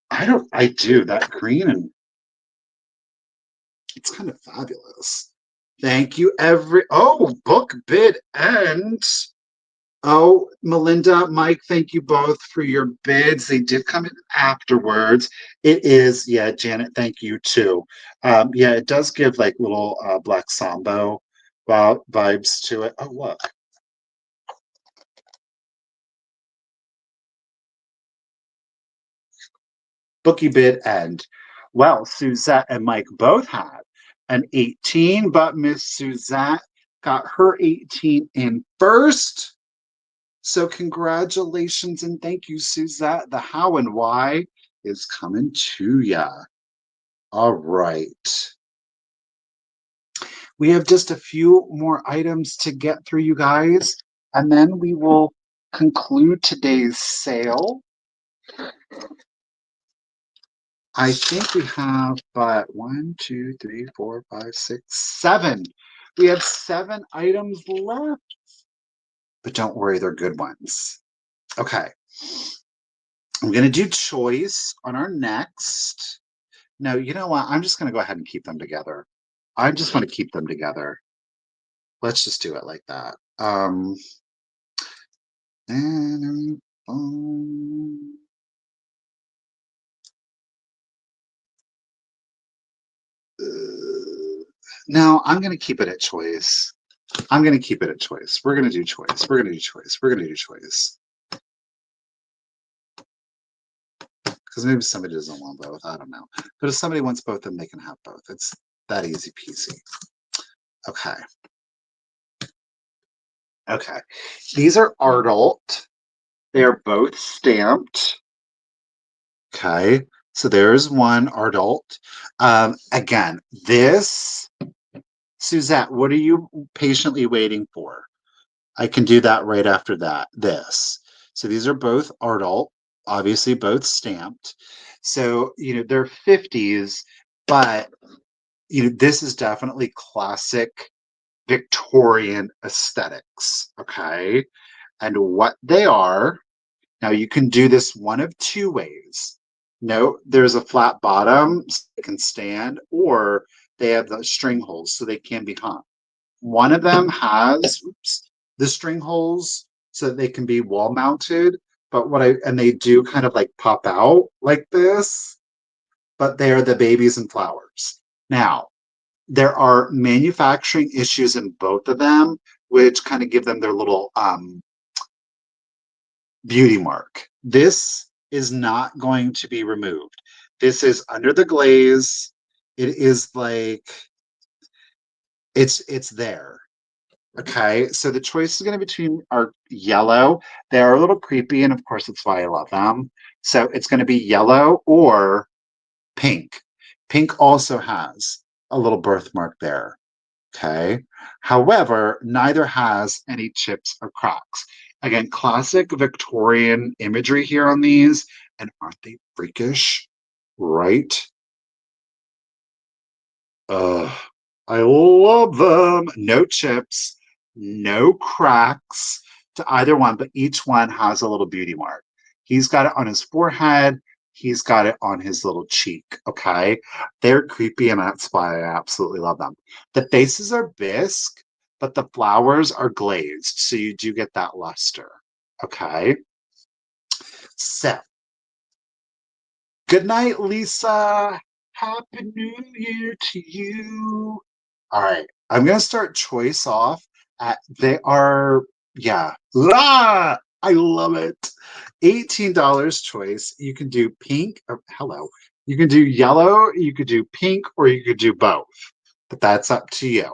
I do that green, and it's kind of fabulous. Thank you book bid and oh, Melinda, Mike, thank you both for your bids. They did come in afterwards. It is, yeah, Janet, thank you too. Yeah, it does give like little Black Sambo vibes to it. Oh, look. Bookie bid end. Well, Suzette and Mike both had an 18, but Miss Suzette got her 18 in first. So congratulations and thank you, Suzette. The how and why is coming to ya. All right. We have just a few more items to get through, you guys, and then we will conclude today's sale. I think we have but 1, 2, 3, 4, 5, 6, 7. We have 7 items left. But don't worry, they're good ones. Okay. I'm going to do choice on our next. No, you know what? I'm just going to go ahead and keep them together. I just want to keep them together. Let's just do it like that. No, I'm going to keep it at choice. I'm going to keep it at choice. We're going to do choice. We're going to do choice. We're going to do choice. Because maybe somebody doesn't want both. I don't know. But if somebody wants both, then they can have both. It's that easy peasy. Okay. Okay. These are adult. They are both stamped. Okay. So there's one adult. Again, this, Suzette, what are you patiently waiting for? I can do that right after that. This. So these are both adult, obviously both stamped. So, they're 50s, but, this is definitely classic Victorian aesthetics. Okay. And what they are, now you can do this one of two ways. No, there's a flat bottom so they can stand, or they have the string holes so they can be hung. One of them has the string holes so that they can be wall mounted, but they do kind of like pop out like this, but they are the babies and flowers. Now, there are manufacturing issues in both of them, which kind of give them their little beauty mark. This is not going to be removed. This is under the glaze. It is like it's there. Okay, so the choice is going to be between our yellow. They are a little creepy, and of course, it's why I love them. So it's going to be yellow or pink. Pink also has a little birthmark there. Okay, however, neither has any chips or cracks. Again, classic Victorian imagery here on these, and aren't they freakish? Right? I love them. No chips, no cracks to either one, but each one has a little beauty mark. He's got it on his forehead. He's got it on his little cheek, okay? They're creepy, and that's why I absolutely love them. The faces are bisque, but the flowers are glazed, so you do get that luster, okay? So, good night, Lisa. Happy New Year to you. All right, I'm gonna start choice off. They are, yeah. Ah, I love it. $18 choice. You can do pink. Oh, hello. You can do yellow. You could do pink, or you could do both. But that's up to you.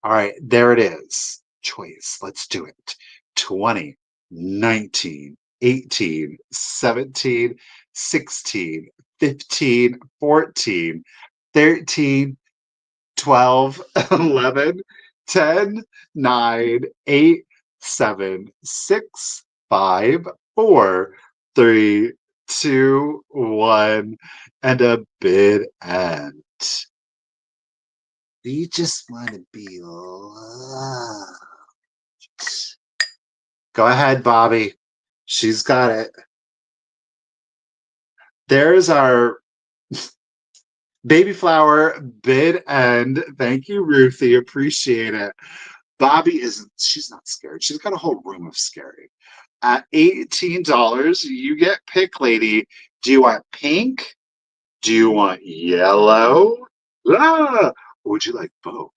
All right, there it is. Choice. Let's do it. 20, 19, 18, 17, 16, 15, 14, 13, 12, 11, 10, 9, 8, 7, 6, 5, 4, 3, 2, 1, and a bid end. We just want to be loved. Go ahead, Bobby. She's got it. There's our baby flower bid end. Thank you, Ruthie. Appreciate it. Bobby isn't, she's not scared. She's got a whole room of scary. At $18, you get pick, lady. Do you want pink? Do you want yellow? Ah! Or would you like both?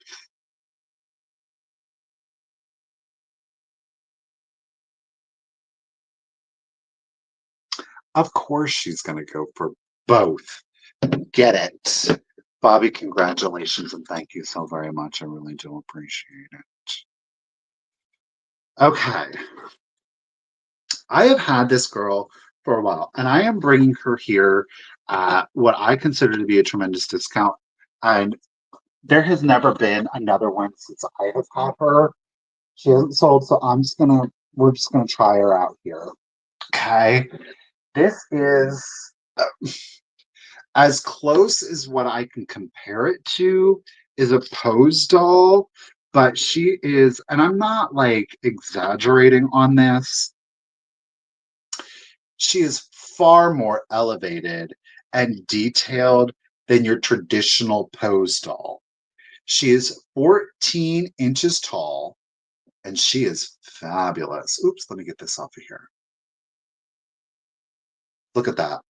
Of course she's going to go for both. Get it. Bobby, congratulations and thank you so very much. I really do appreciate it. Okay. I have had this girl for a while, and I am bringing her here at what I consider to be a tremendous discount. And there has never been another one since I have had her. She hasn't sold, so we're just gonna try her out here. Okay. This is as close as what I can compare it to is a pose doll, but she is, and I'm not like exaggerating on this, she is far more elevated and detailed than your traditional pose doll. She is 14 inches tall and she is fabulous. Oops, let me get this off of here. Look at that.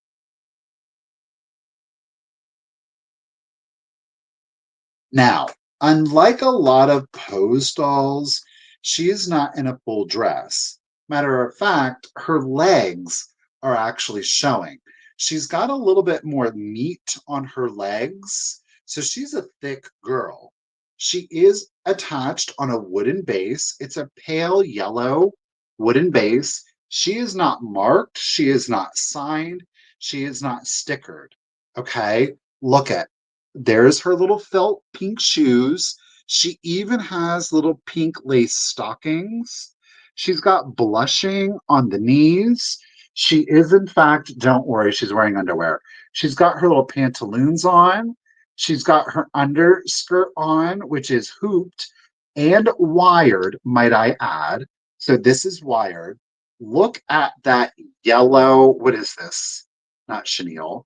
Now, unlike a lot of pose dolls, she is not in a full dress. Matter of fact, her legs are actually showing. She's got a little bit more meat on her legs, so she's a thick girl. She is attached on a wooden base. It's a pale yellow wooden base. She is not marked. She is not signed. She is not stickered. Okay, look at, there's her little felt pink shoes. She even has little pink lace stockings. She's got blushing on the knees. She is, in fact, don't worry, she's wearing underwear. She's got her little pantaloons on. She's got her underskirt on, which is hooped and wired, might I add. So this is wired. Look at that yellow, what is this? Not chenille.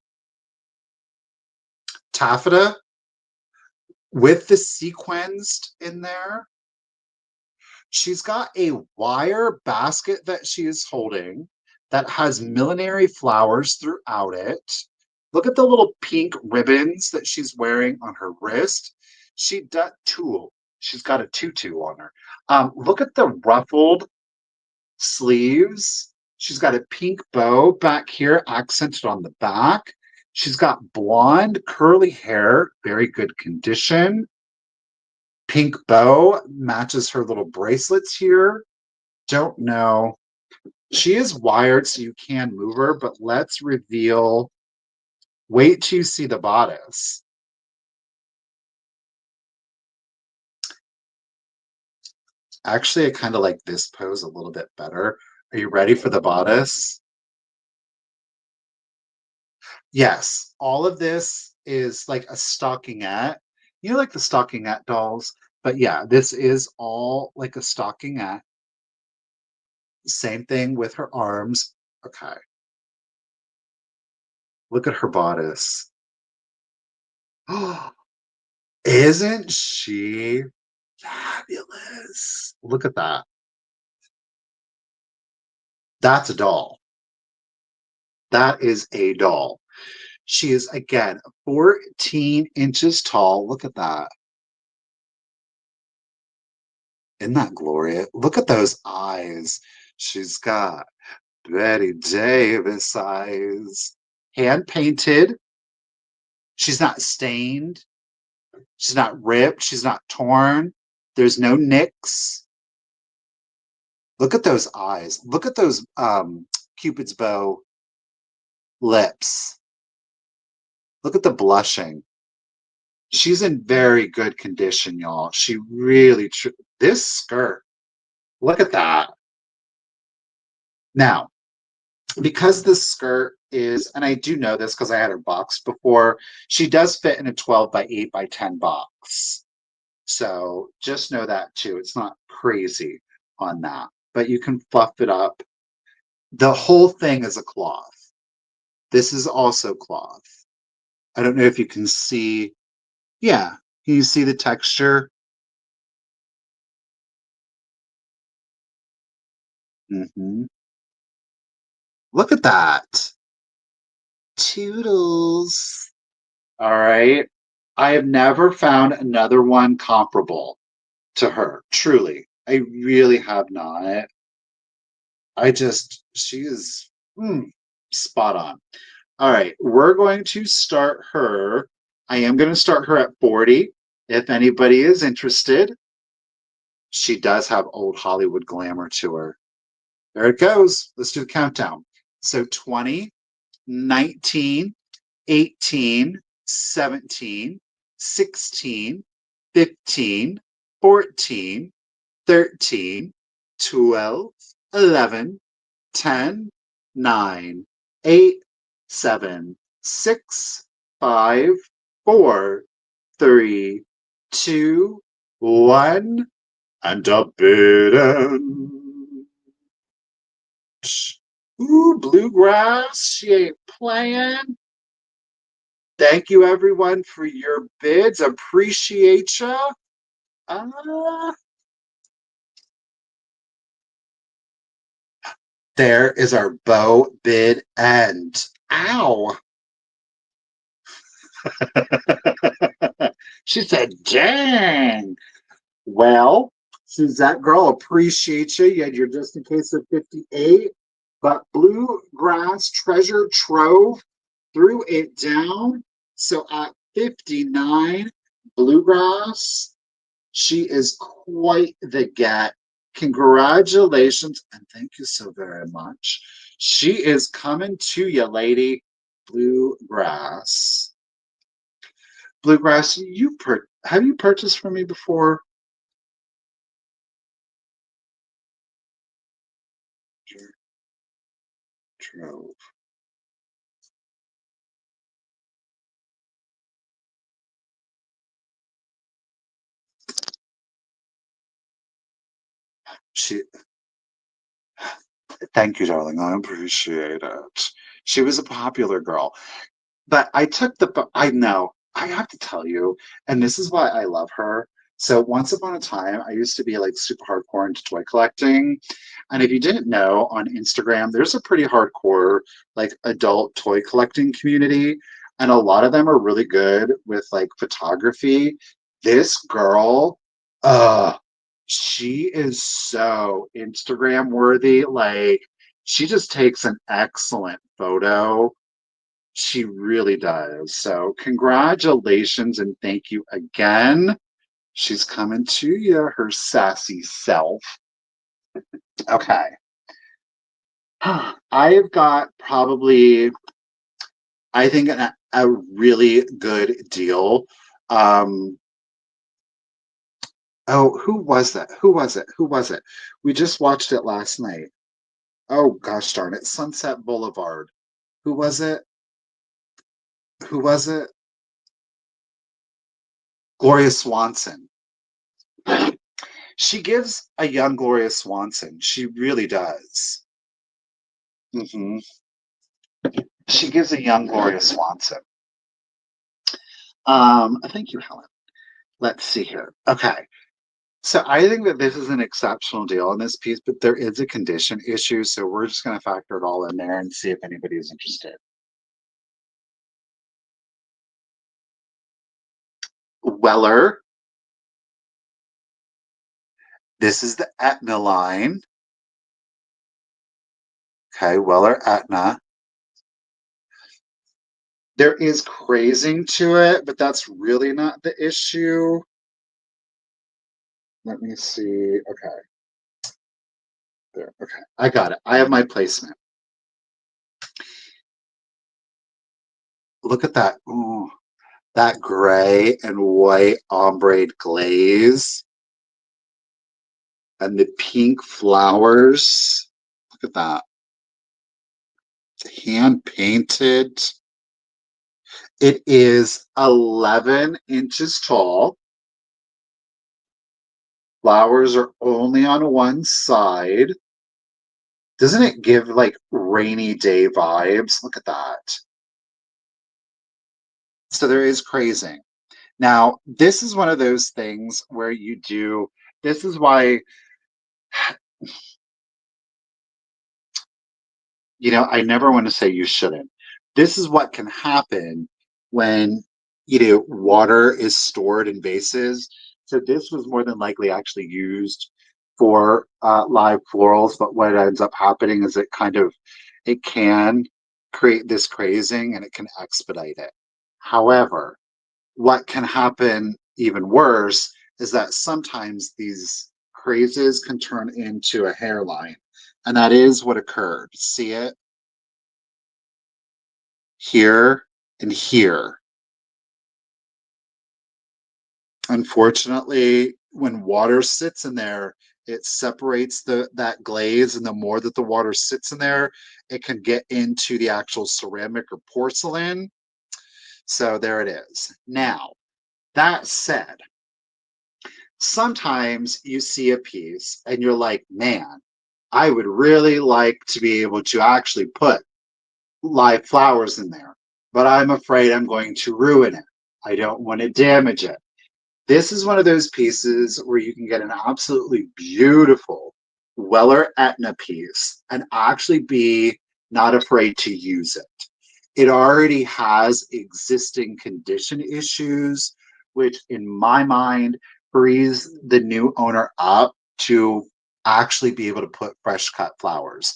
Taffeta with the sequenced in there. She's got a wire basket that she is holding that has millinery flowers throughout it. Look at the little pink ribbons that she's wearing on her wrist. She does tulle. She's got a tutu on her. Look at the ruffled sleeves. She's got a pink bow back here, accented on the back. She's got blonde curly hair, very good condition. Pink bow matches her little bracelets here. Don't know. She is wired, so you can move her, but let's reveal. Wait till you see the bodice. Actually, I kind of like this pose a little bit better. Are you ready for the bodice? Yes, all of this is like a stockingette. You know, like the stockingette dolls, but yeah, this is all like a stockingette. Same thing with her arms. Okay. Look at her bodice. Isn't she fabulous? Look at that. That's a doll. That is a doll. She is, again, 14 inches tall. Look at that. Isn't that glorious? Look at those eyes. She's got Betty Davis eyes. Hand painted. She's not stained. She's not ripped. She's not torn. There's no nicks. Look at those eyes. Look at those Cupid's bow lips. Look at the blushing. She's in very good condition, y'all. She really, this skirt, look at that. Now, because this skirt is, and I do know this because I had her boxed before, she does fit in a 12 by 8 by 10 box. So just know that too. It's not crazy on that, but you can fluff it up. The whole thing is a cloth. This is also cloth. I don't know if you can see. Yeah, can you see the texture? Mm-hmm. Look at that. Toodles. All right. I have never found another one comparable to her. Truly. I really have not. She is spot on. All right. We're going to start her. I am going to start her at 40. If anybody is interested, she does have old Hollywood glamour to her. There it goes. Let's do the countdown. So 20, 19, 18, 17, 16, 15, 14, 13, 12, 11, 10, 9, 8, 7, 6, 5, 4, 3, 2, 1, and a bidden. Ooh, bluegrass. She ain't playing. Thank you, everyone, for your bids. Appreciate ya. There is our bow bid end. Ow. She said, dang. Well, Suzette girl, appreciate you. You had your just in case of 58. But Bluegrass Treasure Trove threw it down. So at 59, Bluegrass, she is quite the get. Congratulations and thank you so very much. She is coming to you, lady. Bluegrass. Bluegrass, have you purchased from me before? Trove. She Thank you, darling. I appreciate it. She was a popular girl. But I know, I have to tell you, and this is why I love her. So once upon a time, I used to be like super hardcore into toy collecting. And if you didn't know, on Instagram, there's a pretty hardcore, like adult toy collecting community. And a lot of them are really good with like photography. This girl, uh, she is so Instagram worthy. Like, she just takes an excellent photo. She really does. So, congratulations and thank you again. She's coming to you, her sassy self. Okay. I have got probably, I think, a really good deal. Um, oh, who was that? Who was it? Who was it? We just watched it last night. Oh, gosh darn it. Sunset Boulevard. Who was it? Who was it? Gloria Swanson. She gives a young Gloria Swanson. She really does. Hmm. she gives a young Gloria Swanson. Thank you, Helen. Let's see here. Okay. So I think that this is an exceptional deal on this piece, but there is a condition issue. So we're just going to factor it all in there and see if anybody is interested. Weller. This is the Etna line. Okay, Weller Etna. There is crazing to it, but that's really not the issue. Let me see. Okay. There. Okay. I got it. I have my placement. Look at that. Ooh, that gray and white ombre glaze. And the pink flowers. Look at that. It's hand painted. It is 11 inches tall. Flowers are only on one side. Doesn't it give like rainy day vibes? Look at that. So there is crazing. Now, this is one of those things where you do, this is why, I never want to say you shouldn't. This is what can happen when, water is stored in vases. So this was more than likely actually used for live florals, but what ends up happening is it can create this crazing and it can expedite it. However, what can happen even worse is that sometimes these crazes can turn into a hairline. And that is what occurred. See it? Here and here. Unfortunately, when water sits in there, it separates that glaze, and the more that the water sits in there, it can get into the actual ceramic or porcelain. So there it is. Now, that said, sometimes you see a piece and you're like, man, I would really like to be able to actually put live flowers in there, but I'm afraid I'm going to ruin it. I don't want to damage it. This is one of those pieces where you can get an absolutely beautiful Weller Etna piece and actually be not afraid to use it. It already has existing condition issues, which in my mind frees the new owner up to actually be able to put fresh cut flowers.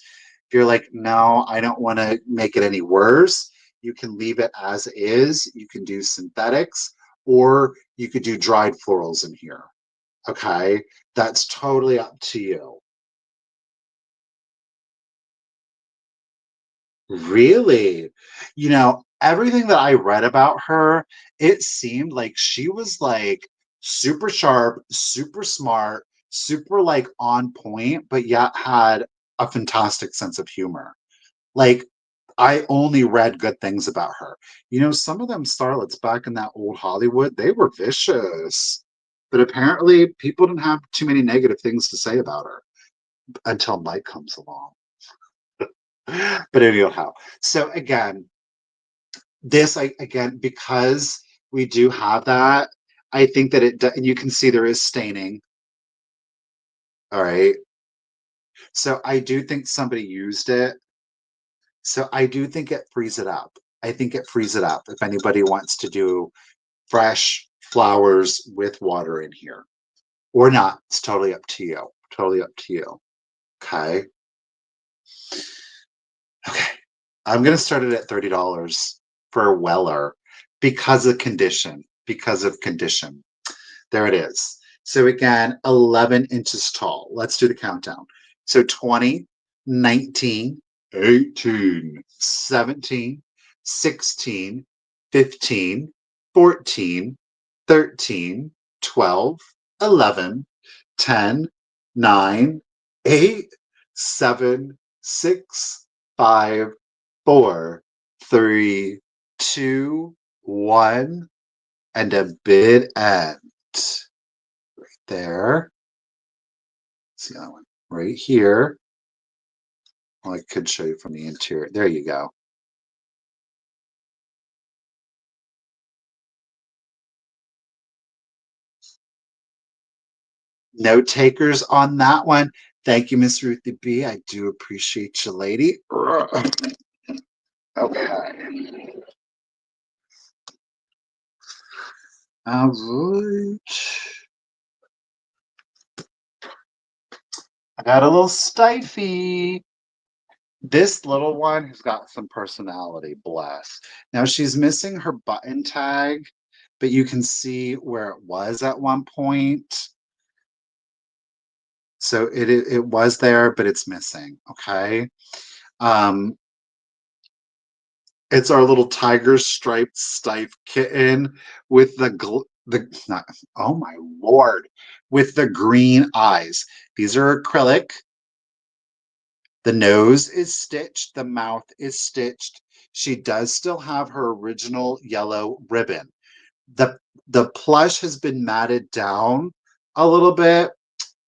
If you're like, no, I don't want to make it any worse, you can leave it as is. You can do synthetics, or you could do dried florals in here. Okay, that's totally up to you. Really? Everything that I read about her, it seemed like she was like super sharp, super smart, super like on point, but yet had a fantastic sense of humor. Like, I only read good things about her. Some of them starlets back in that old Hollywood, they were vicious. But apparently, people didn't have too many negative things to say about her until Mike comes along. But anyhow, so again, again, because we do have that, I think that and you can see there is staining. All right. So I do think somebody used it. So I do think it frees it up. I think it frees it up if anybody wants to do fresh flowers with water in here or not. It's totally up to you. Totally up to you. Okay. Okay. I'm going to start it at $30 for a Weller because of condition. Because of condition. There it is. So again, 11 inches tall. Let's do the countdown. So 20, 19, 18, 17, 16, 15, 14, 13, 12, 11, 10, 9, 8, 7, 6, 5, 4, 3, 2, 1, and a bid end. Right there. See that one right here. Well, I could show you from the interior. There you go. No takers on that one. Thank you, Miss Ruthie B. I do appreciate you, lady. Okay. All right. I got a little stify. This little one has got some personality, bless. Now she's missing her button tag, but you can see where it was at one point. So it was there, but it's missing. Okay. Um, it's our little tiger striped stife kitten with the not, oh my lord, with the green eyes. These are acrylic. The nose is stitched, the mouth is stitched. She does still have her original yellow ribbon. The the plush has been matted down a little bit,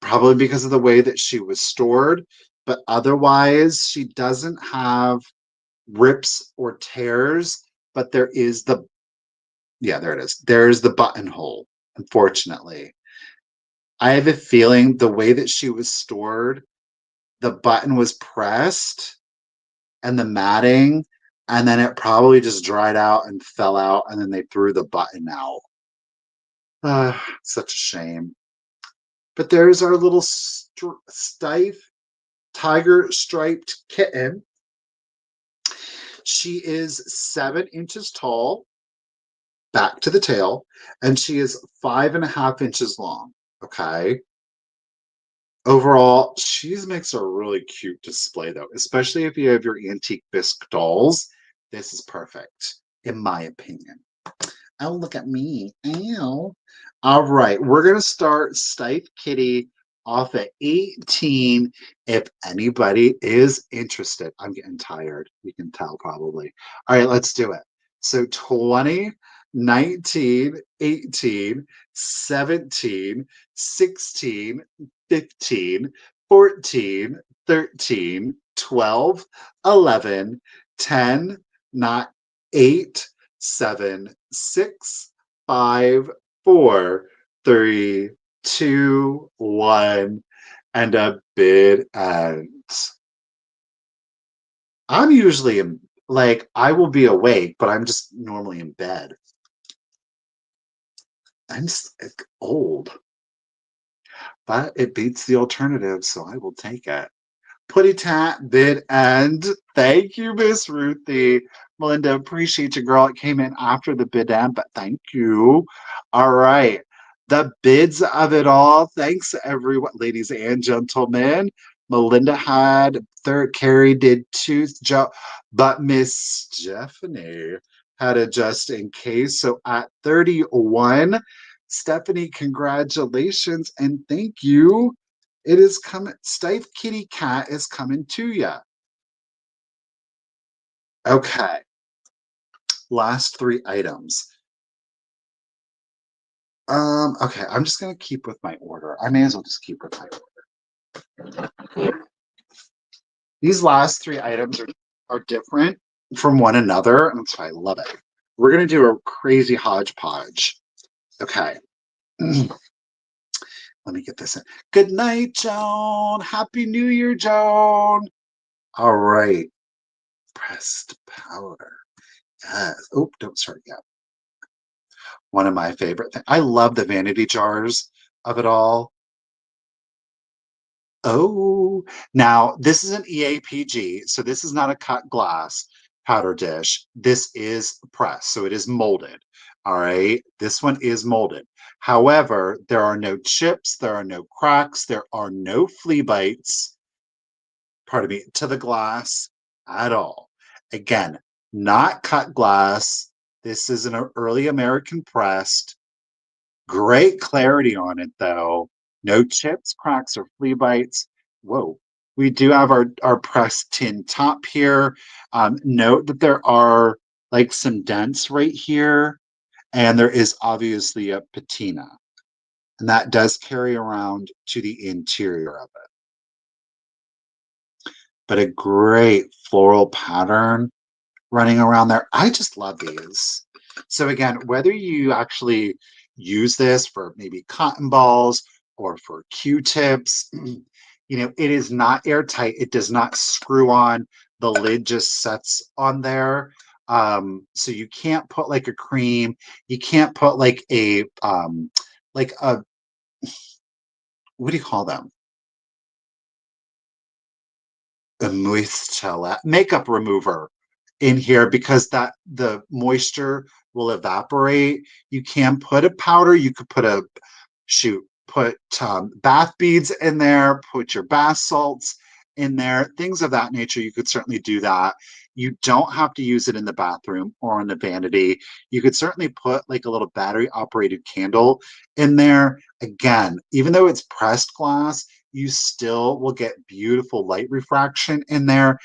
probably because of the way that she was stored, but otherwise she doesn't have rips or tears, but there is the yeah, there it is. There's the buttonhole, unfortunately. I have a feeling the way that she was stored, the button was pressed and the matting, and then it probably just dried out and fell out, and then they threw the button out. Such a shame. But there's our little stife tiger striped kitten. She is 7 inches tall, back to the tail, and she is 5.5 inches long. Okay. Overall, she makes a really cute display, though, especially if you have your antique bisque dolls. This is perfect, in my opinion. Oh, look at me. Ow. All right, we're going to start Stife Kitty off at 18 if anybody is interested. I'm getting tired. You can tell probably. All right, let's do it. So 20, 19, 18, 17, 16, 15, 14, 13, 12, 11, 10, not 8, 7, 6, 5, 4, 3, 2, 1, and a bid ends. I'm usually I will be awake, but I'm just normally in bed. I'm just old, but it beats the alternative, so I will take it. Putty tat bid end. Thank you, Miss Ruthie. Melinda, appreciate you, girl. It came in after the bid end, but thank you. All right. The bids of it all. Thanks, everyone, ladies and gentlemen. Melinda had third, Carrie did two, Joe, but Miss Stephanie had a just in case. So at 31, Stephanie, congratulations and thank you. It is coming. Stife Kitty Cat is coming to you. Okay. Last three items. Okay, I'm just gonna keep with my order. I may as well just keep with my order. These last three items are different from one another, and that's why I love it. We're gonna do a crazy hodgepodge. Okay. Let me get this in. Good night, Joan. Happy New Year, Joan. All right. Pressed powder. Yes. Oh, don't start yet. One of my favorite things. I love the vanity jars of it all. Oh, now this is an EAPG, so this is not a cut glass powder dish. This is pressed, so it is molded. All right, this one is molded. However, there are no chips, there are no cracks, there are no flea bites, pardon me, to the glass at all. Again, not cut glass. This is an early American pressed. Great clarity on it, though. No chips, cracks, or flea bites. Whoa. We do have our pressed tin top here. Note that there are like some dents right here, and there is obviously a patina. And that does carry around to the interior of it. But a great floral pattern running around there. I just love these. So again, whether you actually use this for maybe cotton balls or for Q-tips. It is not airtight. It does not screw on. The lid just sets on there. So you can't put like a cream. You can't put like a what do you call them? A moistella makeup remover in here because that the moisture will evaporate. You can put a powder. You could put put bath beads in there, put your bath salts in there, things of that nature. You could certainly do that. You don't have to use it in the bathroom or on the vanity. You could certainly put like a little battery operated candle in there. Again, even though it's pressed glass, you still will get beautiful light refraction in there.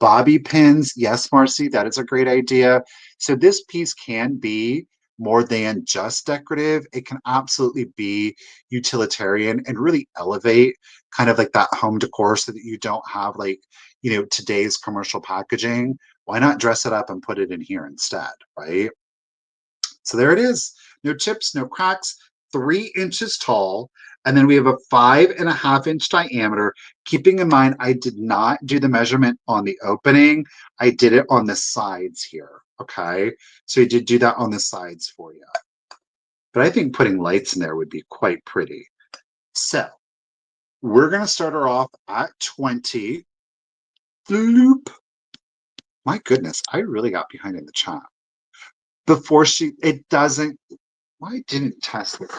Bobby pins, yes, Marcy, that is a great idea. So this piece can be more than just decorative. It can absolutely be utilitarian and really elevate kind of like that home decor so that you don't have like, today's commercial packaging. Why not dress it up and put it in here instead, right? So there it is. No chips, no cracks, 3 inches tall. And then we have a 5.5-inch diameter. Keeping in mind, I did not do the measurement on the opening. I did it on the sides here. Okay. So I did do that on the sides for you. But I think putting lights in there would be quite pretty. So we're going to start her off at 20. Bloop. My goodness, I really got behind in the chat. Before it doesn't, why didn't it test this?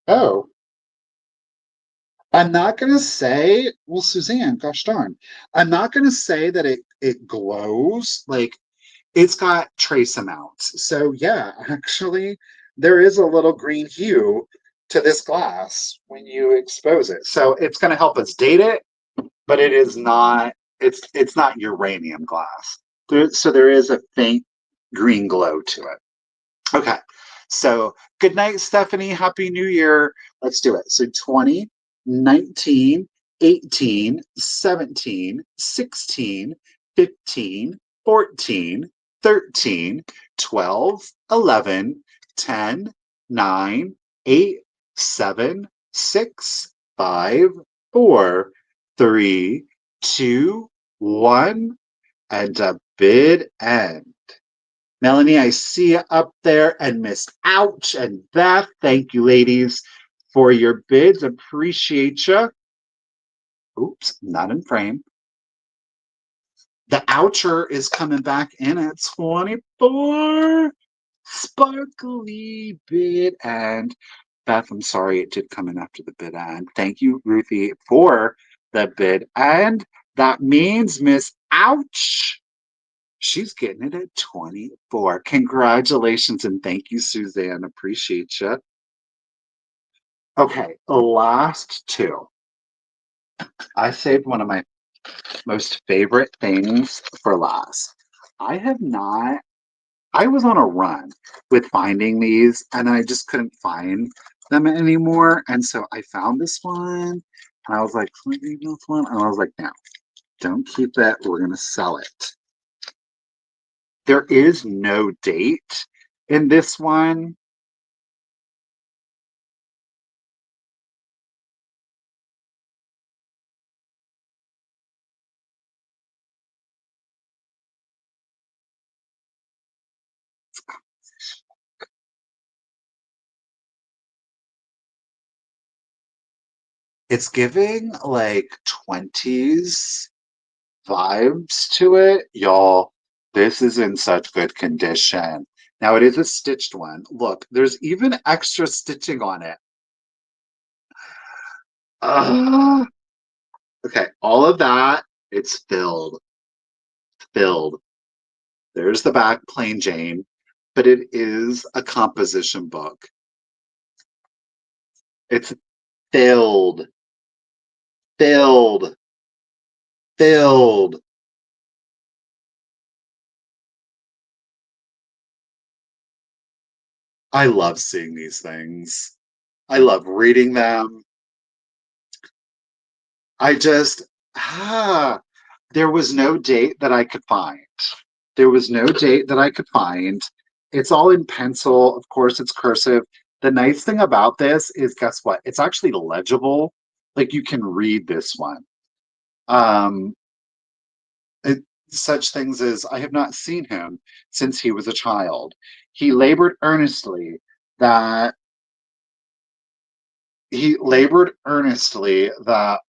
Oh, I'm not going to say, well, Suzanne, gosh darn, I'm not going to say that it glows. Like, it's got trace amounts. So yeah, actually, there is a little green hue to this glass when you expose it. So it's going to help us date it, but it is not, it's not uranium glass. So there is a faint green glow to it. Okay. So good night, Stephanie. Happy New Year. Let's do it. So 20, 19, 18, 17, 16, 15, 14, 13, 12, 11, 10, 9, 8, 7, 6, 5, 4, 3, 2, 1, and a bid end. Melanie, I see you up there, and Miss Ouch and Beth. Thank you, ladies, for your bids. Appreciate you. Oops, not in frame. The Oucher is coming back in at 24. Sparkly bid and Beth, I'm sorry it did come in after the bid end. Thank you, Ruthie, for the bid end. That means Miss Ouch, she's getting it at 24. Congratulations and thank you, Suzanne. Appreciate you. Okay, the last two. I saved one of my most favorite things for last. I was on a run with finding these and I just couldn't find them anymore. And so I found this one and I was like, can I leave this one? And I was like, no, don't keep it. We're going to sell it. There is no date in this one. It's giving like 20s vibes to it. Y'all, this is in such good condition. Now it is a stitched one. Look, there's even extra stitching on it. Okay, all of that, it's filled. Filled. There's the back, plain Jane, but it is a composition book. It's filled. Filled. Filled. I love seeing these things. I love reading them. I just, there was no date that I could find. There was no date that I could find. It's all in pencil. Of course, it's cursive. The nice thing about this is, guess what? It's actually legible. Like you can read this one. Um, it, Such things as I have not seen him since he was a child. He labored earnestly that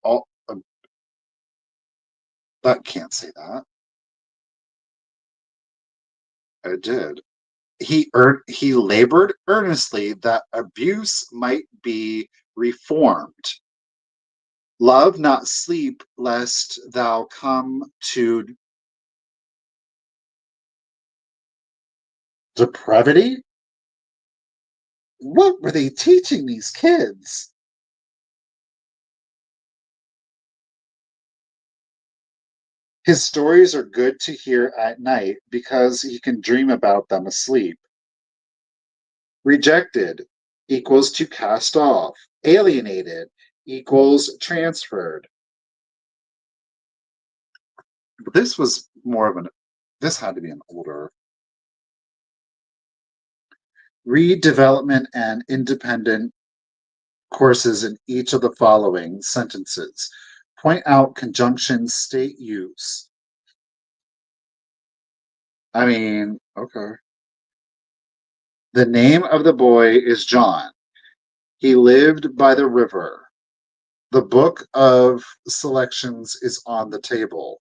all that can't say that. I did. He labored earnestly that abuse might be reformed. Love not sleep, lest thou come to depravity. What were they teaching these kids? His stories are good to hear at night because he can dream about them asleep. Rejected equals to cast off. Alienated equals transferred. This was more of this had to be an older. Read development and independent courses in each of the following sentences. Point out conjunction state use. I mean, okay. The name of the boy is John. He lived by the river. The book of selections is on the table.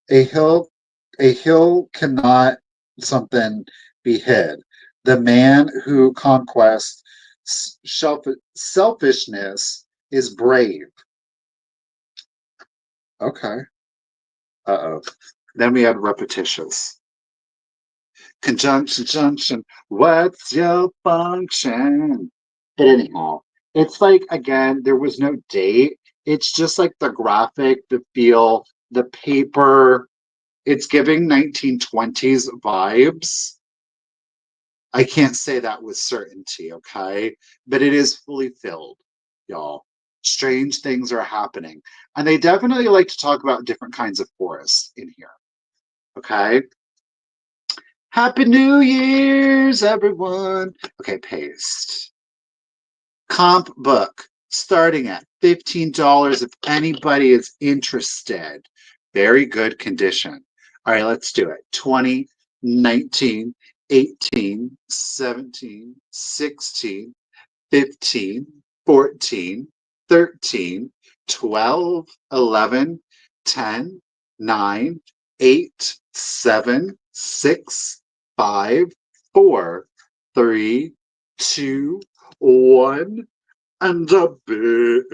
A hill cannot something be hid. The man who conquests selfishness is brave. Okay. Uh-oh. Then we had repetitious. Conjunction, what's your function? But anyhow, it's like, again, there was no date. It's just like the graphic, the feel, the paper. It's giving 1920s vibes. I can't say that with certainty, okay? But it is fully filled, y'all. Strange things are happening. And they definitely like to talk about different kinds of forests in here, okay? Happy New Year's, everyone. Okay, paste. Comp book starting at $15 if anybody is interested. Very good condition. All right, let's do it. 20, 19, 18, 17, 16, 15, 14, 13, 12, 11, 10, 9, 8, 7, 6, 5, 4, 3, 2, 1, and a bit.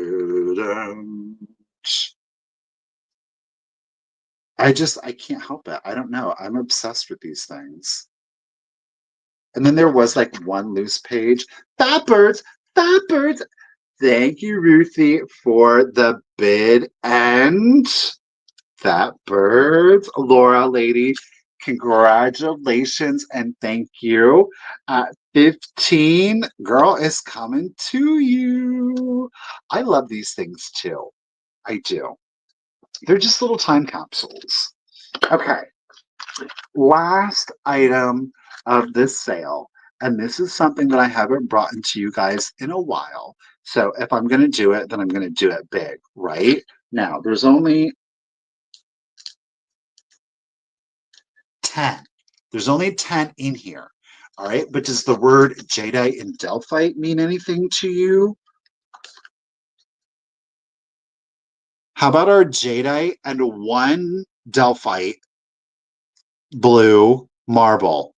I can't help it. I don't know. I'm obsessed with these things. And then there was like one loose page. Fat birds, fat birds. Thank you, Ruthie, for the bid and fat birds. Laura, lady, congratulations and thank you. 15, girl is coming to you. I love these things too. I do. They're just little time capsules. Okay. Last item of this sale, and this is something that I haven't brought into you guys in a while. So if I'm going to do it, then I'm going to do it big, right? Now, there's only 10. There's only 10 in here. All right. But does the word jadeite in Delphite mean anything to you? How about our jadeite and one Delphite blue marble?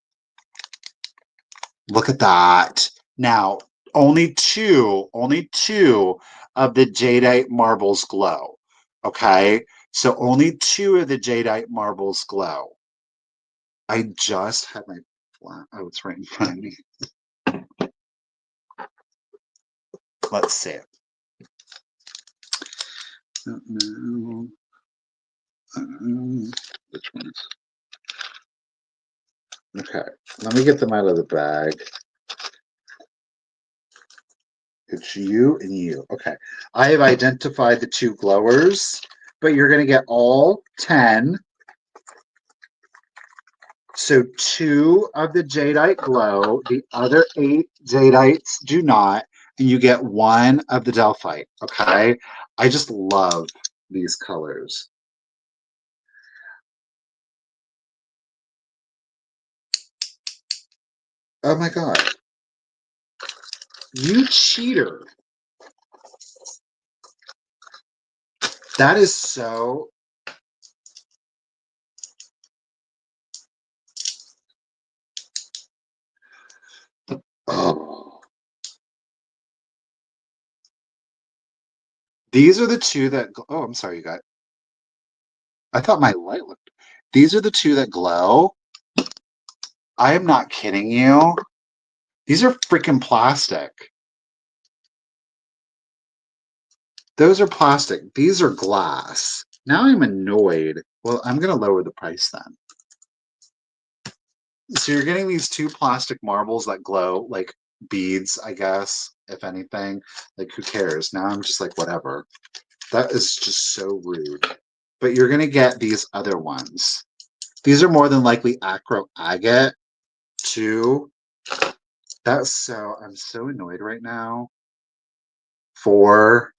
Look at that. Now, only two of the jadeite marbles glow. Okay. So only two of the jadeite marbles glow. I just had my flat. Oh, it's right in front of me. Let's see it. Which one is? Okay, let me get them out of the bag. It's you and you. Okay, I have identified the two glowers, but you're going to get all 10 So 2 of the jadeite glow, the other 8 jadeites do not, and you get 1 of the delphite. Okay, I just love these colors. Oh my god, you cheater! That is so. Oh. These are the 2 that. Oh, I'm sorry, you got. I thought my light looked. These are the 2 that glow. I am not kidding you. These are freaking plastic. Those are plastic. These are glass. Now I'm annoyed. Well, I'm going to lower the price then. So you're getting these 2 plastic marbles that glow like beads, I guess, if anything. Like, who cares? Now I'm just like, whatever. That is just so rude. But you're going to get these other ones. These are more than likely acro agate, too. That's so, I'm so annoyed right now. 4,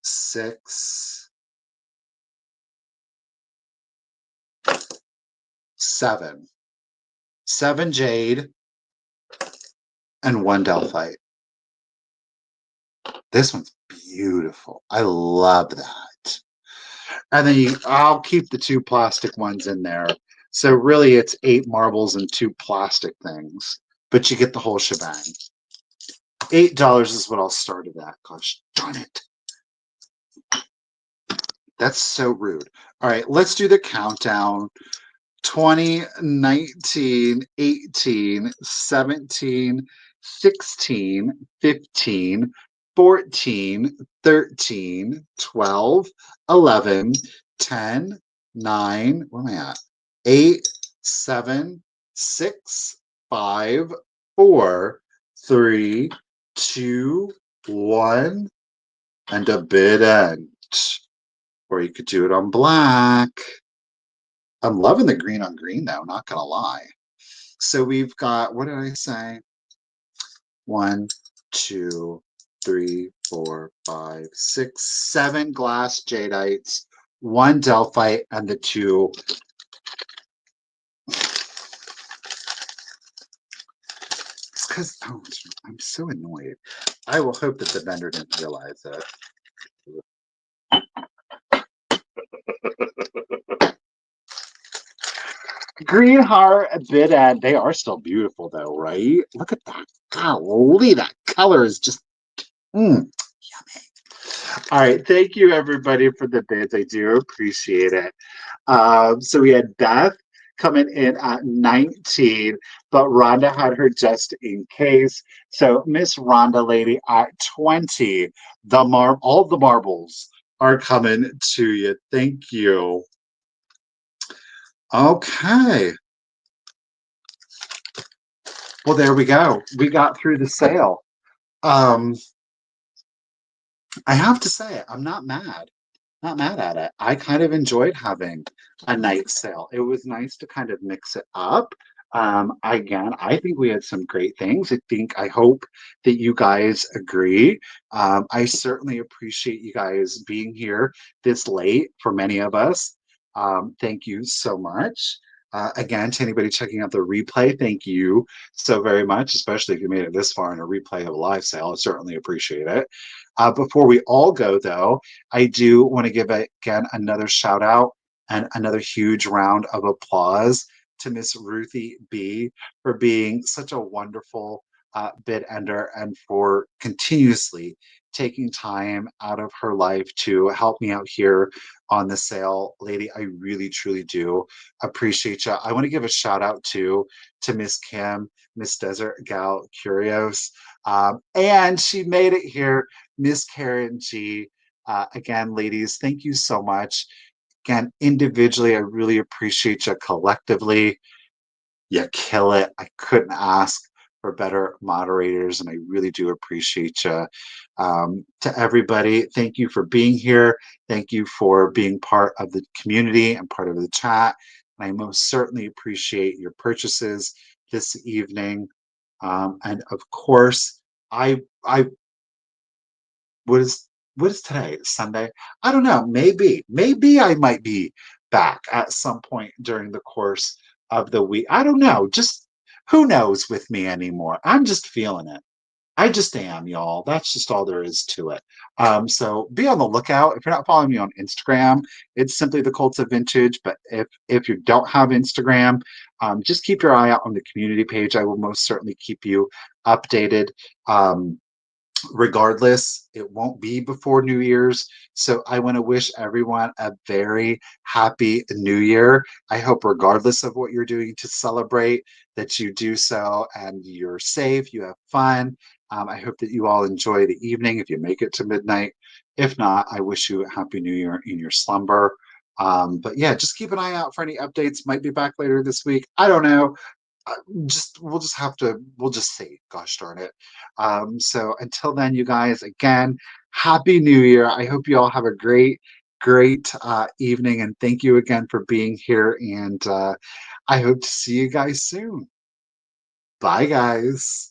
6, 7. 7 jade and 1 delphite. This one's beautiful. I love that. And then I'll keep the 2 plastic ones in there. So really it's 8 marbles and 2 plastic things, but you get the whole shebang. $8 is what I'll start it at. Gosh darn it. That's so rude. All right, let's do the countdown. 20, 19, 18, 17, 16, 15, 14, 13, 12, 11, 10, 9, where am I at? 8, 7, 6, 5, 4, 3, 2, 1, and a bid end. Or you could do it on black. I'm loving the green on green though, not gonna lie. So we've got, what did I say? 1, 2, 3, 4, 5, 6, 7 glass jadeites, 1 delphite, and the 2. It's because I'm so annoyed. I will hope that the vendor didn't realize it. Green heart, bid end. They are still beautiful though, right? Look at that. Golly, that color is just yummy. All right, thank you everybody for the bids. I do appreciate it. So we had Beth coming in at 19, but Rhonda had her just in case. So Miss Rhonda lady at 20. All the marbles are coming to you. Thank you. Okay. Well, there we go. We got through the sale. I have to say, I'm not mad. Not mad at it. I kind of enjoyed having a night sale. It was nice to kind of mix it up. Again, I think we had some great things. I hope that you guys agree. I certainly appreciate you guys being here this late for many of us. Thank you so much. Again, to anybody checking out the replay, thank you so very much, especially if you made it this far in a replay of a live sale. I certainly appreciate it. Before we all go, though, I do want to give again another shout out and another huge round of applause to Miss Ruthie B for being such a wonderful bid ender and for continuously taking time out of her life to help me out here on the sale. Lady, I really truly do appreciate you. I want to give a shout out to Miss Kim, Miss Desert Gal Curios, and she made it here, Miss Karen G. Again, ladies, thank you so much. Again, individually, I really appreciate you. Collectively, you kill it. I couldn't ask for better moderators, and I really do appreciate you. To everybody, thank you for being here. Thank you for being part of the community and part of the chat. I most certainly appreciate your purchases this evening. And of course, I what is what is today? Sunday? I don't know. Maybe I might be back at some point during the course of the week. I don't know. Just who knows with me anymore? I'm just feeling it. I just am, y'all. That's just all there is to it. So be on the lookout. If you're not following me on Instagram, it's simply the Cults of Vintage. But if you don't have Instagram, just keep your eye out on the community page. I will most certainly keep you updated. Regardless, it won't be before New Year's. So I want to wish everyone a very happy New Year. I hope, regardless of what you're doing to celebrate, that you do so and you're safe, you have fun. I hope that you all enjoy the evening if you make it to midnight. If not, I wish you a happy New Year in your slumber. But yeah, just keep an eye out for any updates. Might be back later this week. I don't know. Just we'll just have to we'll just see, gosh darn it. So until then, you guys, again, happy new year. I hope you all have a great evening, and thank you again for being here, and I hope to see you guys soon. Bye, guys.